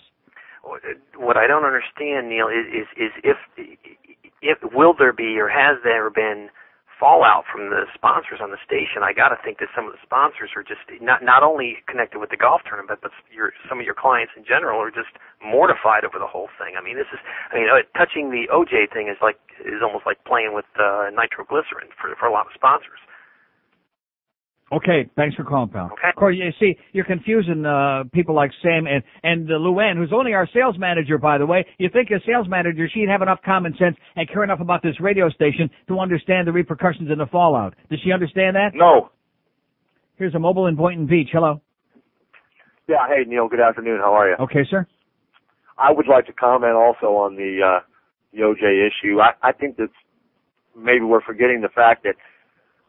What I don't understand, Neil, is if will there be or has there been fallout from the sponsors on the station? I got to think that some of the sponsors are just not only connected with the golf tournament, but some of your clients in general are just mortified over the whole thing. I mean, touching the OJ thing is almost like playing with nitroglycerin for a lot of sponsors. Okay, thanks for calling, pal. Okay. Of course, you see, you're confusing people like Sam and Luann, who's only our sales manager, by the way. You think a sales manager, she'd have enough common sense and care enough about this radio station to understand the repercussions and the fallout. Does she understand that? No. Here's a mobile in Boynton Beach. Hello. Yeah, hey, Neil, good afternoon. How are you? Okay, sir. I would like to comment also on the OJ issue. I think that maybe we're forgetting the fact that,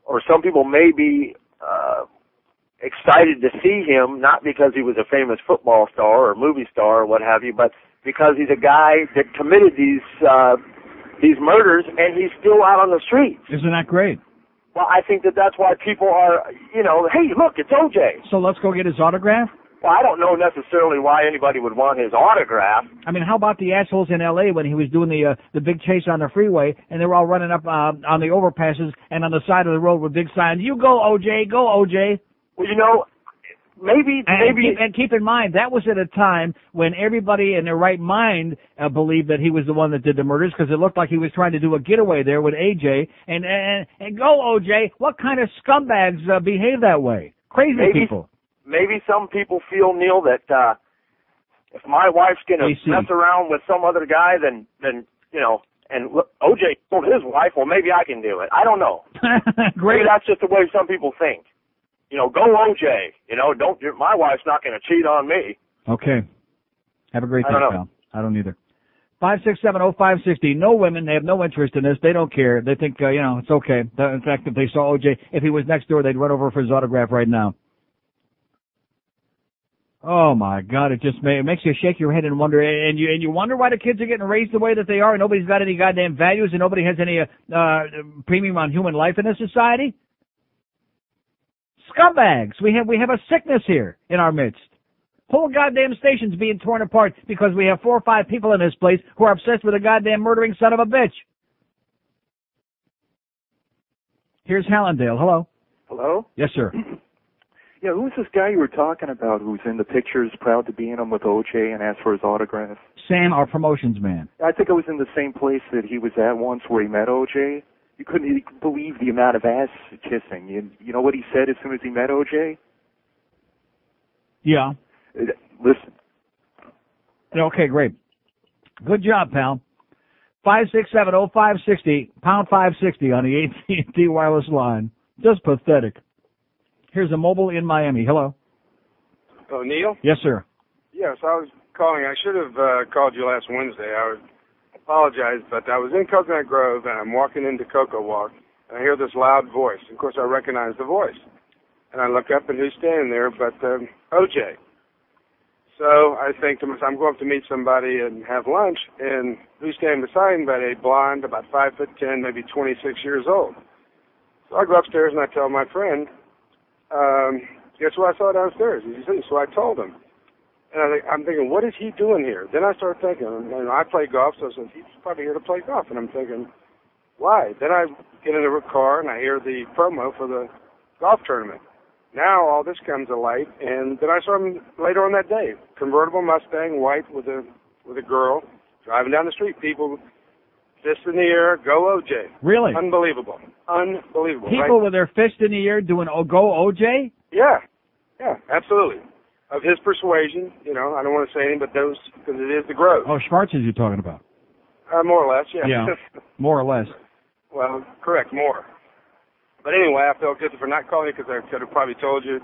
or some people may be excited to see him, not because he was a famous football star or movie star or what have you, but because he's a guy that committed these murders and he's still out on the streets. Isn't that great? Well, I think that's why people are, hey, look, it's OJ. So let's go get his autograph? Well, I don't know necessarily why anybody would want his autograph. I mean, how about the assholes in L.A. when he was doing the big chase on the freeway, and they were all running up on the overpasses and on the side of the road with big signs, "You go, OJ, go, OJ." Well, maybe. And keep in mind, that was at a time when everybody in their right mind believed that he was the one that did the murders, because it looked like he was trying to do a getaway there with AJ. And go, OJ. What kind of scumbags behave that way? Crazy people. Maybe some people feel, Neil, that if my wife's going to mess around with some other guy, then and OJ told his wife, well, maybe I can do it. I don't know. Great. Maybe that's just the way some people think. Go OJ. My wife's not going to cheat on me. Okay. Have a great day, pal. I don't either. 5670560. No women. They have no interest in this. They don't care. They think, it's okay. In fact, if they saw OJ, if he was next door, they'd run over for his autograph right now. Oh my God! It makes you shake your head and wonder, and you wonder why the kids are getting raised the way that they are, and nobody's got any goddamn values, and nobody has any premium on human life in this society. Scumbags! We have a sickness here in our midst. Whole goddamn station's being torn apart because we have 4 or 5 people in this place who are obsessed with a goddamn murdering son of a bitch. Here's Hallandale. Hello. Hello? Yes, sir. Yeah, who's this guy you were talking about who's in the pictures, proud to be in them with OJ and asked for his autograph? Sam, our promotions man. I think I was in the same place that he was at once where he met OJ. You couldn't believe the amount of ass kissing. You know what he said as soon as he met OJ? Yeah. Listen. Okay, great. Good job, pal. 5670560, pound 560 on the AT&T wireless line. Just pathetic. Here's a mobile in Miami. Hello. Oh, Neil? Yes, sir. Yes, I was calling. I should have called you last Wednesday. I apologize, but I was in Coconut Grove, and I'm walking into Cocoa Walk, and I hear this loud voice. Of course, I recognize the voice. And I look up, and who's standing there but OJ. So I think to myself, I'm going to meet somebody and have lunch, and who's standing beside him but a blonde, about 5'10", maybe 26 years old. So I go upstairs, and I tell my friend, guess what I saw downstairs? So I told him. And I'm thinking, what is he doing here? Then I start thinking, I play golf, so I said, he's probably here to play golf. And I'm thinking, why? Then I get in the car and I hear the promo for the golf tournament. Now all this comes to light, and then I saw him later on that day. Convertible Mustang, white with a girl, driving down the street. People fist in the air, go OJ. Really? Unbelievable. People with their fist in the air doing go OJ? Yeah, absolutely. Of his persuasion, I don't want to say anything but those, because it is the Grove. Oh, Schwartz's you're talking about. More or less, yeah. Yeah, more or less. Well, correct, more. But anyway, I felt guilty for not calling you because I could have probably told you,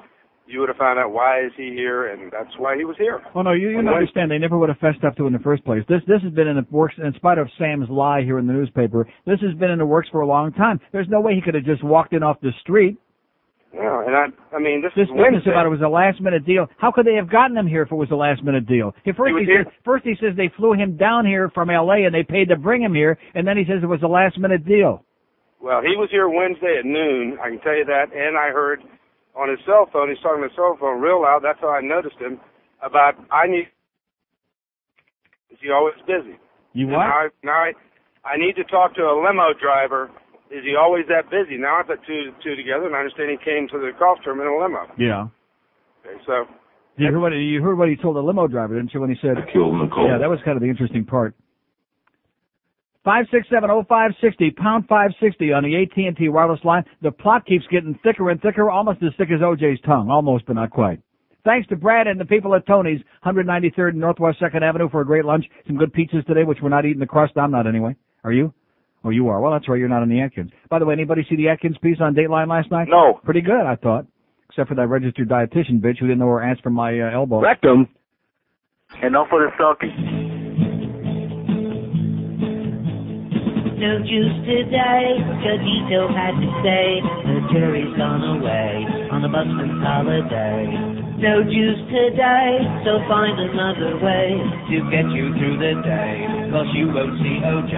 you would have found out why is he here, and that's why he was here. Oh no, you don't understand. They never would have fessed up to it in the first place. This has been in the works, in spite of Sam's lie here in the newspaper. This has been in the works for a long time. There's no way he could have just walked in off the street. No, and I mean, this business Wednesday. about it was a last-minute deal. How could they have gotten him here if it was a last-minute deal? First he says they flew him down here from L.A. and they paid to bring him here, and then he says it was a last-minute deal. Well, he was here Wednesday at noon, I can tell you that, and I heard on his cell phone, he's talking on his cell phone real loud, that's how I noticed him, about, is he always busy? You what? I need to talk to a limo driver. Is he always that busy? Now I put two together, and I understand he came to the golf tournament in a limo. Yeah. Okay, so. You heard what he told the limo driver, didn't you, when he said. I killed Nicole. Yeah, that was kind of the interesting part. 567-0560, pound 560 on the AT&T wireless line. The plot keeps getting thicker and thicker, almost as thick as OJ's tongue. Almost, but not quite. Thanks to Brad and the people at Tony's, 193rd and Northwest 2nd Avenue for a great lunch. Some good pizzas today, which we're not eating the crust. I'm not anyway. Are you? Oh, you are. Well, that's right. You're not in the Atkins. By the way, anybody see the Atkins piece on Dateline last night? No. Pretty good, I thought. Except for that registered dietitian bitch who didn't know her ants from my elbow. Rectum. Enough of the sucking. No juice today, Cogito had to say, the jury's gone away on a busman's holiday. No juice today, so find another way to get you through the day, 'cause you won't see OJ.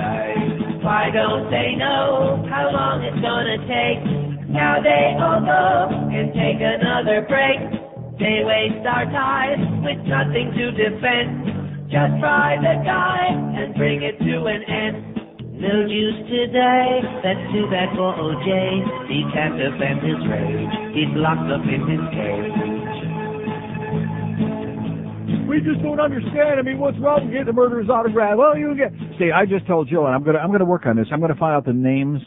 Why don't they know how long it's gonna take? Now they all go and take another break. They waste our time with nothing to defend. Just fry the guy and bring it to an end. No juice today, that's too bad for OJ. He can't defend his rage, he's locked up in his cage. We just don't understand. I mean, what's wrong with getting the murderer's autograph? Well, you get. See, I just told Jill, and I'm gonna work on this. I'm gonna find out the names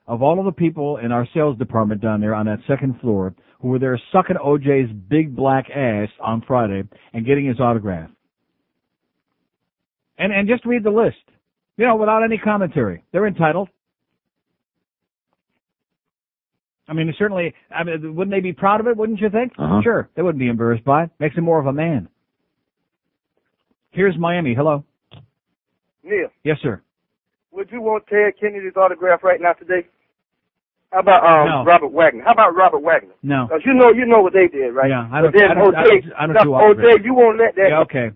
of all of the people in our sales department down there on that second floor who were there sucking OJ's big black ass on Friday and getting his autograph. And just read the list. You know, without any commentary. They're entitled. I mean, certainly, wouldn't they be proud of it, wouldn't you think? Uh-huh. Sure, they wouldn't be embarrassed by it. Makes him more of a man. Here's Miami. Hello. Neil. Yes, sir. Would you want Ted Kennedy's autograph right now today? How about No. Robert Wagner? How about Robert Wagner? No. Because you know what they did, right? Yeah, I But don't then do autographs. OJ, you won't let that. Yeah, okay.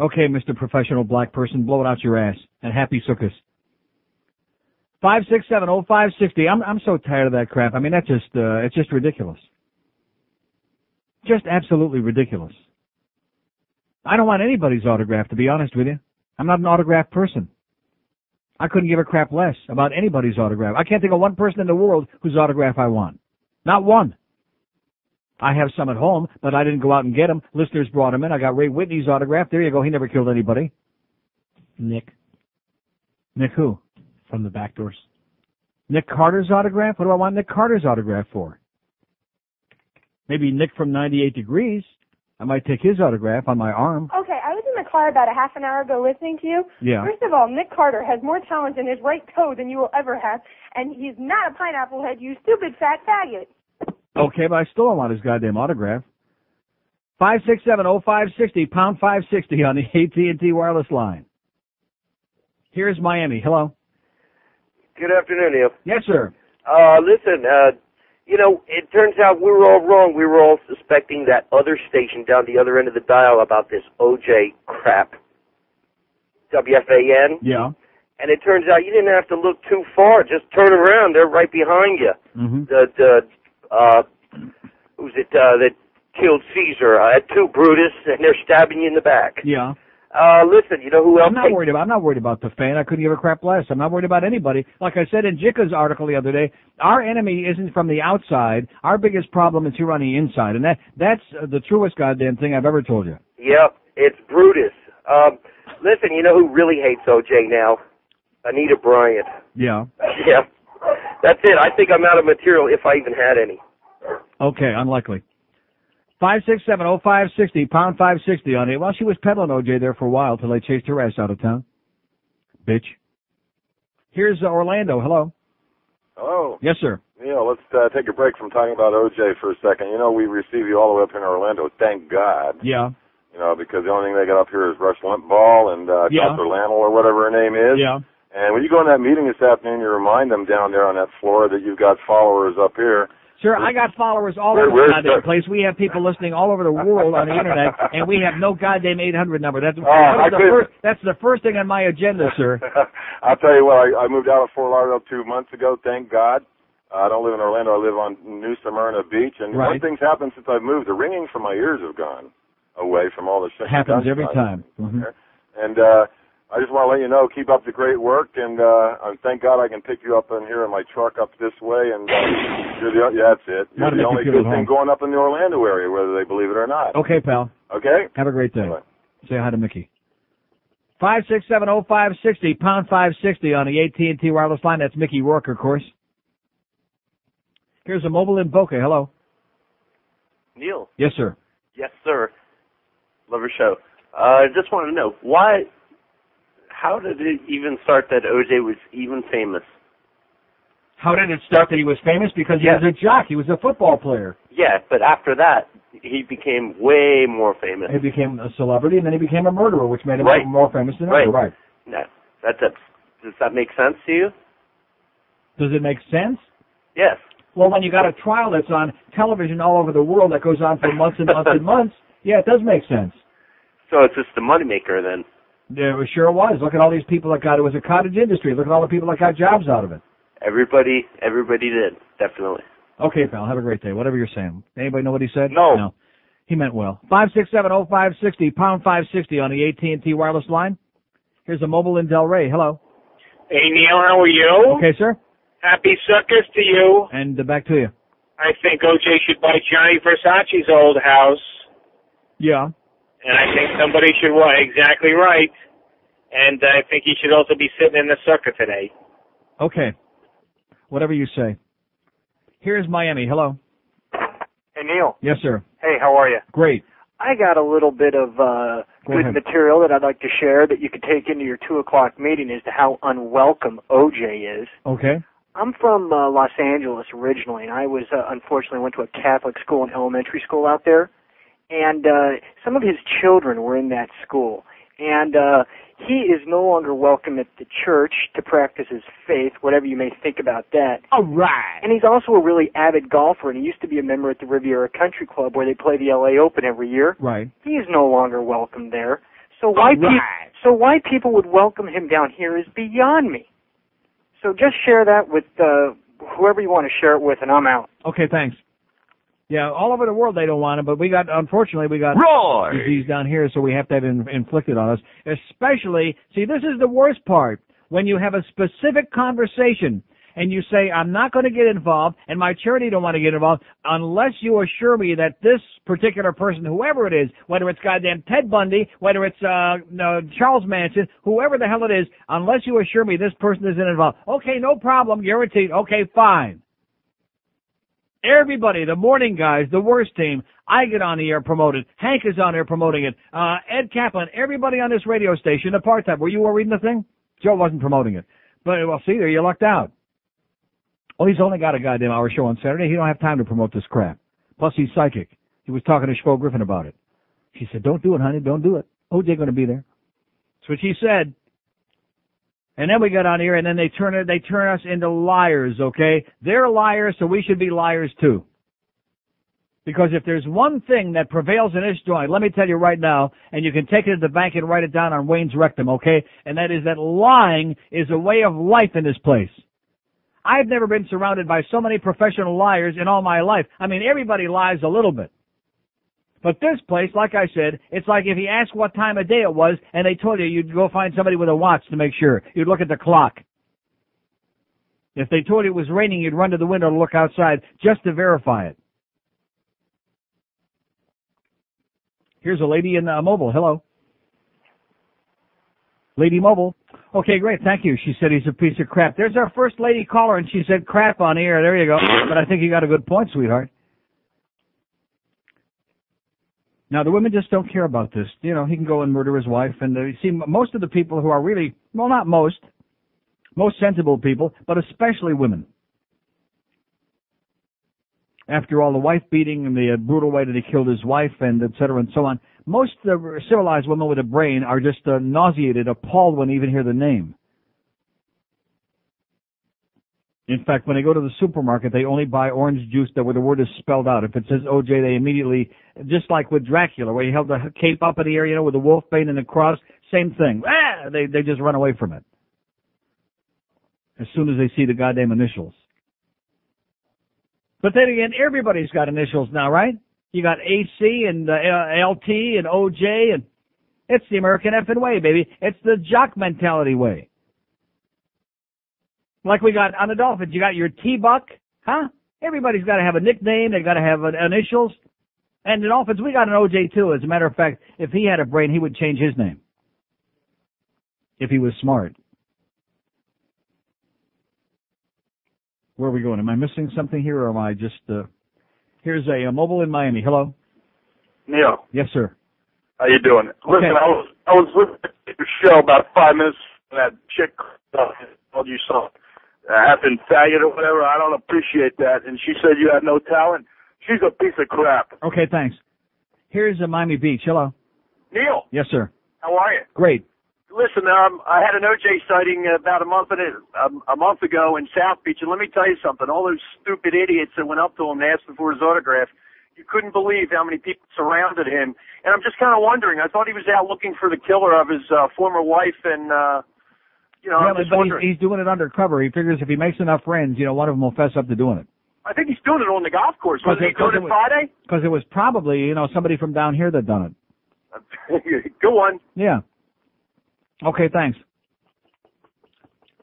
Okay, Mr. Professional Black Person, blow it out your ass. And happy Sukkot. 567-0560. I'm so tired of that crap. I mean, that's just, it's just ridiculous. Just absolutely ridiculous. I don't want anybody's autograph, to be honest with you. I'm not an autograph person. I couldn't give a crap less about anybody's autograph. I can't think of one person in the world whose autograph I want. Not one. I have some at home, but I didn't go out and get them. Listeners brought them in. I got Ray Whitney's autograph. There you go. He never killed anybody. Nick. Nick who? From the back doors. Nick Carter's autograph? What do I want Nick Carter's autograph for? Maybe Nick from 98 Degrees. I might take his autograph on my arm. Okay, I was in the car about a half an hour ago listening to you. Yeah. First of all, Nick Carter has more talent in his right toe than you will ever have, and he's not a pineapple head, you stupid fat faggot. Okay, but I still don't want his goddamn autograph. 567-0560, pound 560 on the AT&T wireless line. Here's Miami. Hello. Good afternoon, Neil. Yes, sir. Listen, it turns out we were all wrong. We were all suspecting that other station down the other end of the dial about this OJ crap. WFAN. Yeah. And it turns out you didn't have to look too far. Just turn around. They're right behind you. Mm-hmm. Who's it that killed Caesar? At 2 Brutus, and they're stabbing you in the back. Yeah. Listen, you know who else? I'm not worried about the fan. I couldn't give a crap less. I'm not worried about anybody. Like I said in Jika's article the other day, our enemy isn't from the outside. Our biggest problem is here on the inside, and that's the truest goddamn thing I've ever told you. Yep, it's Brutus. Listen, you know who really hates OJ now? Anita Bryant. Yeah. Yeah. That's it. I think I'm out of material if I even had any. Okay, unlikely. 567-0560, pound 560 on it. Well, she was peddling OJ there for a while till they chased her ass out of town. Bitch. Here's Orlando. Hello. Hello. Yes, sir. Neil, let's take a break from talking about OJ for a second. You know, we receive you all the way up here in Orlando. Thank God. Yeah. You know, because the only thing they got up here is Rush Limbaugh and Counselor Lamel or whatever her name is. Yeah. And when you go in that meeting this afternoon, you remind them down there on that floor that you've got followers up here. Sir, I got followers all over the goddamn place. We have people listening all over the world on the internet, and we have no goddamn 800 number. That's the first thing on my agenda, sir. I'll tell you what, I moved out of Fort Lauderdale 2 months ago, thank God. I don't live in Orlando. I live on New Smyrna Beach. And one thing's happened since I've moved. The ringing from my ears have gone away from all the shit. Happens every time. Mm-hmm. And I just want to let you know, keep up the great work. And thank God I can pick you up in here in my truck up this way. And that's it. You're the only good thing going up in the Orlando area, whether they believe it or not. Okay, pal. Okay? Have a great day. Bye. Say hi to Mickey. 5670560, pound 560 on the AT&T wireless line. That's Mickey Rourke, of course. Here's a mobile in Boca. Hello. Neil. Yes, sir. Yes, sir. Love your show. Just wanted to know, how did it even start that OJ was even famous? How did it start that he was famous? Because he was a jock. He was a football player. Yeah, but after that, he became way more famous. He became a celebrity, and then he became a murderer, which made him more famous than ever. ever. Right. No, does that make sense to you? Does it make sense? Yes. Well, when you got a trial that's on television all over the world that goes on for months and months and months, yeah, it does make sense. So it's just a moneymaker then? Yeah, it sure was. Look at all these people that got it. Was a cottage industry. Look at all the people that got jobs out of it. Everybody did, definitely. Okay, pal. Have a great day. Whatever you're saying. Anybody know what he said? No. He meant well. 5670560, pound 560 on the AT&T wireless line. Here's a mobile in Delray. Hello. Hey, Neil, how are you? Okay, sir. Happy circus to you. And back to you. I think OJ should buy Johnny Versace's old house. Yeah. And I think somebody should, exactly right. And I think he should also be sitting in the sucker today. Okay. Whatever you say. Here's Miami. Hello. Hey, Neil. Yes, sir. Hey, how are you? Great. I got a little bit of good material that I'd like to share that you could take into your 2 o'clock meeting as to how unwelcome OJ is. Okay. I'm from Los Angeles originally, and I was unfortunately went to a Catholic school and elementary school out there, and some of his children were in that school, and he is no longer welcome at the church to practice his faith, whatever you may think about that. All right. And he's also a really avid golfer, and he used to be a member at the Riviera Country Club where they play the LA Open every year. Right. He is no longer welcome there. So why people would welcome him down here is beyond me. So just share that with whoever you want to share it with, and I'm out. Okay, thanks. Yeah, all over the world they don't want it, but unfortunately we got disease down here, so we have to have it inflicted on us. Especially, see, this is the worst part, when you have a specific conversation and you say, I'm not going to get involved, and my charity don't want to get involved, unless you assure me that this particular person, whoever it is, whether it's goddamn Ted Bundy, whether it's Charles Manson, whoever the hell it is, unless you assure me this person isn't involved. Okay, no problem, guaranteed. Okay, fine. Everybody, the morning guys, the worst team, I get on the air promoted. Hank is on air promoting it. Ed Kaplan, everybody on this radio station, apartheid. Were you reading the thing? Joe wasn't promoting it. But, well, see, there you lucked out. Oh, he's only got a goddamn hour show on Saturday. He don't have time to promote this crap. Plus, he's psychic. He was talking to Schvo Griffin about it. She said, don't do it, honey, don't do it. OJ going to be there. That's what she said. And then we got on here, and then they turn us into liars, okay? They're liars, so we should be liars too. Because if there's one thing that prevails in this joint, let me tell you right now, and you can take it to the bank and write it down on Wayne's rectum, okay? And that is that lying is a way of life in this place. I've never been surrounded by so many professional liars in all my life. I mean, everybody lies a little bit. But this place, like I said, it's like if you asked what time of day it was and they told you, you'd go find somebody with a watch to make sure. You'd look at the clock. If they told you it was raining, you'd run to the window to look outside just to verify it. Here's a lady in Mobile. Hello. Lady Mobile. Okay, great. Thank you. She said he's a piece of crap. There's our first lady caller, and she said crap on the air. There you go. But I think you got a good point, sweetheart. Now, the women just don't care about this. You know, he can go and murder his wife. And you see, most of the people who are really, well, not most sensible people, but especially women. After all, the wife beating and the brutal way that he killed his wife and et cetera and so on, most civilized women with a brain are just nauseated, appalled when they even hear the name. In fact, when they go to the supermarket, they only buy orange juice where the word is spelled out. If it says OJ, they immediately, just like with Dracula, where he held the cape up in the air, with the wolf bane and the cross, same thing. They just run away from it as soon as they see the goddamn initials. But then again, everybody's got initials now, right? You got AC and LT and OJ, and it's the American effing way, baby. It's the jock mentality way. Like we got on the Dolphins, you got your T-Buck, huh? Everybody's got to have a nickname. They got to have initials. And the Dolphins, we got an OJ too. As a matter of fact, if he had a brain, he would change his name. If he was smart. Where are we going? Am I missing something here, or am I just, here's a mobile in Miami. Hello? Neil. Yes, sir. How you doing? Okay. Listen, I was listening to your show about 5 minutes, and that chick called you some effing faggot or whatever. I don't appreciate that. And she said you had no talent. She's a piece of crap. Okay, thanks. Here's Miami Beach. Hello? Neil, Yes, sir. how are you? Great. Listen, I had an OJ sighting about a month ago in South Beach, and let me tell you something. All those stupid idiots that went up to him and asked him for his autograph, you couldn't believe how many people surrounded him. And I'm just kind of wondering. I thought he was out looking for the killer of his former wife, and I'm just wondering. He's doing it undercover. He figures if he makes enough friends, one of them will fess up to doing it. I think he's doing it on the golf course. Was he doing it Friday? Because it was probably, somebody from down here that done it. Go on. Yeah. Okay, thanks.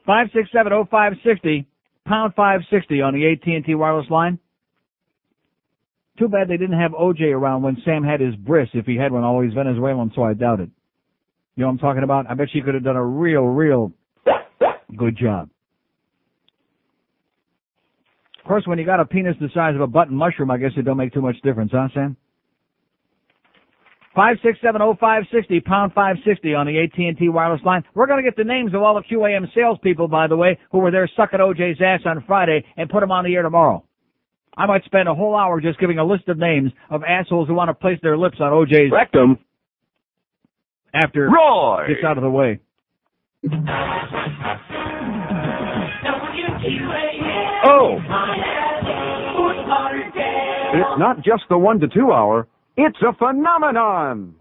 5670560, pound 560 on the AT&T wireless line. Too bad they didn't have OJ around when Sam had his bris, if he had one, although he's Venezuelan, so I doubt it. You know what I'm talking about? I bet she could have done a real good job. Of course, when you got a penis the size of a button mushroom, I guess it don't make too much difference, huh, Sam? 5670560, pound 560 on the AT&T wireless line. We're going to get the names of all the QAM salespeople, by the way, who were there sucking OJ's ass on Friday and put them on the air tomorrow. I might spend a whole hour just giving a list of names of assholes who want to place their lips on OJ's rectum after Roy gets out of the way. Oh! It's not just the 1 to 2 hour. It's a phenomenon!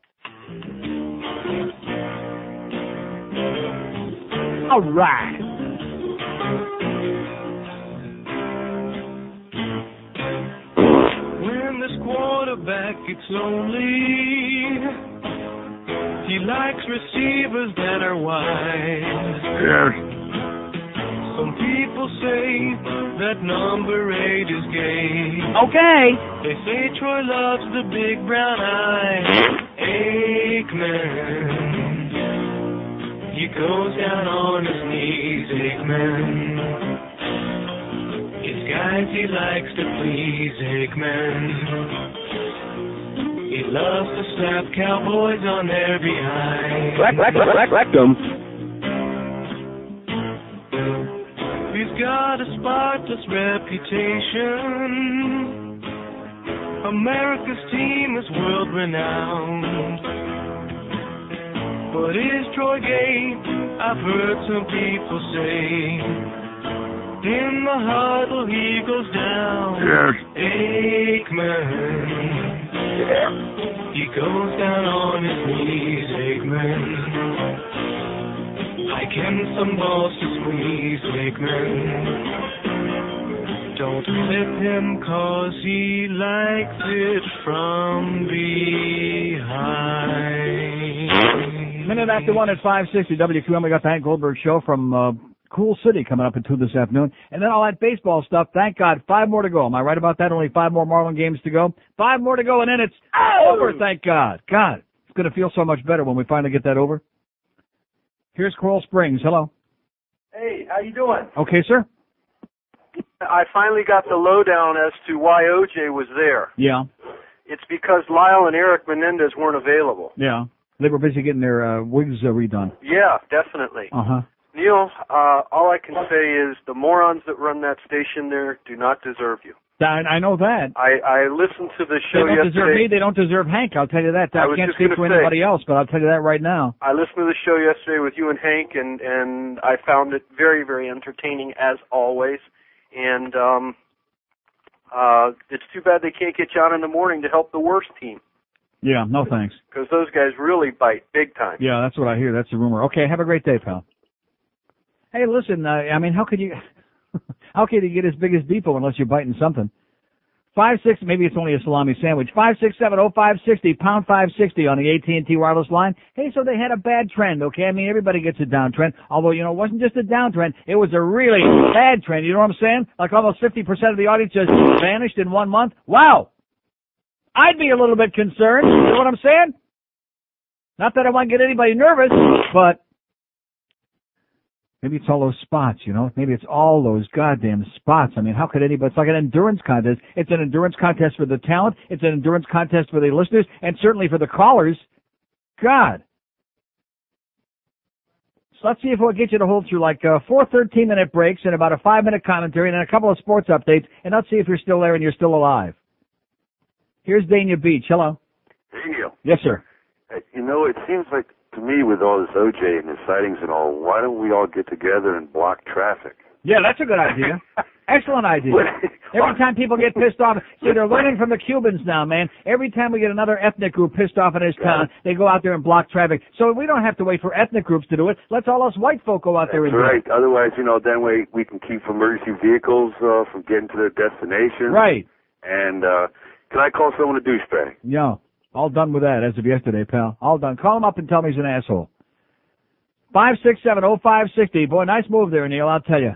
All right. When this quarterback gets lonely, he likes receivers that are wide. Yes. Some people say that number 8 is gay. Okay. They say Troy loves the big brown eye. Aikman. He goes down on his knees, Aikman. His guys he likes to please, Aikman. He loves to slap cowboys on their behind. Rectum. He's got a spotless reputation. America's team is world-renowned. But is Troy gay? I've heard some people say. In the huddle he goes down. Yes. Aikman. He goes down on his knees, Aikman. I can some balls to squeeze, Aikman. Don't flip him 'cause he likes it from behind. Minute after 1 at 560 WQAM. We got the Hank Goldberg Show from Cool City coming up at 2 this afternoon. And then all that baseball stuff. Thank God. 5 more to go. Am I right about that? Only 5 more Marlin games to go. 5 more to go, and then it's over. Thank God. God, it's going to feel so much better when we finally get that over. Here's Coral Springs. Hello. Hey, how you doing? Okay, sir. I finally got the lowdown as to why OJ was there. Yeah. It's because Lyle and Eric Menendez weren't available. Yeah. They were busy getting their wigs redone. Yeah, definitely. Uh-huh. Neil, all I can say is the morons that run that station there do not deserve you. I know that. I listened to the show They don't yesterday. deserve me. They don't deserve Hank. I'll tell you that. I I was can't just speak gonna for say. anybody else, but I'll tell you that right now. I listened to the show yesterday with you and Hank, and I found it very, very entertaining as always. And it's too bad they can't get you on in the morning to help the worst team, Yeah, no thanks. because those guys really bite big time. Yeah, that's what I hear. That's the rumor. Okay, have a great day, pal. Hey, listen, I mean, how could you get as big as Depot unless you're biting something? 5-6, maybe it's only a salami sandwich. 567-0560, pound 560 on the AT&T wireless line. Hey, so they had a bad trend, okay? I mean, everybody gets a downtrend. Although, you know, it wasn't just a downtrend. It was a really bad trend. You know what I'm saying? Like almost 50% of the audience just vanished in 1 month. Wow! I'd be a little bit concerned. You know what I'm saying? Not that I want to get anybody nervous, but maybe it's all those spots, you know? Maybe it's all those goddamn spots. I mean, how could anybody? It's like an endurance contest. It's an endurance contest for the talent. It's an endurance contest for the listeners, and certainly for the callers. God. So let's see if we'll get you to hold through like 4 13-minute breaks and about a 5-minute commentary and then a couple of sports updates, and let's see if you're still there and you're still alive. Here's Dania Beach. Hello. Hey, Neil. Yes, sir. You know, it seems like to me with all this OJ and his sightings and all, why don't we all get together and block traffic? Yeah, that's a good idea. Excellent idea. Every time people get pissed off, see, they're learning from the Cubans now, man. Every time we get another ethnic group pissed off in this town, they go out there and block traffic. So we don't have to wait for ethnic groups to do it. Let's all us white folk go out there and do Right. it. Otherwise, you know, then we can keep emergency vehicles from getting to their destination. Right. And can I call someone a douchebag? Yeah. All done with that as of yesterday, pal. All done. Call him up and tell me he's an asshole. 567-0560. Boy, nice move there, Neil, I'll tell you.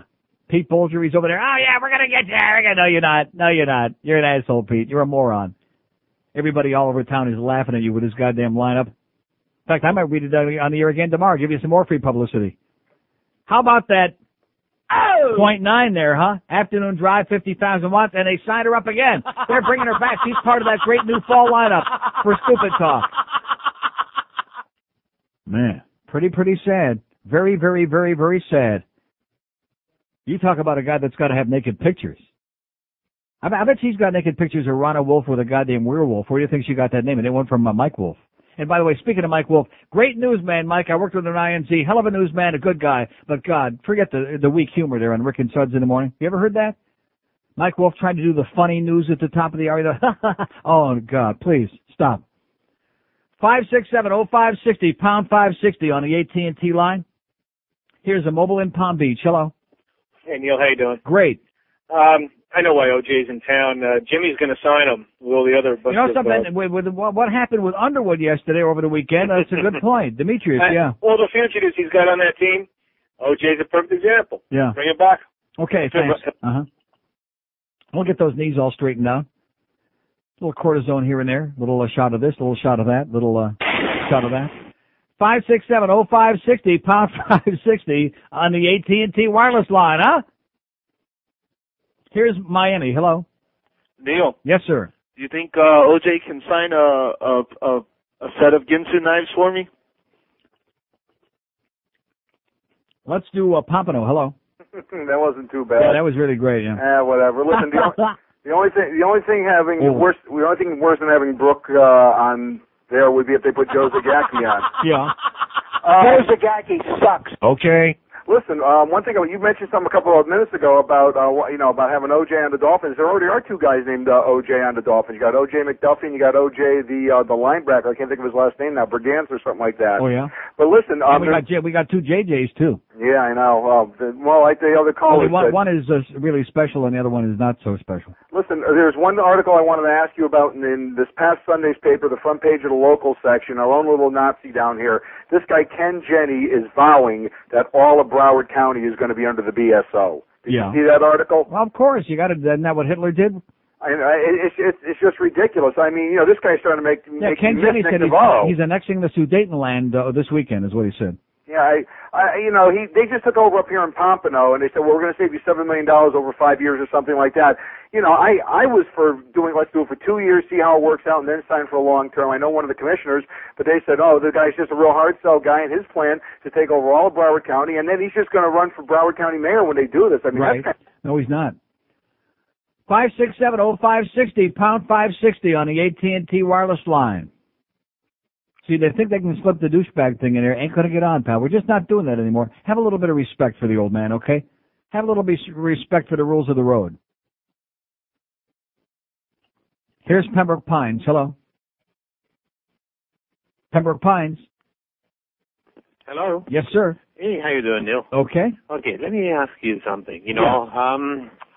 Pete Bolger, he's over there. Oh, yeah, we're going to get you. No, you're not. No, you're not. You're an asshole, Pete. You're a moron. Everybody all over town is laughing at you with this goddamn lineup. In fact, I might read it on the air again tomorrow, give you some more free publicity. How about that? Oh! 0.9 there, huh? Afternoon drive, 50,000 watts, and they signed her up again. They're bringing her back. She's part of that great new fall lineup for Stupid Talk. Man, pretty sad. Very, very, very, very sad. You talk about a guy that's got to have naked pictures. I bet she's got naked pictures of Rana Wolf with a goddamn werewolf. Where do you think she got that name? And it went from Mike Wolf. And by the way, speaking of Mike Wolf, great newsman, Mike. I worked with an INZ. Hell of a newsman, a good guy. But God, forget the weak humor there on Rick and Suds in the morning. You ever heard that? Mike Wolf trying to do the funny news at the top of the hour. Oh, God, please, stop. 567-0560, pound 560 on the AT&T line. Here's a mobile in Palm Beach. Hello. Hey, Neil, how you doing? Great. I know why OJ's in town. Jimmy's going to sign him with all the other bunch You know of, something? With what happened with Underwood yesterday over the weekend, that's a good point. Demetrius, yeah. All the fugitives he's got on that team, OJ's a perfect example. Yeah. Bring it back. Okay, thanks. We'll get those knees all straightened out. A little cortisone here and there. A little shot of this, a little shot of that, little shot of that. 567-0560, pound 560 on the AT&T wireless line, huh? Here's Miami. Hello. Neil. Yes, sir. Do you think OJ can sign a set of Ginsu knives for me? Let's do Pompano. Hello. That wasn't too bad. Yeah, that was really great. Yeah. Whatever. Listen, the only thing worse than having Brooke on there would be if they put Joe Zagacki on. Yeah. Joe Zagacki sucks. Okay. Listen, one thing you mentioned something a couple of minutes ago about about having OJ on the Dolphins. There already are two guys named OJ on the Dolphins. You got OJ McDuffie and you got OJ the linebacker. I can't think of his last name now, Bergans or something like that. Oh yeah. But listen, we got two JJs too. Yeah, I know. Well, like the other callers said, one is really special and the other one is not so special. Listen, there's one article I wanted to ask you about in this past Sunday's paper, the front page of the local section, our own little Nazi down here. This guy, Ken Jenny, is vowing that all of Broward County is going to be under the BSO. Did you see that article? Well, of course. You got to. Isn't that what Hitler did? It's just ridiculous. I mean, this guy's trying to make Ken Jenny said he's annexing the Sudetenland this weekend, is what he said. Yeah, they just took over up here in Pompano, and they said, well, we're going to save you $7 million over 5 years or something like that. I was for let's do it for 2 years, see how it works out, and then sign for a long term. I know one of the commissioners, but they said, oh, the guy's just a real hard sell guy, and his plan to take over all of Broward County, and then he's just going to run for Broward County mayor when they do this. I mean, right. No, he's not. 567-0560, pound 560 on the AT&T wireless line. See, they think they can slip the douchebag thing in there. Ain't going to get on, pal. We're just not doing that anymore. Have a little bit of respect for the old man, okay? Have a little bit of respect for the rules of the road. Here's Pembroke Pines. Hello. Pembroke Pines. Hello. Yes, sir. Hey, how you doing, Neil? Okay. Okay, let me ask you something. You know,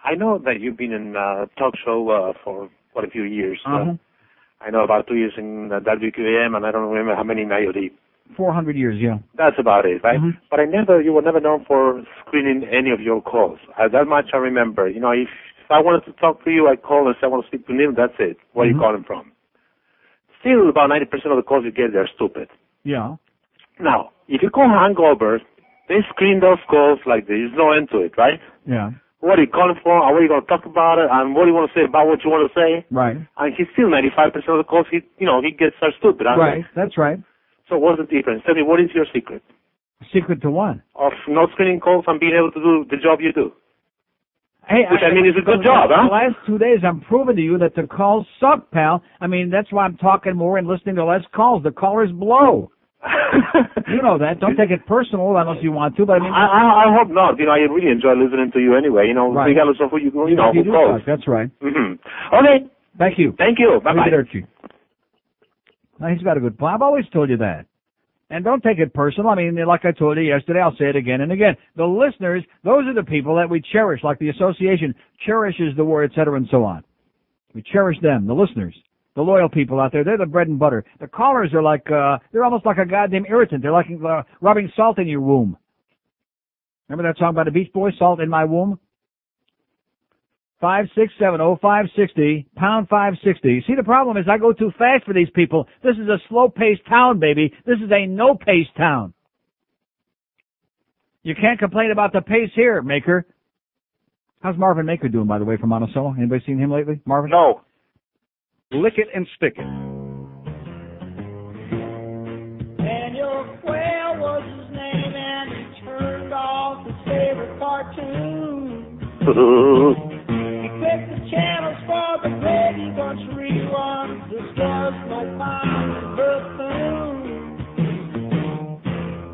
I know that you've been in talk show for quite a few years. I know about 2 years in WQAM, and I don't remember how many in IOD. 400 years, yeah. That's about it, right? But you were never known for screening any of your calls. That much I remember. You know, if I wanted to talk to you, I call and say I want to speak to Neil. That's it. Where are you calling from? Still, about 90% of the calls you get, they're stupid. Yeah. Now, if you call hangovers, they screen those calls like there's no end to it, right? Yeah. What are you calling for? What are you going to talk about it? And what do you want to say about what you want to say? Right. And he's still 95% of the calls he gets are stupid. Right. That's right. So what's the difference? Tell me, what is your secret? Secret to what? Of not screening calls and being able to do the job you do. Hey, which I mean is a good job, huh? The last 2 days, I'm proving to you that the calls suck, pal. I mean, that's why I'm talking more and listening to less calls. The callers blow. You know that. Don't take it personal unless you want to. But I mean, I hope not. You know, I really enjoy listening to you anyway. You know, regardless of who you know who calls. That's right. Okay. Thank you. Thank you. Bye bye. Now, he's got a good point. I've always told you that. And don't take it personal. I mean, like I told you yesterday, I'll say it again and again. The listeners, those are the people that we cherish, like the association cherishes the war, et cetera, and so on. We cherish them, the listeners. The loyal people out there, they're the bread and butter. The callers are like, they're almost like a goddamn irritant. They're like rubbing salt in your womb. Remember that song by the Beach Boys, Salt in My Womb? 567-0560, pound 560. See, the problem is I go too fast for these people. This is a slow-paced town, baby. This is a no-pace town. You can't complain about the pace here, Maker. How's Marvin Maker doing, by the way, from Monticello? Anybody seen him lately, Marvin? No. Lick it and stick it. Daniel Quayle was his name, and he turned off his favorite cartoon. He picked the channels for the Brady Bunch reruns. This was no common buffoon.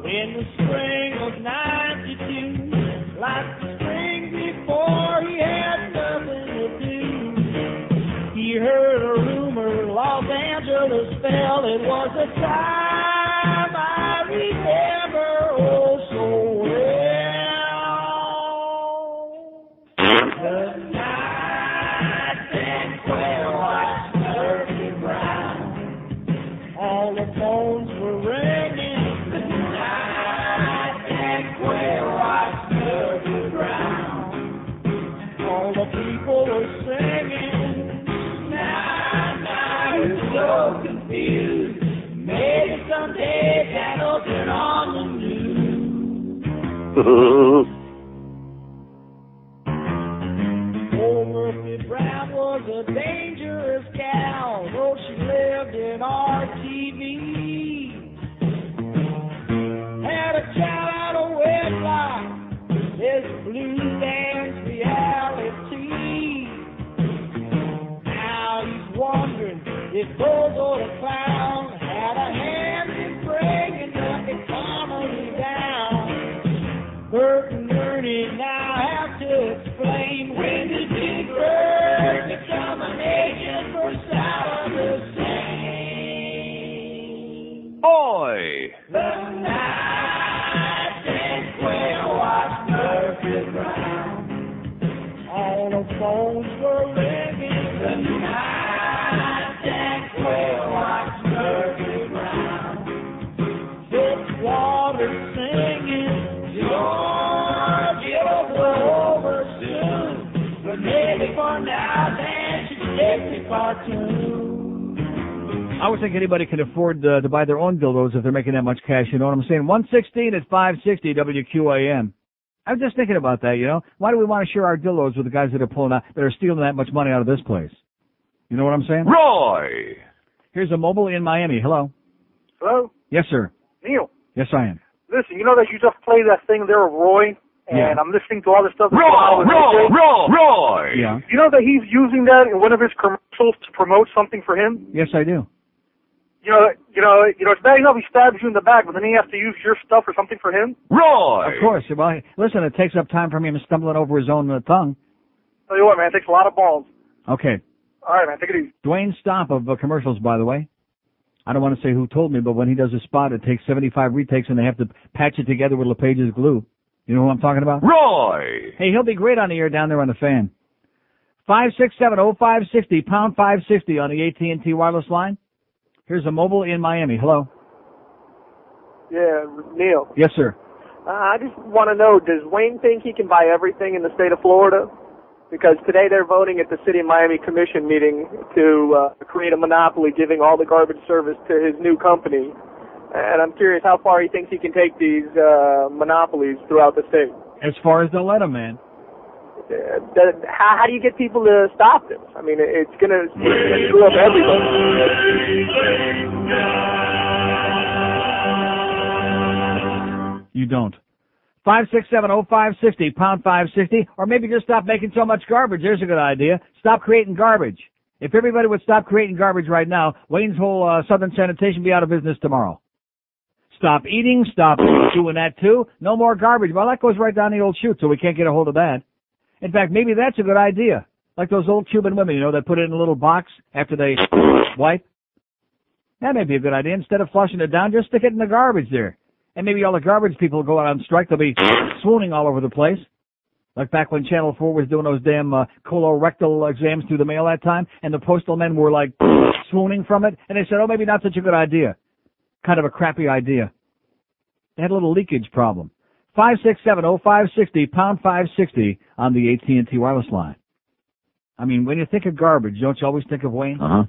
In the spring of '92, like the spring before, he had nothing to do. He heard a rumor Los Angeles fell. It was a time I remember oh so well. The night Dan Quayle watched Murphy Brown. All the phones were ringing. The night Dan Quayle watched Murphy Brown. All the people were singing. Now you're so confused. Maybe someday that'll turn on the news. Old Murphy Brown was a dangerous gal, though she lived in RTV. Had a child out of wedlock, this blue dance reality. Wondering if Bozo the Clown had a hand in bringing the economy down. Bert and Ernie now have to explain when did Big Bird become an agent for Saddam Hussein. Boy! The night Dan Quayle watched Murphy Brown. All the phones were ringing. The night Quayle watched Murphy Brown. Fitzwater singing, George, it'll blow over soon. But maybe for now, Dan should stick to cartoons. I would think anybody can afford to buy their own dildos if they're making that much cash, you know what I'm saying? 116 at 560 WQAM. I'm just thinking about that, you know? Why do we want to share our dildos with the guys that are stealing that much money out of this place? You know what I'm saying? Roy! Here's a mobile in Miami. Hello. Hello? Yes, sir. Neil. Yes, I am. Listen, you know that you just played that thing there of Roy and I'm listening to all the stuff. Roy! Yeah. You know that he's using that in one of his commercials to promote something for him? Yes, I do. It's bad enough he stabs you in the back, but then he has to use your stuff or something for him? Of course. Well, listen, it takes up time for me stumbling over his own tongue. Tell you what, man, it takes a lot of balls. Okay. All right, man, take it easy. Dwayne Stomp of commercials, by the way. I don't want to say who told me, but when he does a spot, it takes 75 retakes, and they have to patch it together with LePage's glue. You know who I'm talking about? Roy! Hey, he'll be great on the air down there on the fan. 567-0560, pound 560 on the AT&T wireless line. Here's a mobile in Miami. Hello. Yeah, Neil. Yes, sir. I just want to know, does Wayne think he can buy everything in the state of Florida? Because today they're voting at the City of Miami Commission meeting to create a monopoly, giving all the garbage service to his new company. And I'm curious how far he thinks he can take these monopolies throughout the state. As far as they'll let him, man. How do you get people to stop this? I mean, it's going to screw up everybody. You don't. 567-0560, pound 560, or maybe just stop making so much garbage. There's a good idea. Stop creating garbage. If everybody would stop creating garbage right now, Wayne's whole Southern Sanitation would be out of business tomorrow. Stop eating, stop doing that too. No more garbage. Well, that goes right down the old chute, so we can't get a hold of that. In fact, maybe that's a good idea. Like those old Cuban women, that put it in a little box after they wipe. That may be a good idea. Instead of flushing it down, just stick it in the garbage there. And maybe all the garbage people will go out on strike. They'll be swooning all over the place. Like back when Channel 4 was doing those damn colorectal exams through the mail that time, and the postal men were like swooning from it. And they said, maybe not such a good idea. Kind of a crappy idea. They had a little leakage problem. 567-0560, pound 560 on the AT&T wireless line. I mean, when you think of garbage, don't you always think of Wayne? Uh-huh.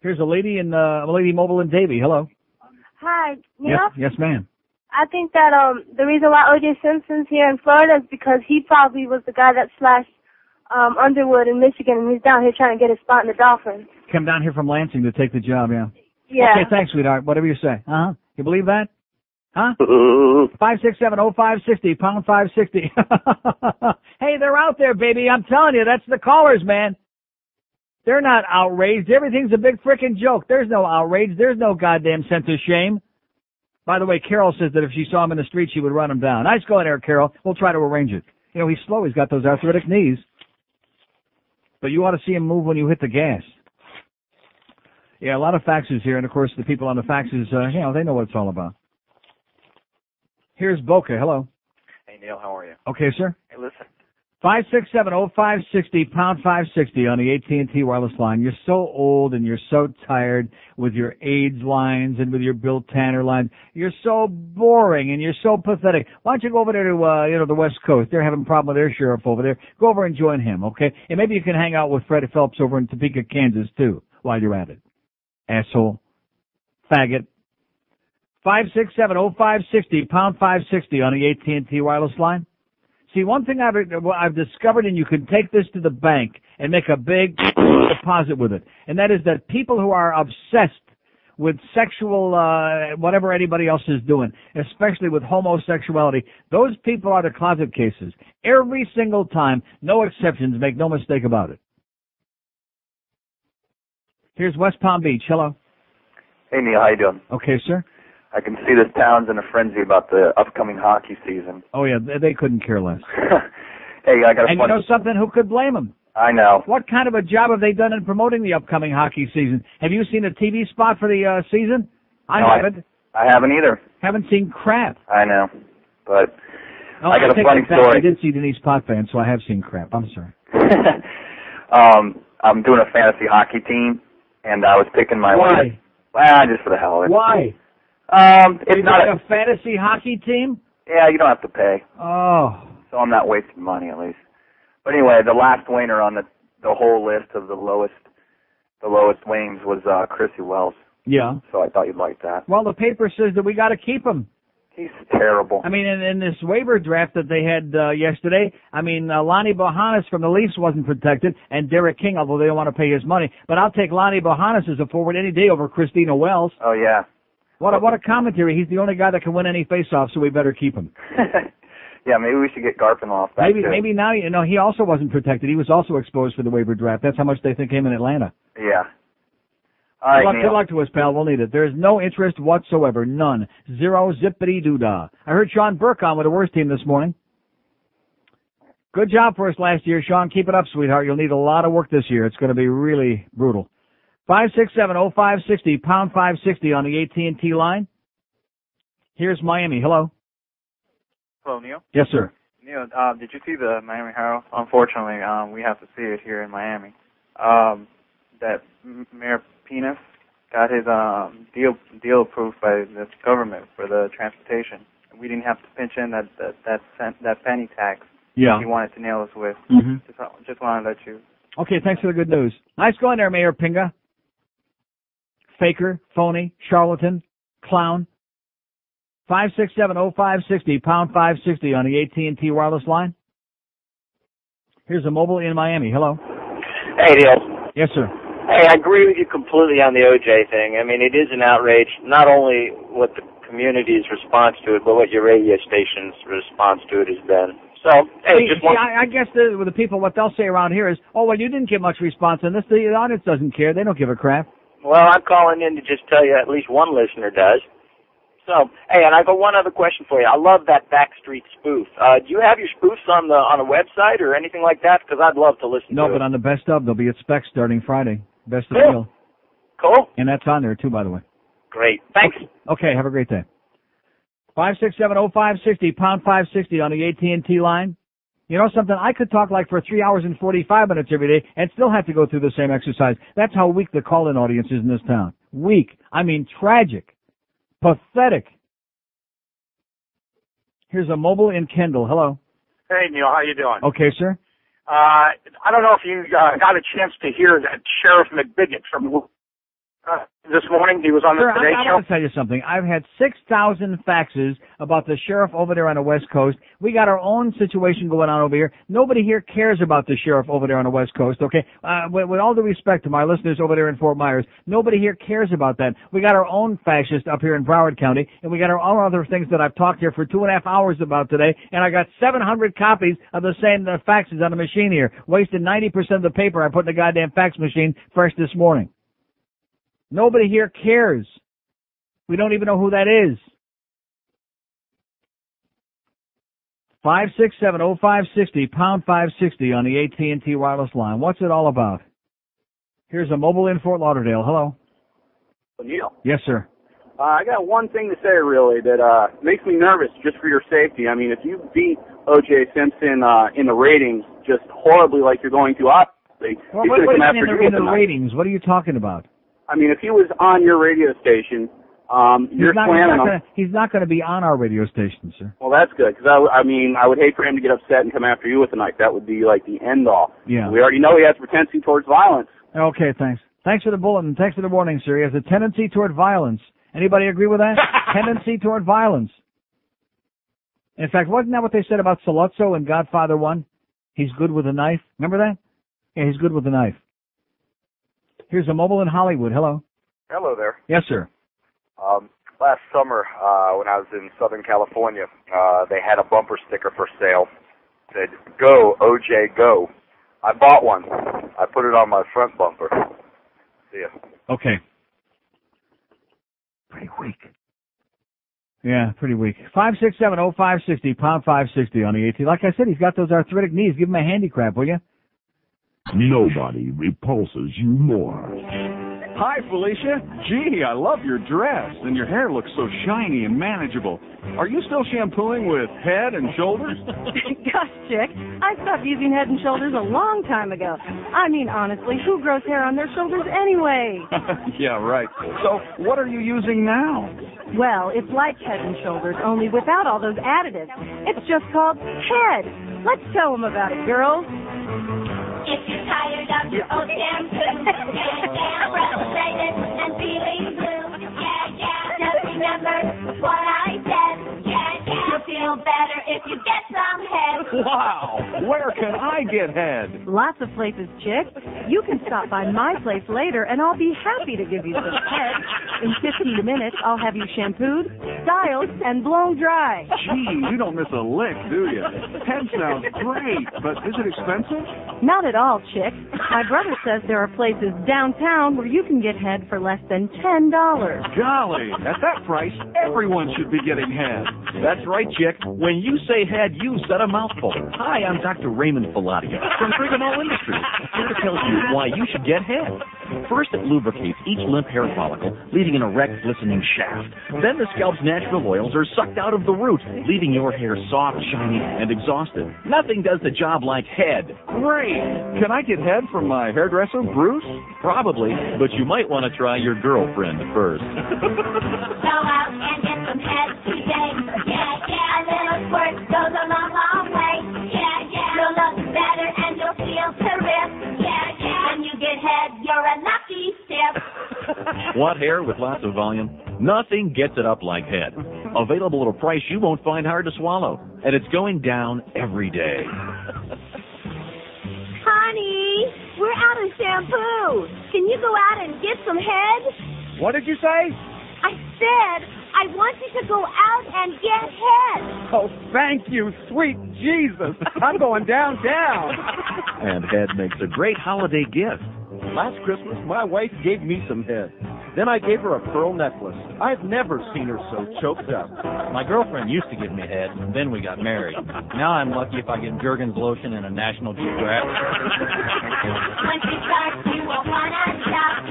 Here's a lady mobile in Davie. Hello. Hi, Neil. Yes, ma'am. I think that the reason why O.J. Simpson's here in Florida is because he probably was the guy that slashed Underwood in Michigan, and he's down here trying to get a spot in the Dolphins. Come down here from Lansing to take the job, yeah. Yeah. Okay, thanks, sweetheart. Whatever you say. Uh-huh. You believe that? Huh? 567-0560, pound 560. Hey, they're out there, baby. I'm telling you, that's the callers, man. They're not outraged. Everything's a big frickin' joke. There's no outrage. There's no goddamn sense of shame. By the way, Carol says that if she saw him in the street, she would run him down. Nice going there, Carol. We'll try to arrange it. He's slow. He's got those arthritic knees. But you ought to see him move when you hit the gas. Yeah, a lot of faxes here, and of course the people on the faxes, they know what it's all about. Here's Boca. Hello. Hey, Neil, how are you? Okay, sir. Hey, listen. 567-0560, pound 560 on the AT&T wireless line. You're so old and you're so tired with your AIDS lines and with your Bill Tanner lines. You're so boring and you're so pathetic. Why don't you go over there to, the West Coast? They're having a problem with their sheriff over there. Go over and join him, okay? And maybe you can hang out with Freddie Phelps over in Topeka, Kansas, too, while you're at it. Asshole. Faggot. 567-0560, pound 560 on the AT&T wireless line. See, one thing I've discovered, and you can take this to the bank and make a big deposit with it, and that is that people who are obsessed with sexual, whatever anybody else is doing, especially with homosexuality, those people are the closet cases. Every single time, no exceptions, make no mistake about it. Here's West Palm Beach. Hello. Hey, Neil, how you doing? Okay, sir. I can see this town's in a frenzy about the upcoming hockey season. Oh, yeah, they couldn't care less. Hey, I got a And you know something? Who could blame them? I know. What kind of a job have they done in promoting the upcoming hockey season? Have you seen a TV spot for the season? I haven't. I haven't either. Haven't seen crap. I know. But I got a take funny that back. story. I did see Denise Potvin, so I have seen crap. I'm sorry. I'm doing a fantasy hockey team, and I was picking my Why? winner. Well, just for the hell of it. Why? It's not a fantasy hockey team? Yeah, you don't have to pay. Oh. So I'm not wasting money, at least. But anyway, the last winner on the whole list of the lowest wings was Chrissy Wells. Yeah. So I thought you'd like that. Well, the paper says that we got to keep him. He's terrible. I mean, in this waiver draft that they had yesterday, Lonnie Bohannes from the Leafs wasn't protected, and Derek King, although they don't want to pay his money. But I'll take Lonnie Bohannes as a forward any day over Christina Wells. Oh, yeah. What a commentary. He's the only guy that can win any faceoff, so we better keep him. Yeah, maybe we should get Garpenloff back. Maybe now, he also wasn't protected. He was also exposed for the waiver draft. That's how much they think him in Atlanta. Yeah. All right, Good luck to us, pal. We'll need it. There's no interest whatsoever. None. Zero zippity-doo-dah. I heard Sean Burke on with the worst team this morning. Good job for us last year, Sean. Keep it up, sweetheart. You'll need a lot of work this year. It's going to be really brutal. 567-0560, pound 560 on the AT&T line. Here's Miami. Hello. Hello, Neil. Yes, sir. Neil, did you see the Miami Herald? Unfortunately, we have to see it here in Miami. That Mayor Penis got his deal approved by the government for the transportation. We didn't have to pinch in that penny tax. Yeah. He wanted to nail us with. Mm-hmm. Just wanted to let you. Okay, thanks for the good news. Nice going there, Mayor Pinga. Faker, phony, charlatan, clown. 567-0560, pound 560 on the AT&T wireless line. Here's a mobile in Miami. Hello. Hey, Neil. Yes, sir. Hey, I agree with you completely on the OJ thing. I mean, it is an outrage, not only what the community's response to it, but what your radio station's response to it has been. So, hey, I guess with the people, what they'll say around here is, oh, well, you didn't get much response on this. The audience doesn't care. They don't give a crap. Well, I'm calling in to just tell you at least one listener does. So, hey, and I got one other question for you. I love that Backstreet spoof. Do you have your spoofs on a website or anything like that? Because I'd love to listen to it. No, but on the best of, they'll be at Specs starting Friday. Best of Cool. Neil. Cool. And that's on there, too, by the way. Great. Thanks. Okay, have a great day. 567-0560, pound 560 on the AT&T line. You know something? I could talk like for 3 hours and 45 minutes every day and still have to go through the same exercise. That's how weak the call-in audience is in this town. Weak. I mean, tragic. Pathetic. Here's a mobile in Kendall. Hello. Hey, Neil. How you doing? Okay, sir. I don't know if you got a chance to hear that Sheriff McBigot from this morning. He was on the Today I Show. want to tell you something. I've had 6,000 faxes about the sheriff over there on the West Coast. We got our own situation going on over here. Nobody here cares about the sheriff over there on the West Coast, okay? With all due respect to my listeners over there in Fort Myers, nobody here cares about that. We got our own fascist up here in Broward County, and we got our own other things that I've talked here for 2.5 hours about today, and I got 700 copies of the same faxes on the machine here. Wasted 90% of the paper I put in the goddamn fax machine fresh this morning. Nobody here cares. We don't even know who that is. 567-0560, pound 560 on the AT&T wireless line. What's it all about? Here's a mobile in Fort Lauderdale. Hello. Neil. Yes, sir. I got one thing to say, really, that makes me nervous just for your safety. I mean, if you beat O.J. Simpson in the ratings just horribly like you're going to, obviously, Well, he's going to come after you in the tonight. ratings? What are you talking about? I mean, if he was on your radio station, you're planning on... He's not going to be on our radio station, sir. Well, that's good, because I would hate for him to get upset and come after you with the night. That would be like the end all. Yeah. We already know he has a propensity towards violence. Okay, thanks. Thanks for the bulletin. Thanks for the warning, sir. He has a tendency toward violence. Anybody agree with that? Tendency toward violence. In fact, wasn't that what they said about Sollozzo in Godfather 1? He's good with a knife. Remember that? Yeah, he's good with a knife. Here's a mobile in Hollywood. Hello. Hello there. Yes, sir. Last summer, when I was in Southern California, they had a bumper sticker for sale. It said, "Go, OJ, go." I bought one. I put it on my front bumper. See ya. Okay. Pretty weak. Yeah, pretty weak. 567-0560, pound 560 on the AT. Like I said, he's got those arthritic knees. Give him a handicap, will you? Nobody repulses you more. Hi, Felicia. Gee, I love your dress, and your hair looks so shiny and manageable. Are you still shampooing with Head and Shoulders? Gosh, Chick, I stopped using Head and Shoulders a long time ago. I mean, honestly, who grows hair on their shoulders anyway? Yeah, right. So, what are you using now? Well, it's like Head and Shoulders, only without all those additives. It's just called Head. Let's tell them about it, girls. If you're tired of your old shampoo, frustrated and feeling blue, just remember what I said, you'll feel better if you get some head. Wow! Where can I get head? Lots of places, chick. You can stop by my place later, and I'll be happy to give you some head. In 15 minutes, I'll have you shampooed, styled, and blown dry. Gee, you don't miss a lick, do you? Head sounds great, but is it expensive? Not at all, chick. My brother says there are places downtown where you can get head for less than $10. Golly, at that price, everyone should be getting head. That's right, chick. When you say head, you said a mouthful. Hi, I'm Dr. Raymond Filatia from Brigamall Industries, here to tell you why you should get head. First, it lubricates each limp hair follicle, leaving an erect, glistening shaft. Then the scalp's natural oils are sucked out of the root, leaving your hair soft, shiny, and exhausted. Nothing does the job like head. Great! Can I get head from my hairdresser, Bruce? Probably, but you might want to try your girlfriend first. Go out and get some head today. Yeah, yeah, a little squirt goes a long, long way. Yeah, yeah, you'll look better and you'll feel terrific. Yeah, yeah, when you get head, you're a lucky stiff. Want hair with lots of volume? Nothing gets it up like head. Available at a price you won't find hard to swallow, and it's going down every day. Honey, we're out of shampoo. Can you go out and get some head? What did you say? I said I want you to go out and get head. Oh, thank you, sweet Jesus. I'm going downtown. And head makes a great holiday gift. Last Christmas, my wife gave me some head. Then I gave her a pearl necklace. I've never seen her so choked up. My girlfriend used to give me head, and then we got married. Now I'm lucky if I get Jergens lotion and a National Geographic. Once you start, you won't want to stop.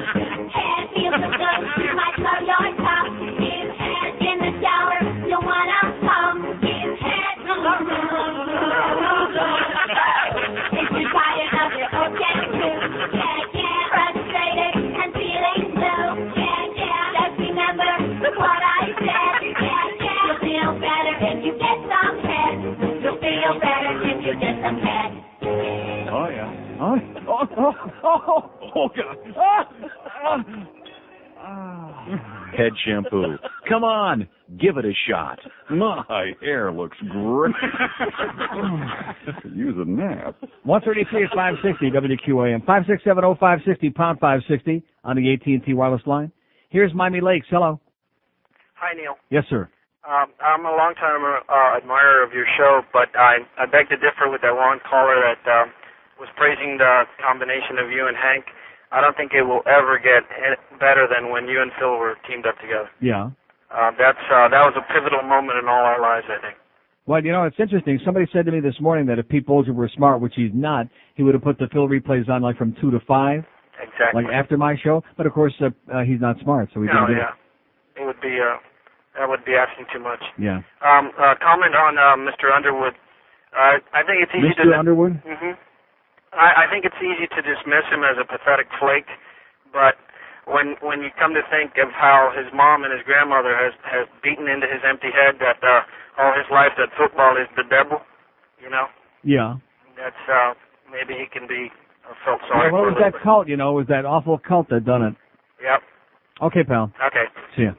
Head feels so good, you might blow your top. Give head in the shower, you'll want to come. Give head. If you're tired of your old shampoo, frustrated and feeling blue, just remember what I said. You'll feel better if you get some head. You'll feel better if you get some head. Oh, yeah. Oh, God. Head shampoo. Come on, give it a shot. My hair looks great. Use a nap. 133 is 560 WQAM. 5670560 pound 560 on the AT&T wireless line. Here's Miami Lakes. Hello. Hi, Neil. Yes, sir. I'm a long-time admirer of your show, but I beg to differ with that one caller that was praising the combination of you and Hank. I don't think it will ever get better than when you and Phil were teamed up together. Yeah. That was a pivotal moment in all our lives, I think. Well, you know, it's interesting. Somebody said to me this morning that if Pete Bolger were smart, which he's not, he would have put the Phil replays on like from 2 to 5. Exactly. Like after my show. But, of course, he's not smart, so he didn't do it. It would be, that would be asking too much. Yeah. Comment on Mr. Underwood. I think it's easy Mr. Underwood? Mm-hmm. I think it's easy to dismiss him as a pathetic flake, but when you come to think of how his mom and his grandmother has beaten into his empty head that all his life that football is the devil, you know? Yeah. That's maybe he can be felt sorry. Yeah, well, it for was that cult, you know, it was that awful cult that done it. Yep. Okay, pal. Okay. See ya.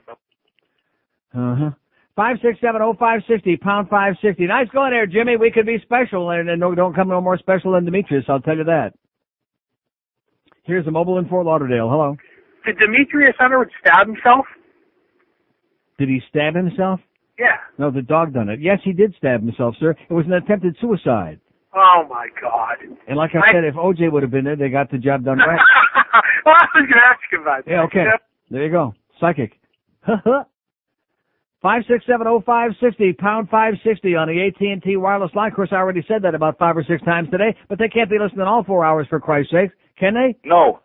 5670560 pound 560. Nice going there, Jimmy. We could be special, and don't come no more special than Demetrius. I'll tell you that. Here's the mobile in Fort Lauderdale. Hello. Did Demetrius Underwood stab himself? Did he stab himself? Yeah. No, the dog done it. Yes, he did stab himself, sir. It was an attempted suicide. Oh my God. And like I said, if OJ would have been there, they got the job done right. Well, I was going to ask about that. Yeah, okay. There you go. Psychic. 5670560 pound 560 on the AT&T wireless line. Of course, I already said that about 5 or 6 times today, but they can't be listening all 4 hours for Christ's sake, can they? No.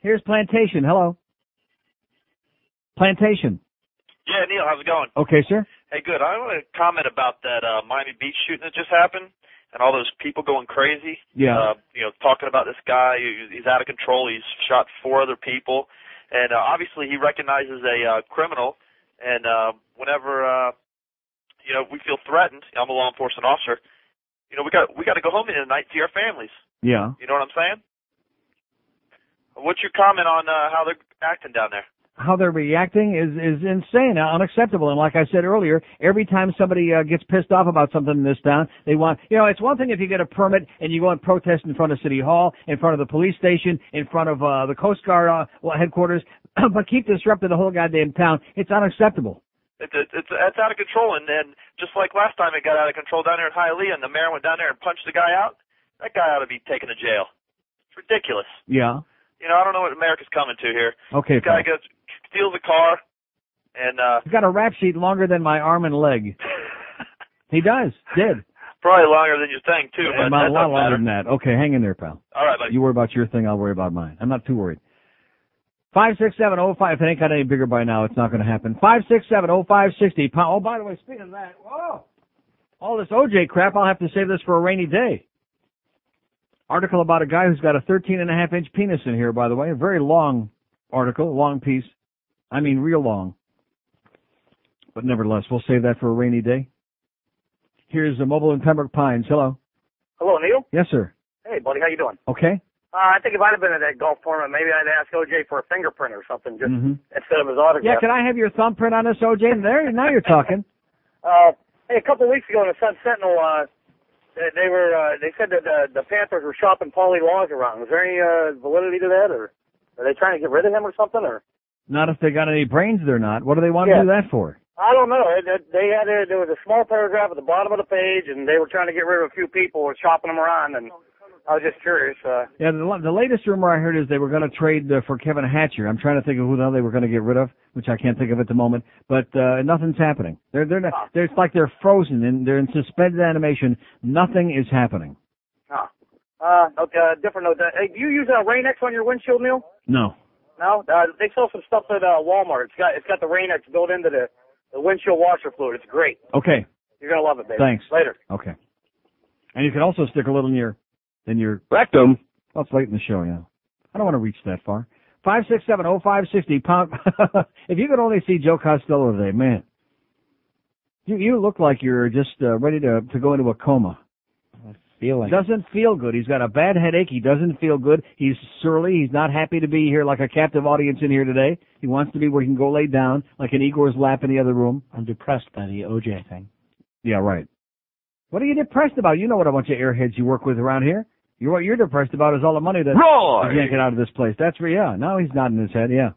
Here's Plantation. Hello. Plantation. Yeah, Neil, how's it going? Okay, sir. Hey, good. I want to comment about that Miami Beach shooting that just happened and all those people going crazy. Yeah. Talking about this guy. He's out of control. He's shot 4 other people. And obviously he recognizes a criminal. And whenever we feel threatened, I'm a law enforcement officer. We got to go home tonight and see our families. Yeah. You know what I'm saying? What's your comment on how they're acting down there? how they're reacting is insane, unacceptable. And like I said earlier, every time somebody gets pissed off about something in this town, they want, it's one thing if you get a permit and you go and protest in front of City Hall, in front of the police station, in front of the Coast Guard headquarters, but keep disrupting the whole goddamn town. It's unacceptable. It's out of control, and just like last time it got out of control down there in Hialeah, and the mayor went down there and punched the guy out, that guy ought to be taken to jail. It's ridiculous. Yeah. I don't know what America's coming to here. Okay, this guy steals a car, and he's got a rap sheet longer than my arm and leg. He did. Probably longer than you think too, but a that lot doesn't longer matter. than that. Okay, hang in there, pal. All right, buddy. You worry about your thing, I'll worry about mine. I'm not too worried. 56705. If it ain't got any bigger by now, it's not going to happen. 5670560. Oh, by the way, speaking of that, all this OJ crap, I'll have to save this for a rainy day. Article about a guy who's got a 13.5-inch penis in here, by the way. A very long article, long piece. I mean, real long. But nevertheless, we'll save that for a rainy day. Here's a mobile in Pembroke Pines. Hello. Hello, Neil. Yes, sir. Hey, buddy, how you doing? Okay. I think if I'd have been at that golf tournament, maybe I'd ask OJ for a fingerprint or something, just instead of his autograph. Yeah, can I have your thumbprint on this, OJ? There, now you're talking. Hey, a couple of weeks ago in the Sun Sentinel, they said that the Panthers were shopping Paulie Laws around. Was there any validity to that, or are they trying to get rid of him or something? Or not if they got any brains, they're not. What do they want to do that for? I don't know. There was a small paragraph at the bottom of the page, and they were trying to get rid of a few people who were shopping them around, and I was just curious. Yeah, the latest rumor I heard is they were going to trade for Kevin Hatcher. I'm trying to think of who the hell they were going to get rid of, which I can't think of at the moment. But nothing's happening. They're not. It's like they're frozen and they're in suspended animation. Nothing is happening. Okay. Different note. Hey, do you use Rain-X on your windshield, Neil? No. No. They sell some stuff at Walmart. It's got the Rain-X built into the windshield washer fluid. It's great. Okay. You're gonna love it, baby. Thanks. Later. Okay. And you can also stick a little in your rectum. Well, it's late in the show, yeah. I don't want to reach that far. 5670560 If you could only see Joe Costello today, man. You look like you're just ready to go into a coma. Feeling. Doesn't feel good. He's got a bad headache. He doesn't feel good. He's surly. He's not happy to be here like a captive audience in here today. He wants to be where he can go lay down like in Igor's lap in the other room. I'm depressed by the OJ thing. Yeah, right. What are you depressed about? You know what a bunch of airheads you work with around here. What you're depressed about is all the money that you can't get out of this place. That's where, yeah. Now he's nodding his head, yeah.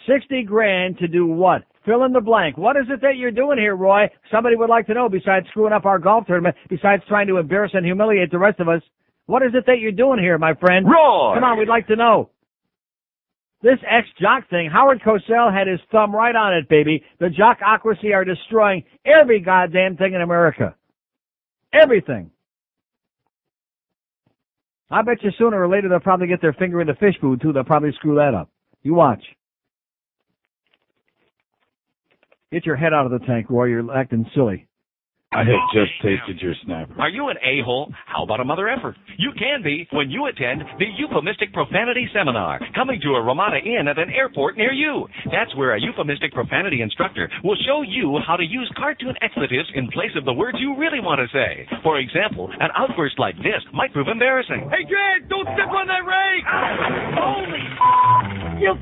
$60,000 to do what? Fill in the blank. What is it that you're doing here, Roy? Somebody would like to know, besides screwing up our golf tournament, besides trying to embarrass and humiliate the rest of us. What is it that you're doing here, my friend? Roy! Come on, we'd like to know. This ex-jock thing, Howard Cosell had his thumb right on it, baby. The jockocracy are destroying every goddamn thing in America. Everything. I bet you sooner or later they'll probably get their finger in the fish food, too. They'll probably screw that up. You watch. Get your head out of the tank, Roy. You're acting silly. I have just tasted your snapper. Are you an a-hole? How about a mother effer? You can be when you attend the Euphemistic Profanity Seminar, coming to a Ramada Inn at an airport near you. That's where a euphemistic profanity instructor will show you how to use cartoon expletives in place of the words you really want to say. For example, an outburst like this might prove embarrassing. Hey, Greg, don't step on that rake! Holy you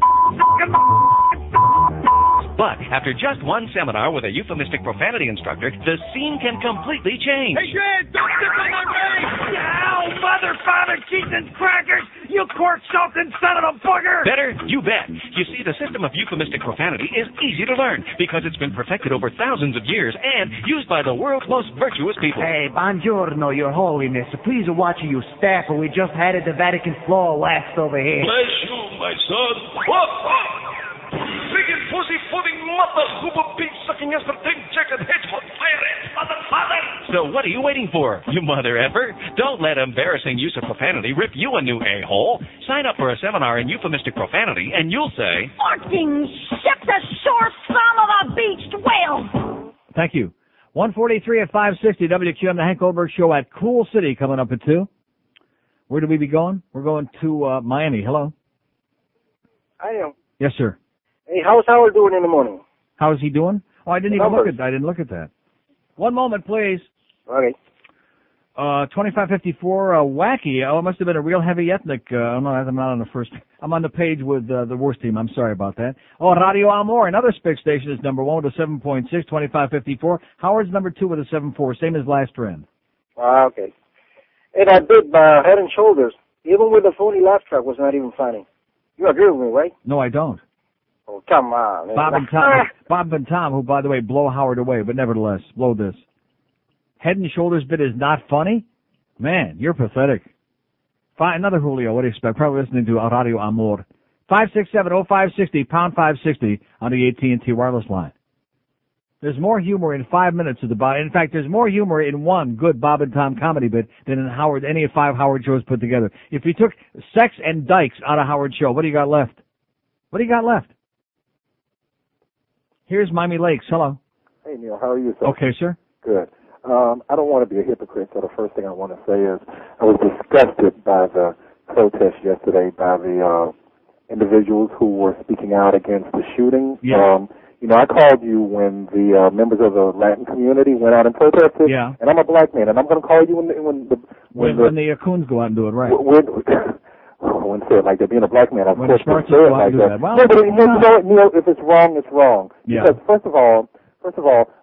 But after just one seminar with a euphemistic profanity instructor, the scene can completely change. Hey, Greg, don't step on that rake! Ow, mother, father, cheese and crackers! You cork-soaking son of a booger! Better? You bet. You see, the system of euphemistic profanity is easy to learn because it's been perfected over thousands of years and used by the world's most virtuous people. Hey, buongiorno, your holiness. Please watch your staff, or we just had it the Vatican floor last over here. Bless you, my son. Friggin' pussy-footing mother, hooper beat sucking aspartame chicken hedgehog fire ants, mother. So what are you waiting for, you mother effer? Don't let embarrassing use of profanity rip you a new a-hole. Sign up for a seminar in euphemistic profanity and you'll say, Fucking ship the sore thumb of a beached whale. Thank you. 143 at 560 WQAM, the Hank Goldberg Show at Cool City coming up at 2. Where do we be going? We're going to Miami. Hello. I am. Yes, sir. Hey, how's Howard doing in the morning? How is he doing? Oh, I didn't look at that. One moment, please. Okay. 2554, wacky. Oh, it must have been a real heavy ethnic. Oh, no, I'm not on the first. I'm on the page with the worst team. I'm sorry about that. Oh, Radio Amor, another spick station, is number 1 with a 7.6, 2554. Howard's number 2 with a 7.4, same as last trend. Okay. Hey, that bit, Head and Shoulders, even with the phony laugh track, was not even funny. You agree with me, right? No, I don't. Oh, come on, man. Bob and Tom, who, by the way, blow Howard away, but nevertheless, blow this. Head and Shoulders bit is not funny? Man, you're pathetic. Another Julio, what do you expect? Probably listening to Radio Amor. 567-0560, pound 560 on the AT&T wireless line. There's more humor in 5 minutes of the Bob. In fact, there's more humor in one good Bob and Tom comedy bit than in any of 5 Howard shows put together. If you took sex and dykes out of Howard's show, what do you got left? What do you got left? Here's Miami Lakes. Hello. Hey, Neil, how are you, sir? Okay, sir. Good. I don't want to be a hypocrite, so the first thing I want to say is I was disgusted by the protest yesterday by the individuals who were speaking out against the shooting. Yeah. I called you when the members of the Latin community went out and protested. Yeah. And I'm a black man, and I'm going to call you when the Coons go out and do it, right? I wouldn't say it like that. Being a black man, of when course, the Sparks say it go out like and do that. that. Well, No, but you know what, Neil? If it's wrong, it's wrong. Yeah. Because first of all,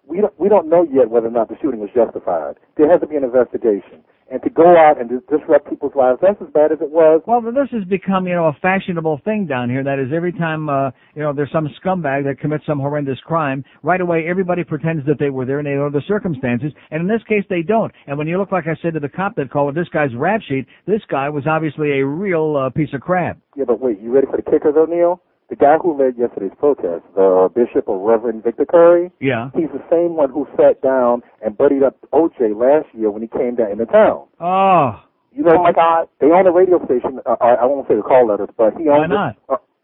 we don't know yet whether or not the shooting was justified. There has to be an investigation. And to go out and disrupt people's lives, that's as bad as it was. Well, this has become, a fashionable thing down here. That is, every time, there's some scumbag that commits some horrendous crime, right away everybody pretends that they were there and they know the circumstances. And in this case, they don't. And when you look, like I said to the cop that called, this guy's rap sheet, this guy was obviously a real piece of crap. Yeah, but wait, you ready for the kicker, though, Neil? The guy who led yesterday's protest, the Bishop or Reverend Victor Curry, yeah, he's the same one who sat down and buddied up O.J. last year when he came down into town. Oh. You know, my God, they own a radio station. I won't say the call letters, but he owns Why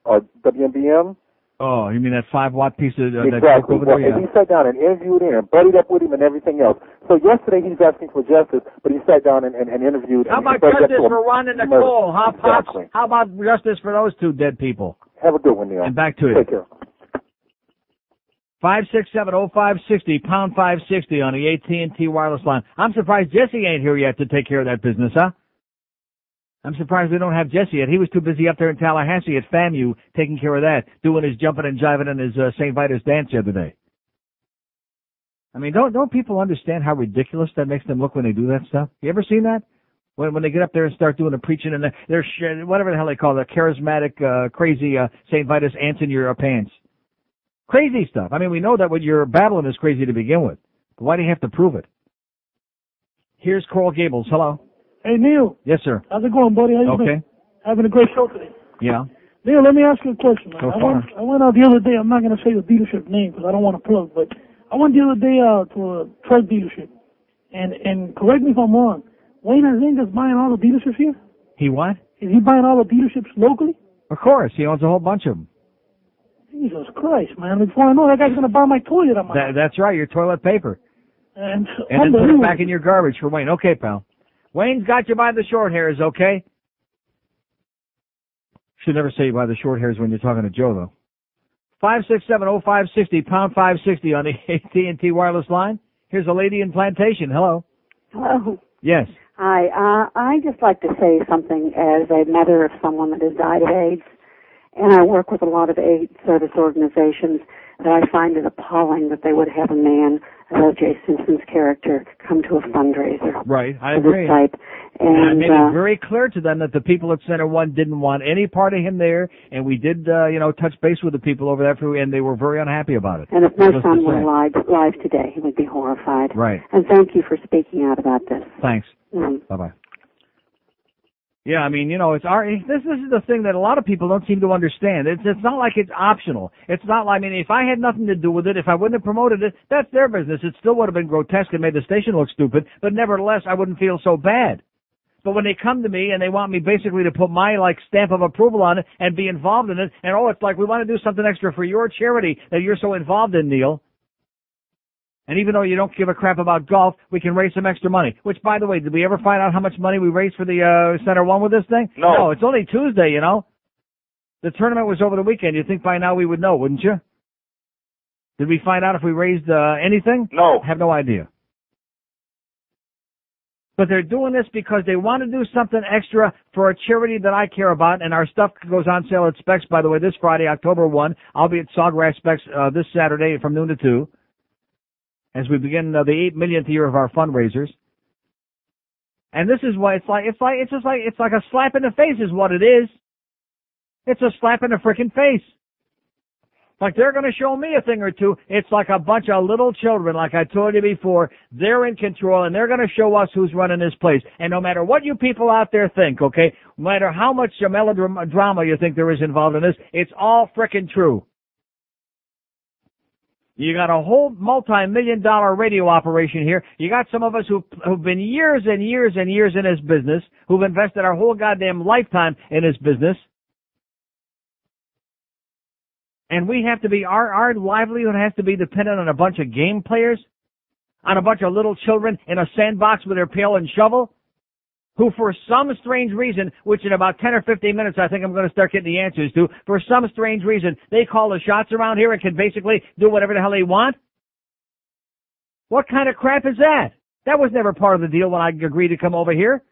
not? WMBM. Oh, you mean that 5-watt piece of that exactly. over there? Yeah. And he sat down and interviewed him and buddied up with him and everything else. So yesterday he's asking for justice, but he sat down and interviewed. How about justice for Ron and Nicole? Exactly. How about justice for those 2 dead people? Have a good one, Neil. And back to you. Take care. 567-0560, pound 560 on the AT&T wireless line. I'm surprised Jesse ain't here yet to take care of that business, huh? I'm surprised we don't have Jesse yet. He was too busy up there in Tallahassee at FAMU taking care of that, doing his jumping and jiving and his St. Vitus dance the other day. I mean, don't people understand how ridiculous that makes them look when they do that stuff? You ever seen that? When they get up there and start doing the preaching and they're whatever the hell they call it, charismatic, crazy St. Vitus ants in your pants. Crazy stuff. I mean, we know that what you're battling is crazy to begin with. But why do you have to prove it? Here's Coral Gables. Hello. Hey, Neil. Yes, sir. How's it going, buddy? How you been? Having a great show today. Yeah. Neil, let me ask you a question, man. So I went out the other day. I'm not going to say the dealership name because I don't want to plug, but I went the other day to a truck dealership. And correct me if I'm wrong, Wayne Azinga's buying all the dealerships here? He what? Is he buying all the dealerships locally? Of course. He owns a whole bunch of them. Jesus Christ, man. Before I know, that guy's going to buy my toilet on my house. That's right, your toilet paper. And then put it back in your garbage for Wayne. Okay, pal. Wayne's got you by the short hairs, okay? Should never say by the short hairs when you're talking to Joe, though. 567-0560, pound 560 on the AT&T wireless line. Here's a lady in Plantation. Hello. Hello. Yes. Hi. I just like to say something as a mother of someone that has died of AIDS, and I work with a lot of AIDS service organizations, that I find it appalling that they would have a man of O.J. Simpson's character come to a fundraiser. Right, I of agree. This type. And I And made it very clear to them that the people at Center One didn't want any part of him there, and we did, touch base with the people over there, and they were very unhappy about it. And if my Needless to son were say. alive today, he would be horrified. Right. And thank you for speaking out about this. Thanks. Bye-bye. Yeah, I mean, this is the thing that a lot of people don't seem to understand. It's not like it's optional. It's not like, if I had nothing to do with it, if I wouldn't have promoted it, that's their business. It still would have been grotesque and made the station look stupid, but nevertheless, I wouldn't feel so bad. But when they come to me and they want me basically to put my, stamp of approval on it and be involved in it, and it's like we want to do something extra for your charity that you're so involved in, Neil. And even though you don't give a crap about golf, we can raise some extra money. Which, by the way, did we ever find out how much money we raised for the Center One with this thing? No, it's only Tuesday, The tournament was over the weekend. You'd think by now we would know, wouldn't you? Did we find out if we raised anything? No. I have no idea. But they're doing this because they want to do something extra for a charity that I care about, and our stuff goes on sale at Specs, by the way, this Friday, October 1. I'll be at Sawgrass Specs this Saturday from noon to 2 as we begin the 8 millionth year of our fundraisers. And this is why it's like a slap in the face is what it is. It's a slap in the frickin' face. Like they're going to show me a thing or two. It's like a bunch of little children, like I told you before. They're in control, and they're going to show us who's running this place. And no matter what you people out there think, okay, no matter how much melodrama you think there is involved in this, it's all frickin' true. You got a whole multi-million-dollar radio operation here. You got some of us who've been years and years and years in this business, who've invested our whole goddamn lifetime in this business. And we have to be, our livelihood has to be dependent on a bunch of game players, on a bunch of little children in a sandbox with their pail and shovel, who for some strange reason, which in about 10 or 15 minutes I think I'm going to start getting the answers to, for some strange reason, they call the shots around here and can basically do whatever the hell they want? What kind of crap is that? That was never part of the deal when I agreed to come over here.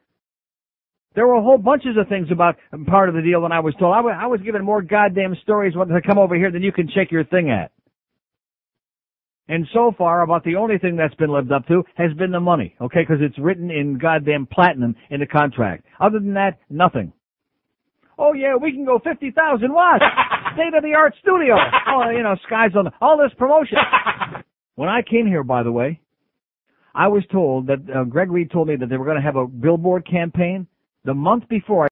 There were a whole bunches of things about part of the deal when I was told. I was given more goddamn stories to come over here than you can check your thing at. And so far, about the only thing that's been lived up to has been the money, okay, because it's written in goddamn platinum in the contract. Other than that, nothing. Oh, yeah, we can go 50,000 watts. State-of-the-art studio. Oh, skies on all this promotion. When I came here, by the way, I was told that Greg Reed told me that they were going to have a billboard campaign the month before.